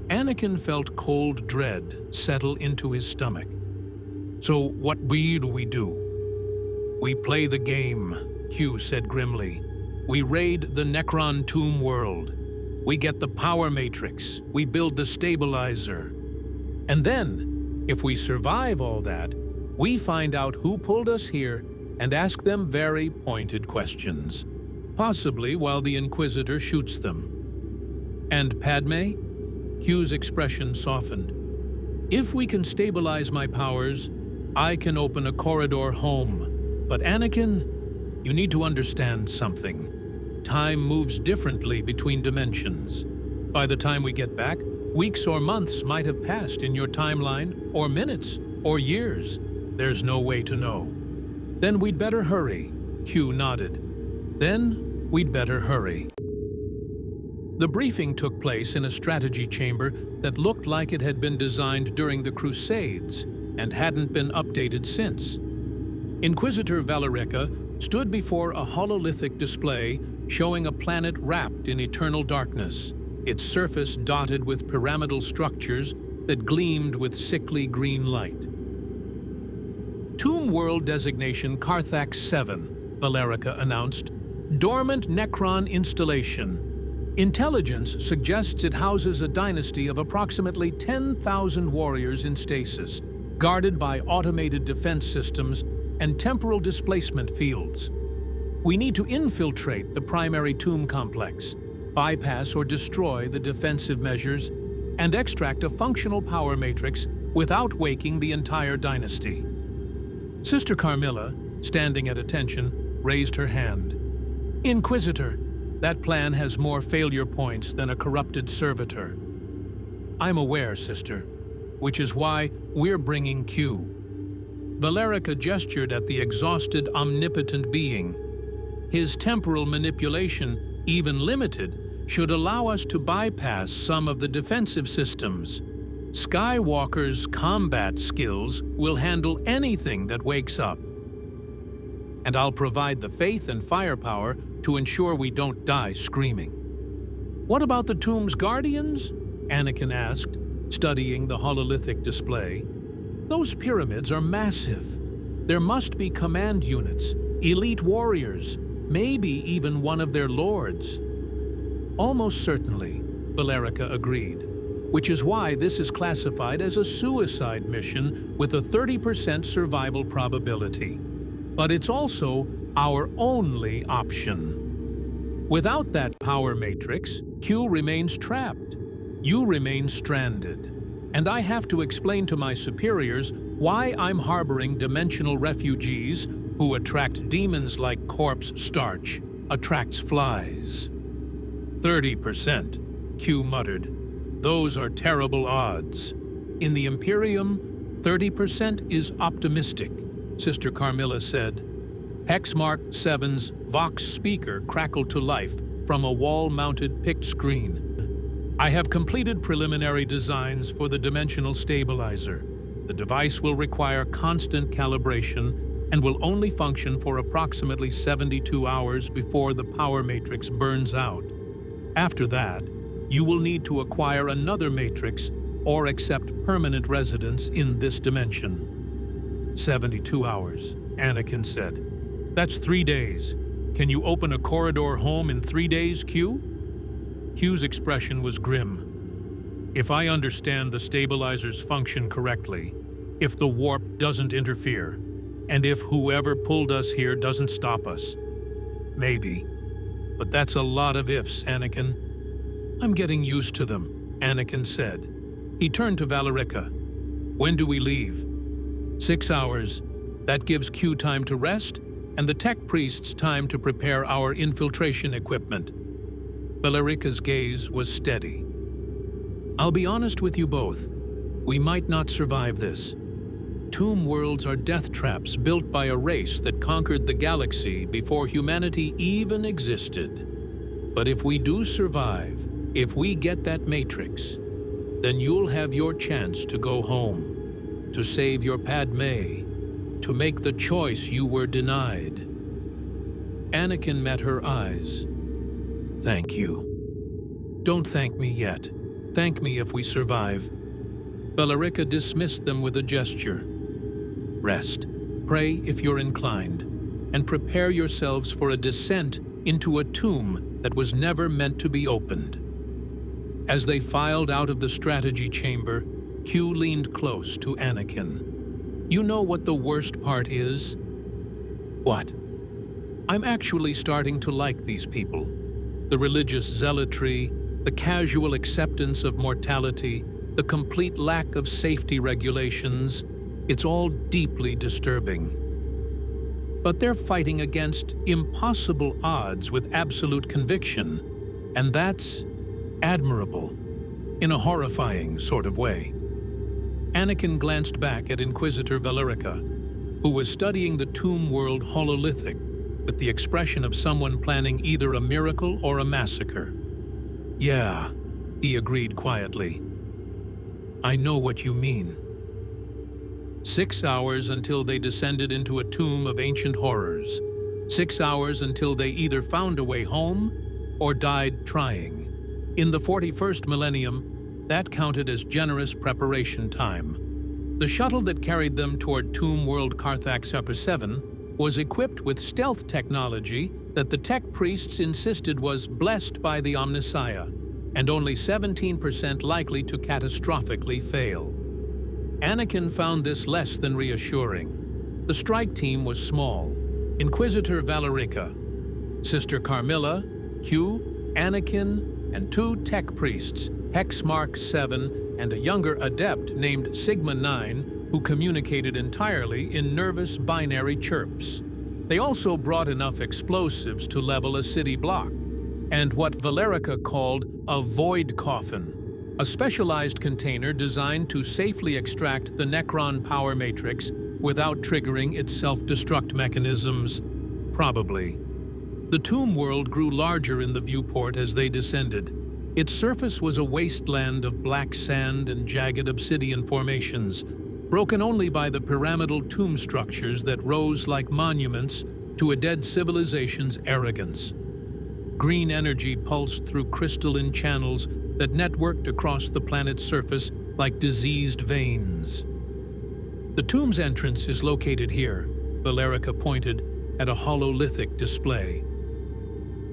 Anakin felt cold dread settle into his stomach. "So what do we do?" "We play the game," Q said grimly. "We raid the Necron tomb world. We get the power matrix. We build the stabilizer. And then, if we survive all that, we find out who pulled us here and ask them very pointed questions, possibly while the Inquisitor shoots them." "And Padmé?" Q's expression softened. "If we can stabilize my powers, I can open a corridor home. But Anakin, you need to understand something. Time moves differently between dimensions. By the time we get back, weeks or months might have passed in your timeline, or minutes, or years. There's no way to know." "Then we'd better hurry," Q nodded. "Then we'd better hurry." The briefing took place in a strategy chamber that looked like it had been designed during the Crusades and hadn't been updated since. Inquisitor Valerica stood before a hololithic display showing a planet wrapped in eternal darkness, its surface dotted with pyramidal structures that gleamed with sickly green light. "Tomb World designation Carthax 7, Valerica announced. "Dormant Necron installation. Intelligence suggests it houses a dynasty of approximately 10,000 warriors in stasis, guarded by automated defense systems and temporal displacement fields. We need to infiltrate the primary tomb complex, bypass or destroy the defensive measures, and extract a functional power matrix without waking the entire dynasty." Sister Carmilla, standing at attention, raised her hand. "Inquisitor, that plan has more failure points than a corrupted servitor." "I'm aware, Sister, which is why we're bringing Q." Valerica gestured at the exhausted, omnipotent being. "His temporal manipulation, even limited, should allow us to bypass some of the defensive systems. Skywalker's combat skills will handle anything that wakes up. And I'll provide the faith and firepower to ensure we don't die screaming." "What about the tomb's guardians?" Anakin asked, studying the hololithic display. "Those pyramids are massive. There must be command units, elite warriors, maybe even one of their lords." "Almost certainly," Valerica agreed, "which is why this is classified as a suicide mission with a 30% survival probability. But it's also our only option. Without that power matrix, Q remains trapped. You remain stranded. And I have to explain to my superiors why I'm harboring dimensional refugees who attract demons like corpse starch, attracts flies." 30%, Q muttered. "Those are terrible odds. In the Imperium, 30% is optimistic," Sister Carmilla said. Hexmark 7's Vox speaker crackled to life from a wall-mounted pict screen. I have completed preliminary designs for the dimensional stabilizer. The device will require constant calibration and will only function for approximately 72 hours before the power matrix burns out. After that, you will need to acquire another matrix or accept permanent residence in this dimension. 72 hours, Anakin said. That's 3 days. Can you open a corridor home in 3 days, Q? Q's expression was grim. If I understand the stabilizer's function correctly, if the warp doesn't interfere, and if whoever pulled us here doesn't stop us. Maybe. But that's a lot of ifs, Anakin. I'm getting used to them, Anakin said. He turned to Valerica. When do we leave? 6 hours. That gives Q time to rest, and the tech priests time to prepare our infiltration equipment. Valerica's gaze was steady. I'll be honest with you both. We might not survive this. Tomb worlds are death traps built by a race that conquered the galaxy before humanity even existed. But if we do survive, if we get that matrix, then you'll have your chance to go home, to save your Padmé, to make the choice you were denied. Anakin met her eyes. Thank you. Don't thank me yet. Thank me if we survive. Valerica dismissed them with a gesture. Rest, pray if you're inclined, and prepare yourselves for a descent into a tomb that was never meant to be opened. As they filed out of the strategy chamber, Q leaned close to Anakin. You know what the worst part is? What? I'm actually starting to like these people. The religious zealotry, the casual acceptance of mortality, the complete lack of safety regulations, it's all deeply disturbing. But they're fighting against impossible odds with absolute conviction, and that's admirable, in a horrifying sort of way. Anakin glanced back at Inquisitor Valerica, who was studying the tomb world hololithic with the expression of someone planning either a miracle or a massacre. Yeah, he agreed quietly. I know what you mean. 6 hours until they descended into a tomb of ancient horrors. 6 hours until they either found a way home or died trying. In the 41st millennium, that counted as generous preparation time. The shuttle that carried them toward Tomb World Carthax Upper 7 was equipped with stealth technology that the tech priests insisted was blessed by the Omnissiah, and only 17% likely to catastrophically fail. Anakin found this less than reassuring. The strike team was small. Inquisitor Valerica, Sister Carmilla, Q, Anakin, and 2 tech priests, Hex Mark 7 and a younger adept named Sigma 9, who communicated entirely in nervous binary chirps. They also brought enough explosives to level a city block, and what Valerica called a void coffin, a specialized container designed to safely extract the Necron power matrix without triggering its self-destruct mechanisms. Probably. The tomb world grew larger in the viewport as they descended. Its surface was a wasteland of black sand and jagged obsidian formations, broken only by the pyramidal tomb structures that rose like monuments to a dead civilization's arrogance. Green energy pulsed through crystalline channels that networked across the planet's surface like diseased veins. The tomb's entrance is located here, Valerica pointed at a hololithic display.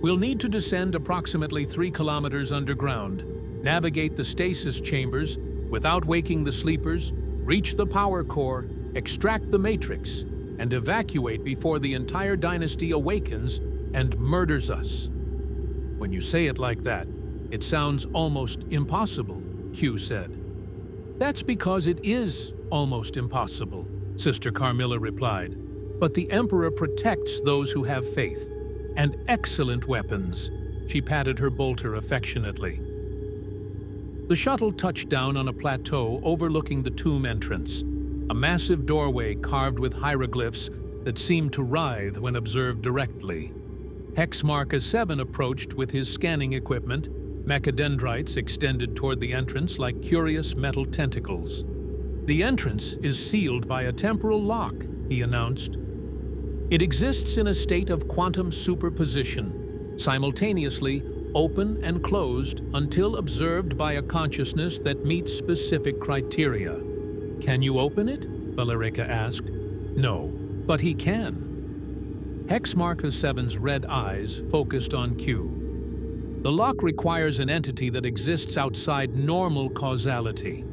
We'll need to descend approximately 3 kilometers underground, navigate the stasis chambers without waking the sleepers, reach the power core, extract the matrix, and evacuate before the entire dynasty awakens and murders us. When you say it like that, it sounds almost impossible, Q said. That's because it is almost impossible, Sister Carmilla replied. But the Emperor protects those who have faith, and excellent weapons. She patted her bolter affectionately. The shuttle touched down on a plateau overlooking the tomb entrance, a massive doorway carved with hieroglyphs that seemed to writhe when observed directly. Hex Mark 7 approached with his scanning equipment, Mechadendrites extended toward the entrance like curious metal tentacles. "The entrance is sealed by a temporal lock," he announced. "It exists in a state of quantum superposition, simultaneously open and closed until observed by a consciousness that meets specific criteria." "Can you open it?" Valerica asked. "No, but he can." Hexmark 7's red eyes focused on Q. "The lock requires an entity that exists outside normal causality,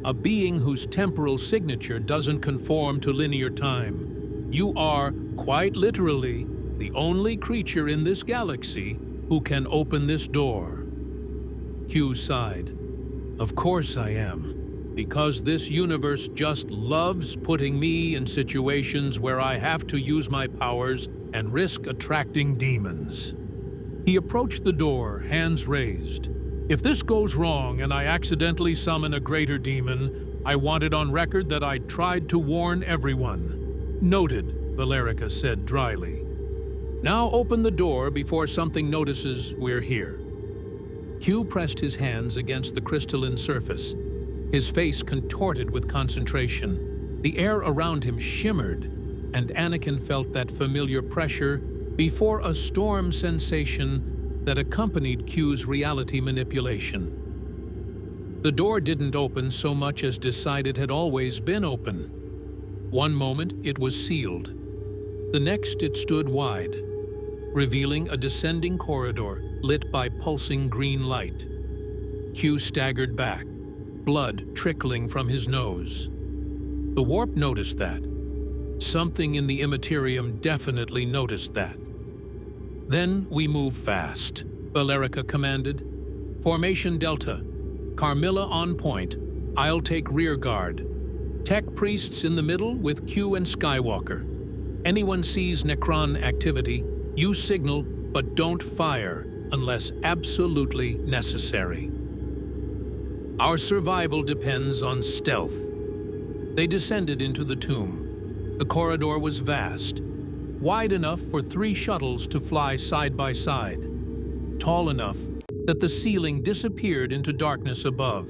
a being whose temporal signature doesn't conform to linear time. You are, quite literally, the only creature in this galaxy who can open this door." Q sighed. "Of course I am, because this universe just loves putting me in situations where I have to use my powers and risk attracting demons." He approached the door, hands raised. "If this goes wrong and I accidentally summon a greater demon, I want it on record that I tried to warn everyone." "Noted," Valerica said dryly. "Now open the door before something notices we're here." Q pressed his hands against the crystalline surface, his face contorted with concentration. The air around him shimmered, and Anakin felt that familiar pressure before a storm sensation that accompanied Q's reality manipulation. The door didn't open so much as decide it had always been open. One moment it was sealed. The next it stood wide, revealing a descending corridor lit by pulsing green light. Q staggered back, blood trickling from his nose. The warp noticed that. Something in the Immaterium definitely noticed that. "Then we move fast," Valerica commanded. "Formation Delta. Carmilla on point. I'll take rear guard. Tech priests in the middle with Q and Skywalker. Anyone sees Necron activity, you signal, but don't fire unless absolutely necessary. Our survival depends on stealth." They descended into the tomb. The corridor was vast, wide enough for 3 shuttles to fly side by side, tall enough that the ceiling disappeared into darkness above.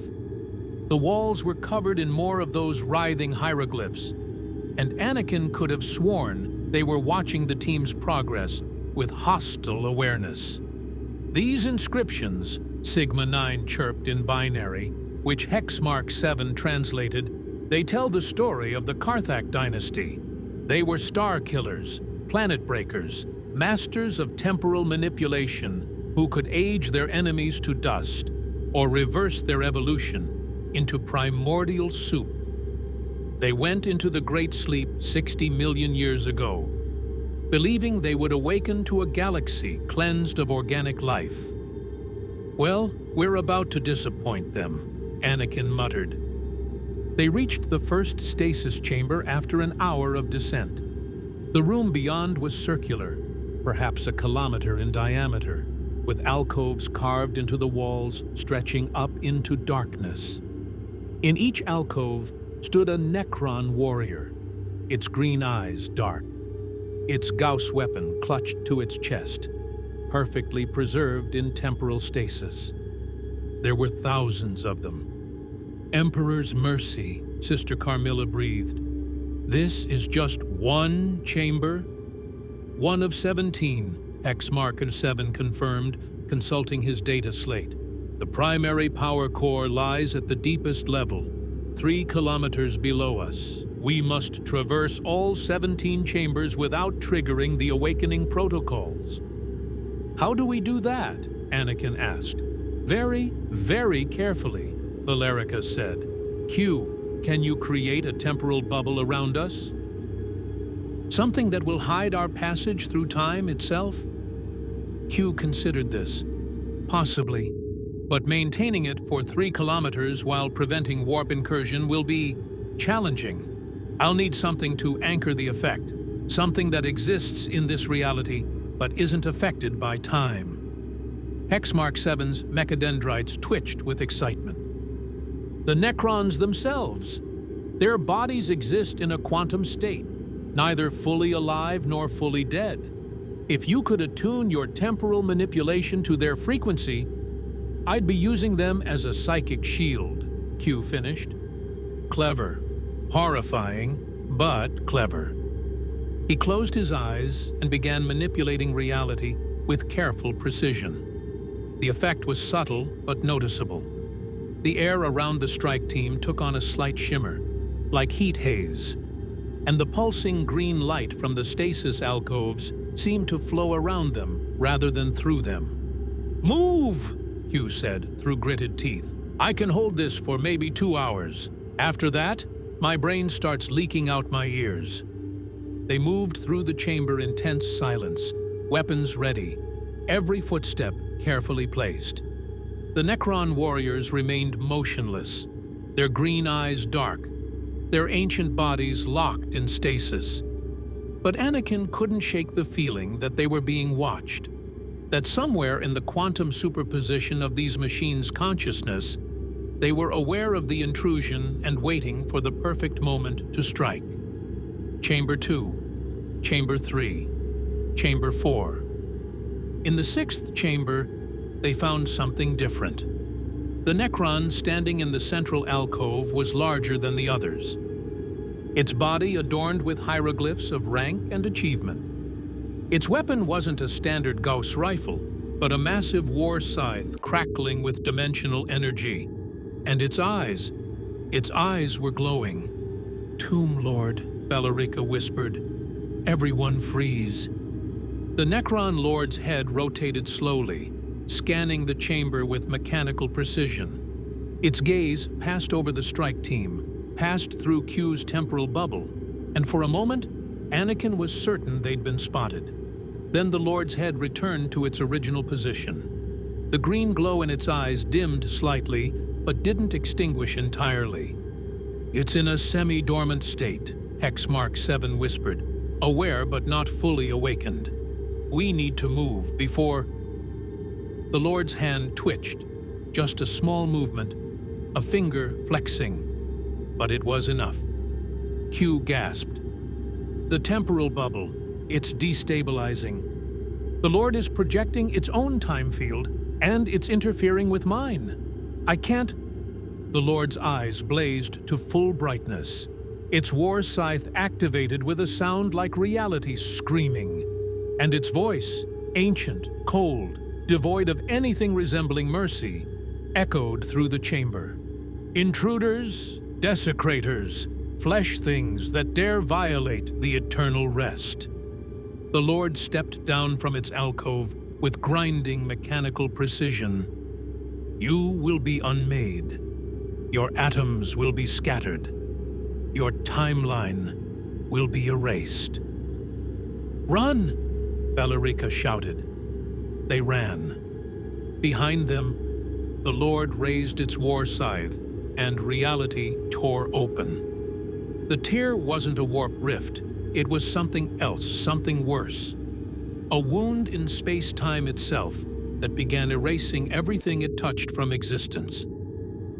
The walls were covered in more of those writhing hieroglyphs, and Anakin could have sworn they were watching the team's progress with hostile awareness. "These inscriptions," Sigma 9 chirped in binary, which Hexmark 7 translated, "they tell the story of the Karthak dynasty. They were star killers, planet breakers, masters of temporal manipulation who could age their enemies to dust or reverse their evolution into primordial soup. They went into the Great Sleep 60 million years ago, believing they would awaken to a galaxy cleansed of organic life. Well, we're about to disappoint them," Anakin muttered. They reached the first stasis chamber after an hour of descent. The room beyond was circular, perhaps a kilometer in diameter, with alcoves carved into the walls stretching up into darkness. In each alcove stood a Necron warrior, its green eyes dark, its Gauss weapon clutched to its chest, perfectly preserved in temporal stasis. There were thousands of them. "Emperor's mercy," Sister Carmilla breathed. "This is just one chamber?" "One of 17, Hexmarker 7 confirmed, consulting his data slate. "The primary power core lies at the deepest level, 3 kilometers below us. We must traverse all 17 chambers without triggering the awakening protocols." "How do we do that?" Anakin asked. "Very, very carefully," Valerica said. "Q, can you create a temporal bubble around us? Something that will hide our passage through time itself?" Q considered this. "Possibly, but maintaining it for 3 kilometers while preventing warp incursion will be challenging. I'll need something to anchor the effect, something that exists in this reality but isn't affected by time." Hexmark 7's mechadendrites twitched with excitement. "The Necrons themselves. Their bodies exist in a quantum state, neither fully alive nor fully dead. If you could attune your temporal manipulation to their frequency, I'd be using them as a psychic shield, Q finished. Clever. Horrifying, but clever. He closed his eyes and began manipulating reality with careful precision. The effect was subtle but noticeable. The air around the strike team took on a slight shimmer, like heat haze, and the pulsing green light from the stasis alcoves seemed to flow around them rather than through them. "Move!" Q said through gritted teeth. "I can hold this for maybe 2 hours. After that, my brain starts leaking out my ears." They moved through the chamber in tense silence, weapons ready, every footstep carefully placed. The Necron warriors remained motionless, their green eyes dark, their ancient bodies locked in stasis. But Anakin couldn't shake the feeling that they were being watched, that somewhere in the quantum superposition of these machines' consciousness, they were aware of the intrusion and waiting for the perfect moment to strike. Chamber 2, Chamber 3, Chamber 4. In the 6th chamber, they found something different. The Necron standing in the central alcove was larger than the others, its body adorned with hieroglyphs of rank and achievement. Its weapon wasn't a standard Gauss rifle, but a massive war scythe crackling with dimensional energy. And its eyes were glowing. "Tomb Lord," Bellarica whispered. "Everyone freeze." The Necron Lord's head rotated slowly, scanning the chamber with mechanical precision. Its gaze passed over the strike team, passed through Q's temporal bubble, and for a moment, Anakin was certain they'd been spotted. Then the Lord's head returned to its original position. The green glow in its eyes dimmed slightly, but didn't extinguish entirely. "It's in a semi-dormant state," Hexmark 7 whispered, aware but not fully awakened. "We need to move before—" The Lord's hand twitched, just a small movement, a finger flexing, but it was enough. Q gasped. "The temporal bubble, it's destabilizing. The Lord is projecting its own time field, and it's interfering with mine. I can't—" The Lord's eyes blazed to full brightness. Its war scythe activated with a sound like reality screaming, and its voice, ancient, cold, devoid of anything resembling mercy, echoed through the chamber. "Intruders, desecrators, flesh things that dare violate the eternal rest." The Lord stepped down from its alcove with grinding mechanical precision. "You will be unmade. Your atoms will be scattered. Your timeline will be erased." "Run!" Bellarica shouted. They ran. Behind them, the Lord raised its war scythe, and reality tore open. The tear wasn't a warp rift. It was something else, something worse. A wound in space-time itself that began erasing everything it touched from existence.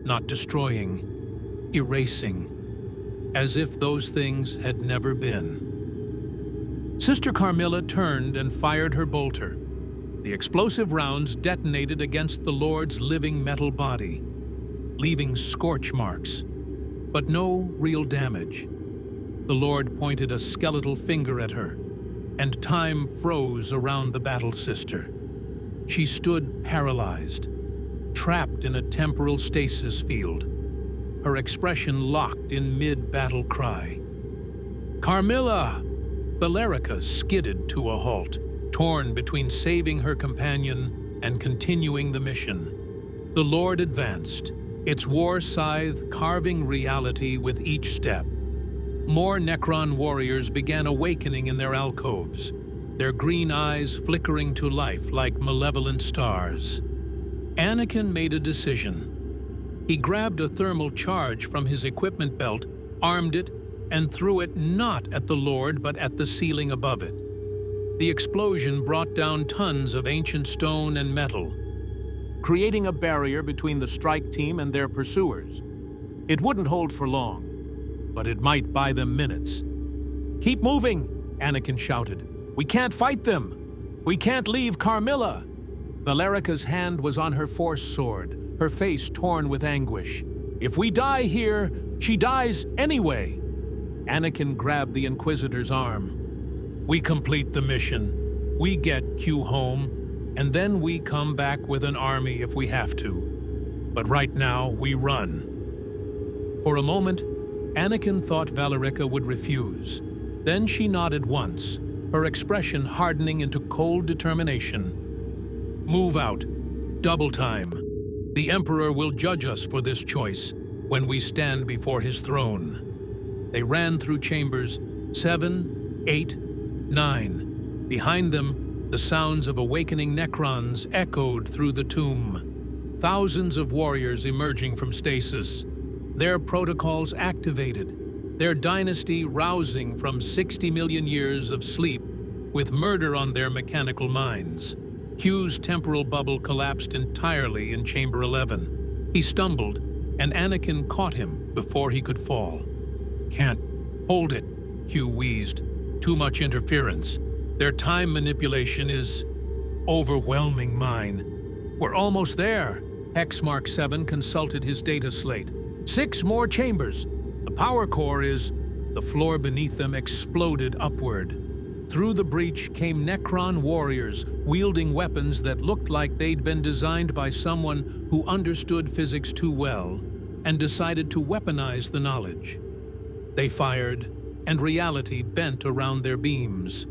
Not destroying, erasing, as if those things had never been. Sister Carmilla turned and fired her bolter. The explosive rounds detonated against the Lord's living metal body, leaving scorch marks, but no real damage. The Lord pointed a skeletal finger at her, and time froze around the battle sister. She stood paralyzed, trapped in a temporal stasis field, her expression locked in mid-battle cry. "Carmilla!" Bellarica skidded to a halt, torn between saving her companion and continuing the mission. The Lord advanced, its war scythe carving reality with each step. More Necron warriors began awakening in their alcoves, their green eyes flickering to life like malevolent stars. Anakin made a decision. He grabbed a thermal charge from his equipment belt, armed it, and threw it not at the Lord but at the ceiling above it. The explosion brought down tons of ancient stone and metal, creating a barrier between the strike team and their pursuers. It wouldn't hold for long, but it might buy them minutes. "Keep moving!" Anakin shouted. "We can't fight them! We can't leave Carmilla!" Valerica's hand was on her force sword, her face torn with anguish. "If we die here, she dies anyway." Anakin grabbed the Inquisitor's arm. "We complete the mission. We get Q home, and then we come back with an army if we have to. But right now, we run." For a moment, Anakin thought Valerica would refuse. Then she nodded once, her expression hardening into cold determination. "Move out. Double time. The Emperor will judge us for this choice when we stand before his throne." They ran through chambers 7, 8, 9. Behind them, the sounds of awakening Necrons echoed through the tomb. Thousands of warriors emerging from stasis, their protocols activated, their dynasty rousing from 60 million years of sleep with murder on their mechanical minds. Q's temporal bubble collapsed entirely in Chamber 11. He stumbled, and Anakin caught him before he could fall. "Can't hold it," Q wheezed. "Too much interference. Their time manipulation is overwhelming mine." "We're almost there." Hexmark 7 consulted his data slate. 6 more chambers. The power core is... The floor beneath them exploded upward. Through the breach came Necron warriors, wielding weapons that looked like they'd been designed by someone who understood physics too well and decided to weaponize the knowledge. They fired, and reality bent around their beams.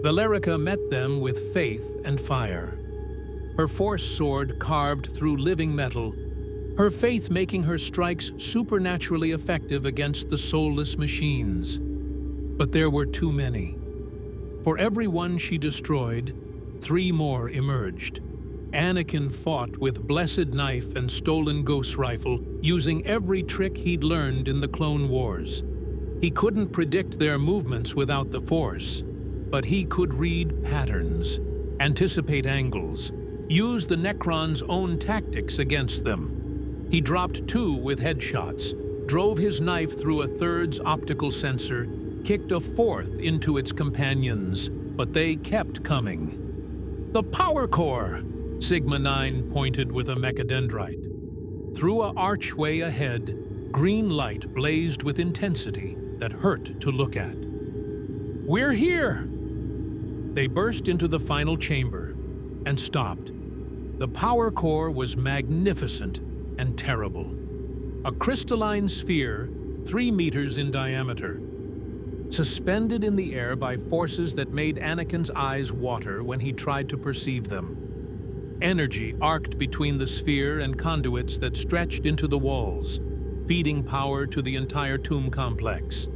Valerica met them with faith and fire. Her force sword carved through living metal, her faith making her strikes supernaturally effective against the soulless machines. But there were too many. For every one she destroyed, 3 more emerged. Anakin fought with blessed knife and stolen ghost rifle, using every trick he'd learned in the Clone Wars. He couldn't predict their movements without the Force, but he could read patterns, anticipate angles, use the Necrons' own tactics against them. He dropped 2 with headshots, drove his knife through a 3rd's optical sensor, kicked a 4th into its companions, but they kept coming. "The power core!" Sigma 9 pointed with a mechadendrite. Through an archway ahead, green light blazed with intensity that hurt to look at. "We're here!" They burst into the final chamber and stopped. The power core was magnificent and terrible. A crystalline sphere 3 meters in diameter, suspended in the air by forces that made Anakin's eyes water when he tried to perceive them. Energy arced between the sphere and conduits that stretched into the walls, feeding power to the entire tomb complex.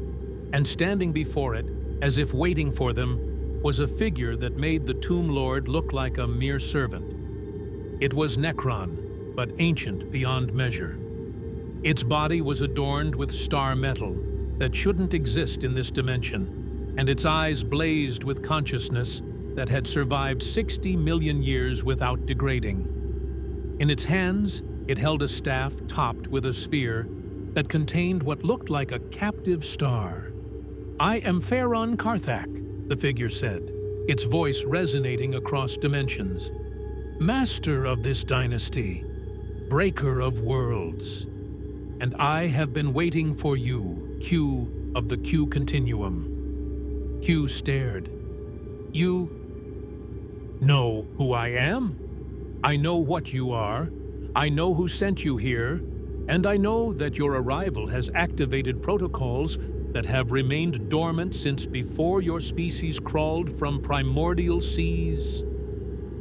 And standing before it, as if waiting for them, was a figure that made the Tomb Lord look like a mere servant. It was Necron, but ancient beyond measure. Its body was adorned with star metal that shouldn't exist in this dimension, and its eyes blazed with consciousness that had survived 60 million years without degrading. In its hands, it held a staff topped with a sphere that contained what looked like a captive star. "I am Pharaon Karthak," the figure said, its voice resonating across dimensions. "Master of this dynasty, breaker of worlds. And I have been waiting for you, Q of the Q Continuum." Q stared. "You know who I am? I know what you are. I know who sent you here. And I know that your arrival has activated protocols that have remained dormant since before your species crawled from primordial seas."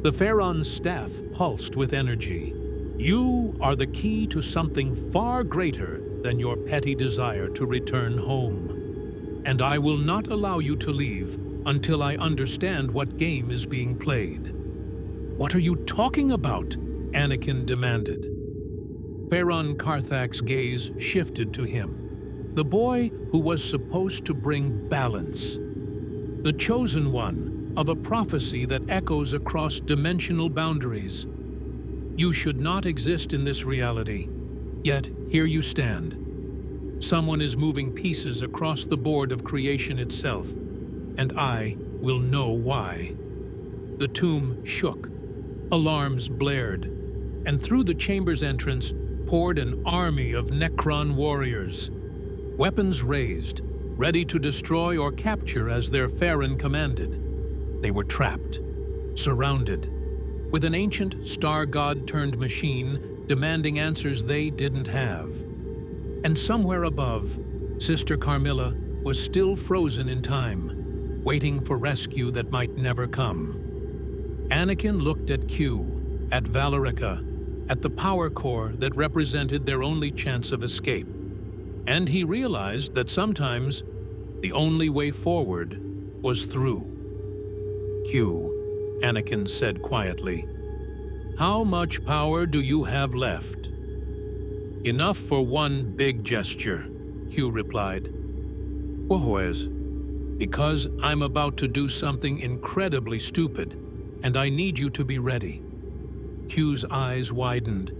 The Pharaon's staff pulsed with energy. "You are the key to something far greater than your petty desire to return home. And I will not allow you to leave until I understand what game is being played." "What are you talking about?" Anakin demanded. Pharaon Karthak's gaze shifted to him, the boy who was supposed to bring balance. The chosen one of a prophecy that echoes across dimensional boundaries. You should not exist in this reality, yet here you stand. Someone is moving pieces across the board of creation itself, and I will know why. The tomb shook. Alarms blared, and through the chamber's entrance poured an army of Necron warriors. Weapons raised, ready to destroy or capture as their Farron commanded. They were trapped, surrounded, with an ancient star god-turned machine demanding answers they didn't have. And somewhere above, Sister Carmilla was still frozen in time, waiting for rescue that might never come. Anakin looked at Q, at Valerica, at the power core that represented their only chance of escape. And he realized that sometimes the only way forward was through. Q, Anakin said quietly, "How much power do you have left?" "Enough for one big gesture," Q replied. "Pues, because I'm about to do something incredibly stupid, and I need you to be ready." Q's eyes widened.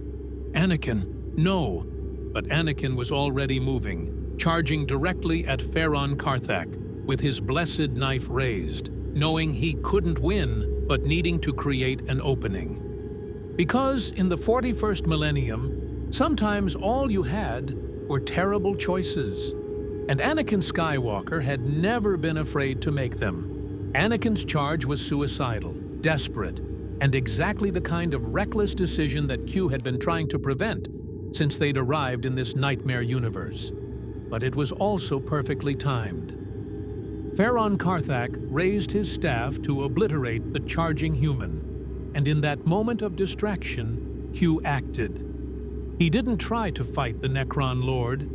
"Anakin, no!" But Anakin was already moving, charging directly at Farron Karthak, with his blessed knife raised, knowing he couldn't win, but needing to create an opening. Because in the 41st millennium, sometimes all you had were terrible choices. And Anakin Skywalker had never been afraid to make them. Anakin's charge was suicidal, desperate, and exactly the kind of reckless decision that Q had been trying to prevent since they'd arrived in this nightmare universe. But it was also perfectly timed. Farron Karthak raised his staff to obliterate the charging human, and in that moment of distraction, Q acted. He didn't try to fight the Necron Lord.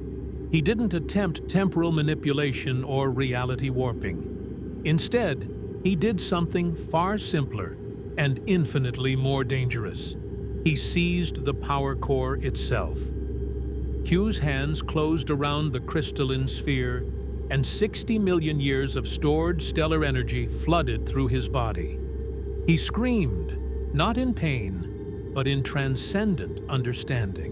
He didn't attempt temporal manipulation or reality warping. Instead, he did something far simpler and infinitely more dangerous. He seized the power core itself. Q's hands closed around the crystalline sphere, and 60 million years of stored stellar energy flooded through his body. He screamed, not in pain, but in transcendent understanding.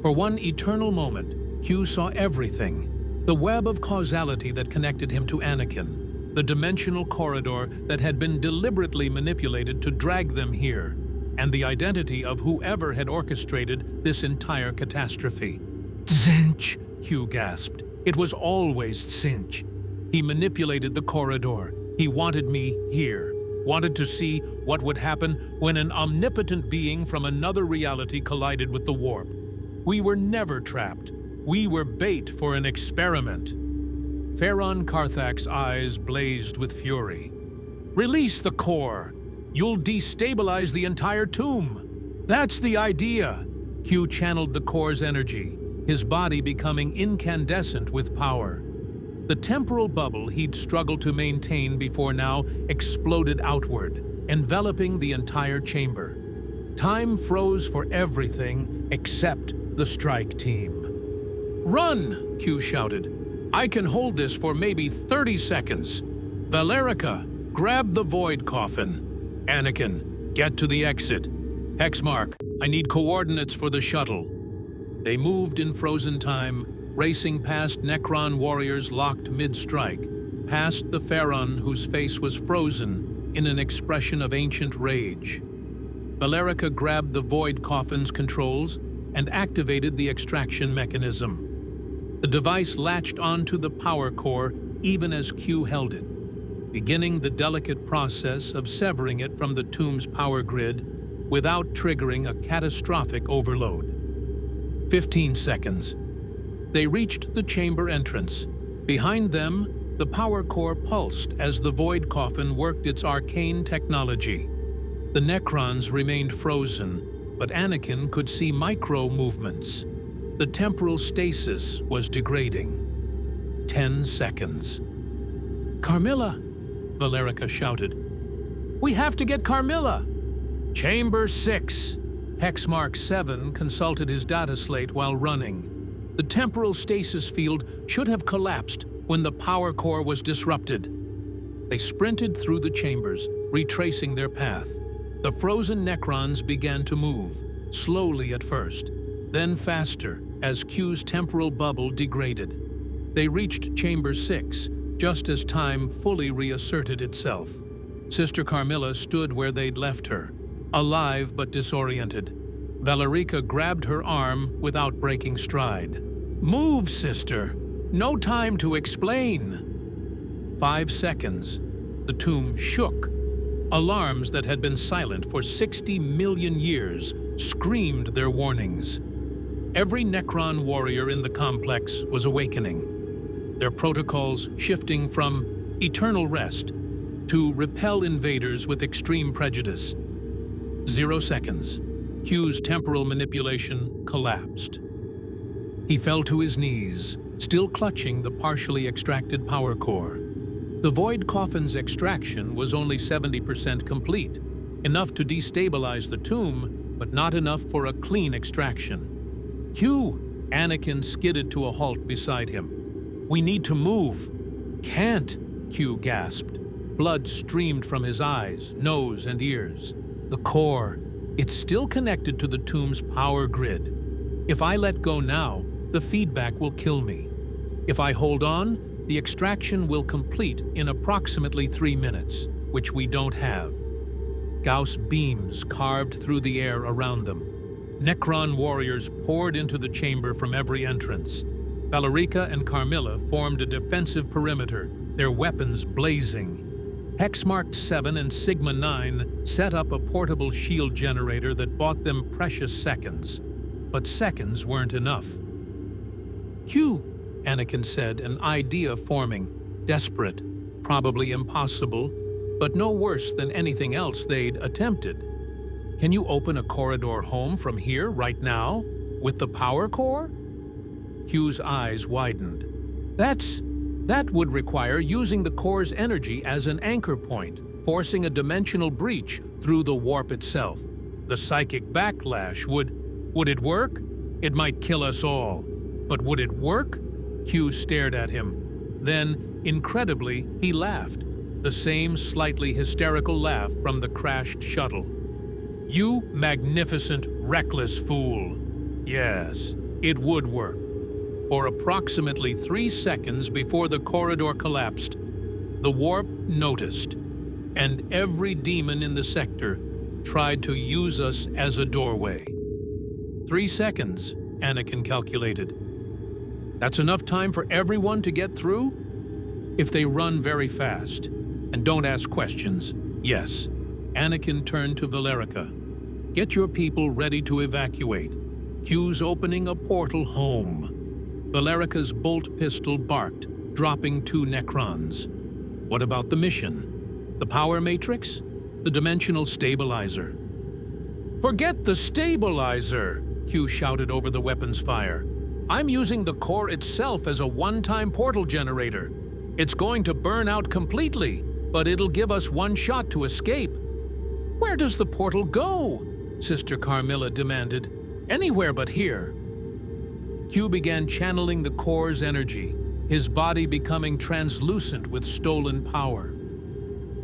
For one eternal moment, Q saw everything: the web of causality that connected him to Anakin, the dimensional corridor that had been deliberately manipulated to drag them here, and the identity of whoever had orchestrated this entire catastrophe. "Tzeentch!" Q gasped. "It was always Tzeentch. He manipulated the corridor. He wanted me here, wanted to see what would happen when an omnipotent being from another reality collided with the warp. We were never trapped. We were bait for an experiment." Farron Karthak's eyes blazed with fury. "Release the core! You'll destabilize the entire tomb!" "That's the idea!" Q channeled the core's energy, his body becoming incandescent with power. The temporal bubble he'd struggled to maintain before now exploded outward, enveloping the entire chamber. Time froze for everything except the strike team. "Run!" Q shouted. "I can hold this for maybe 30 seconds. Valerica, grab the void coffin. Anakin, get to the exit. Hexmark, I need coordinates for the shuttle." They moved in frozen time, racing past Necron warriors locked mid-strike, past the Farron whose face was frozen in an expression of ancient rage. Valerica grabbed the void coffin's controls and activated the extraction mechanism. The device latched onto the power core even as Q held it, beginning the delicate process of severing it from the tomb's power grid without triggering a catastrophic overload. 15 seconds. They reached the chamber entrance. Behind them, the power core pulsed as the void coffin worked its arcane technology. The Necrons remained frozen, but Anakin could see micro-movements. The temporal stasis was degrading. 10 seconds. "Carmilla!" Valerica shouted. "We have to get Carmilla!" "Chamber 6! Hexmark 7 consulted his data slate while running. The temporal stasis field should have collapsed when the power core was disrupted. They sprinted through the chambers, retracing their path. The frozen Necrons began to move, slowly at first, then faster as Q's temporal bubble degraded. They reached Chamber 6 just as time fully reasserted itself. Sister Carmilla stood where they'd left her, alive but disoriented. Valerica grabbed her arm without breaking stride. "Move, sister! No time to explain!" 5 seconds. The tomb shook. Alarms that had been silent for 60 million years screamed their warnings. Every Necron warrior in the complex was awakening, their protocols shifting from eternal rest to repel invaders with extreme prejudice. 0 seconds. Q's temporal manipulation collapsed. He fell to his knees, still clutching the partially extracted power core. The void coffin's extraction was only 70% complete, enough to destabilize the tomb, but not enough for a clean extraction. "Q!" Anakin skidded to a halt beside him. "We need to move." "Can't!" Q gasped. Blood streamed from his eyes, nose, and ears. "The core, it's still connected to the tomb's power grid. If I let go now, the feedback will kill me. If I hold on, the extraction will complete in approximately 3 minutes, which we don't have." Gauss beams carved through the air around them. Necron warriors poured into the chamber from every entrance. Valerica and Carmilla formed a defensive perimeter, their weapons blazing. Hexmarked 7 and Sigma 9 set up a portable shield generator that bought them precious seconds. But seconds weren't enough. "Q," Anakin said, an idea forming, desperate, probably impossible, but no worse than anything else they'd attempted. "Can you open a corridor home from here right now? With the power core?" Q's eyes widened. That would require using the core's energy as an anchor point, forcing a dimensional breach through the warp itself. The psychic backlash would it work? It might kill us all. But would it work? Q stared at him. Then, incredibly, he laughed. The same slightly hysterical laugh from the crashed shuttle. "You magnificent, reckless fool. Yes, it would work." For approximately 3 seconds before the corridor collapsed, the warp noticed, and every demon in the sector tried to use us as a doorway. 3 seconds, Anakin calculated. That's enough time for everyone to get through? If they run very fast and don't ask questions, yes. Anakin turned to Valerica. "Get your people ready to evacuate. Q's opening a portal home." Valerica's bolt pistol barked, dropping 2 Necrons. "What about the mission? The power matrix? The dimensional stabilizer?" "Forget the stabilizer!" Q shouted over the weapon's fire. "I'm using the core itself as a one-time portal generator. It's going to burn out completely, but it'll give us one shot to escape." "Where does the portal go?" Sister Carmilla demanded. "Anywhere but here." Q began channeling the core's energy, his body becoming translucent with stolen power.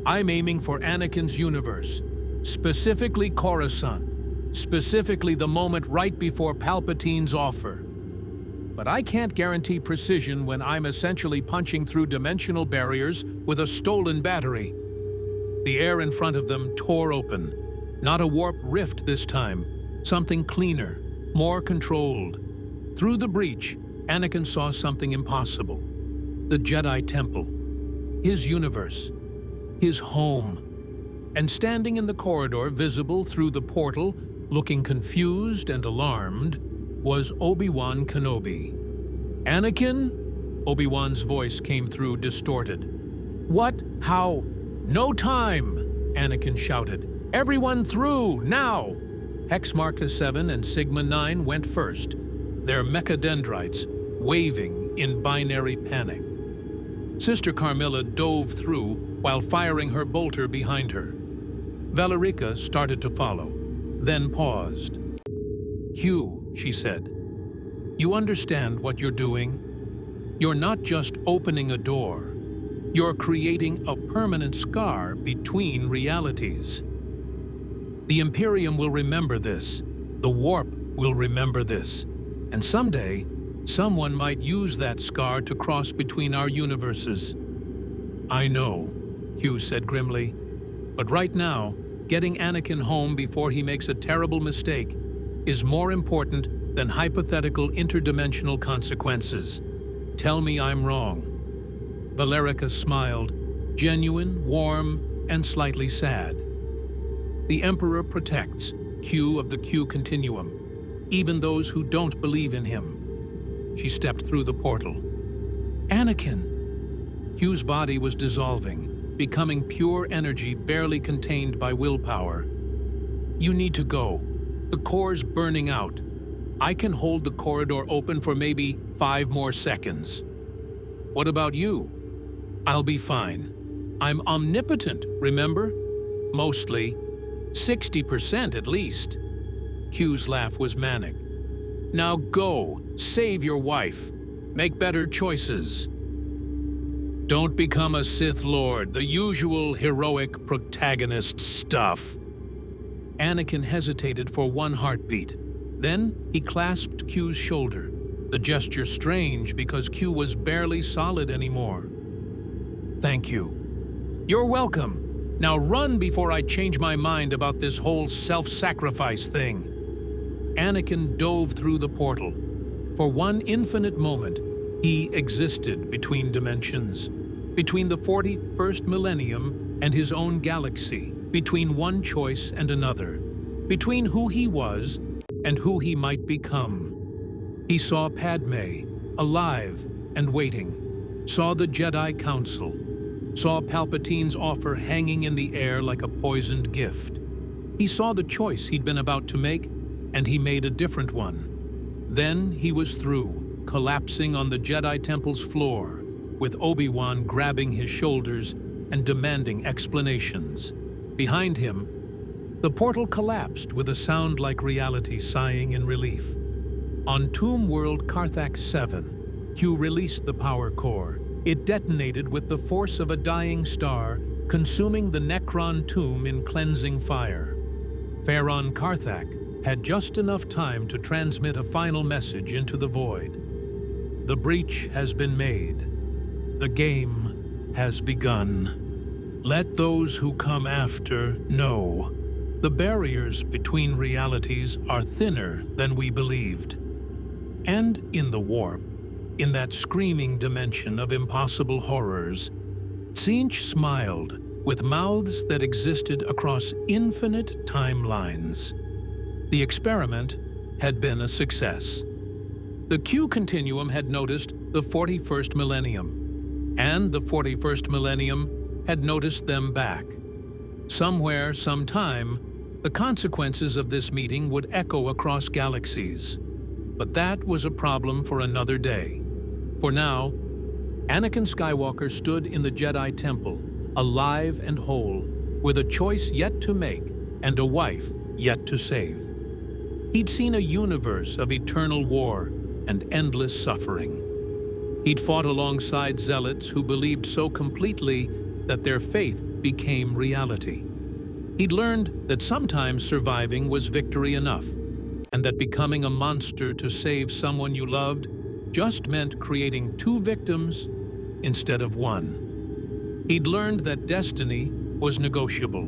"I'm aiming for Anakin's universe, specifically Coruscant, specifically the moment right before Palpatine's offer. But I can't guarantee precision when I'm essentially punching through dimensional barriers with a stolen battery." The air in front of them tore open. Not a warp rift this time, something cleaner, more controlled. Through the breach, Anakin saw something impossible. The Jedi Temple. His universe. His home. And standing in the corridor visible through the portal, looking confused and alarmed, was Obi-Wan Kenobi. "Anakin?" Obi-Wan's voice came through distorted. "What? How? No time!" Anakin shouted. "Everyone through, now!" Hexmark 7 and Sigma 9 went first, their mechadendrites waving in binary panic. Sister Carmilla dove through while firing her bolter behind her. Valerica started to follow, then paused. "Q," she said, "you understand what you're doing? You're not just opening a door. You're creating a permanent scar between realities. The Imperium will remember this. The Warp will remember this. And someday, someone might use that scar to cross between our universes." "I know," Q said grimly. But right now, getting Anakin home before he makes a terrible mistake is more important than hypothetical interdimensional consequences. Tell me I'm wrong." Valerica smiled, genuine, warm, and slightly sad. "The Emperor protects Q of the Q Continuum, even those who don't believe in him." She stepped through the portal. "Anakin!" Q's body was dissolving, becoming pure energy barely contained by willpower. "You need to go. The core's burning out. I can hold the corridor open for maybe 5 more seconds." "What about you?" "I'll be fine. I'm omnipotent, remember? Mostly. 60% at least." Q's laugh was manic. "Now go. Save your wife. Make better choices. Don't become a Sith Lord, the usual heroic protagonist stuff." Anakin hesitated for one heartbeat. Then he clasped Q's shoulder, the gesture strange because Q was barely solid anymore. "Thank you." "You're welcome. Now run before I change my mind about this whole self-sacrifice thing." Anakin dove through the portal. For one infinite moment, he existed between dimensions, between the 41st millennium and his own galaxy, between one choice and another, between who he was and who he might become. He saw Padmé, alive and waiting, saw the Jedi Council, saw Palpatine's offer hanging in the air like a poisoned gift. He saw the choice he'd been about to make, and he made a different one. Then he was through, collapsing on the Jedi Temple's floor, with Obi-Wan grabbing his shoulders and demanding explanations. Behind him, the portal collapsed with a sound like reality sighing in relief. On Tomb World Karthak 7, Q released the power core. It detonated with the force of a dying star, consuming the Necron tomb in cleansing fire. Pharaon Karthak had just enough time to transmit a final message into the void. The breach has been made. The game has begun. Let those who come after know. The barriers between realities are thinner than we believed. And in the warp, in that screaming dimension of impossible horrors, Tzeentch smiled with mouths that existed across infinite timelines. The experiment had been a success. The Q Continuum had noticed the 41st millennium, and the 41st millennium had noticed them back. Somewhere, sometime, the consequences of this meeting would echo across galaxies. But that was a problem for another day. For now, Anakin Skywalker stood in the Jedi Temple, alive and whole, with a choice yet to make and a wife yet to save. He'd seen a universe of eternal war and endless suffering. He'd fought alongside zealots who believed so completely that their faith became reality. He'd learned that sometimes surviving was victory enough, and that becoming a monster to save someone you loved just meant creating 2 victims instead of 1. He'd learned that destiny was negotiable,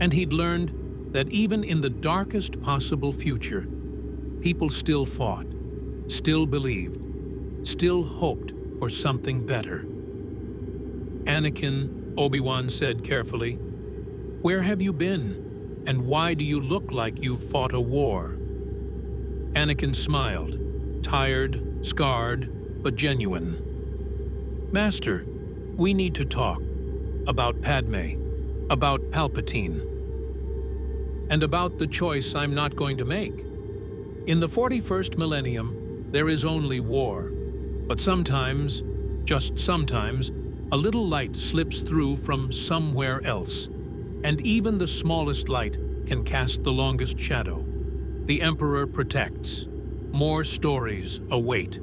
and he'd learned that even in the darkest possible future, people still fought, still believed, still hoped for something better. "Anakin," Obi-Wan said carefully, "where have you been, and why do you look like you've fought a war?" Anakin smiled, tired, scarred, but genuine. "Master, we need to talk about Padmé, about Palpatine, and about the choice I'm not going to make. In the 41st millennium, there is only war, but sometimes, just sometimes, a little light slips through from somewhere else, and even the smallest light can cast the longest shadow. The Emperor protects. More stories await.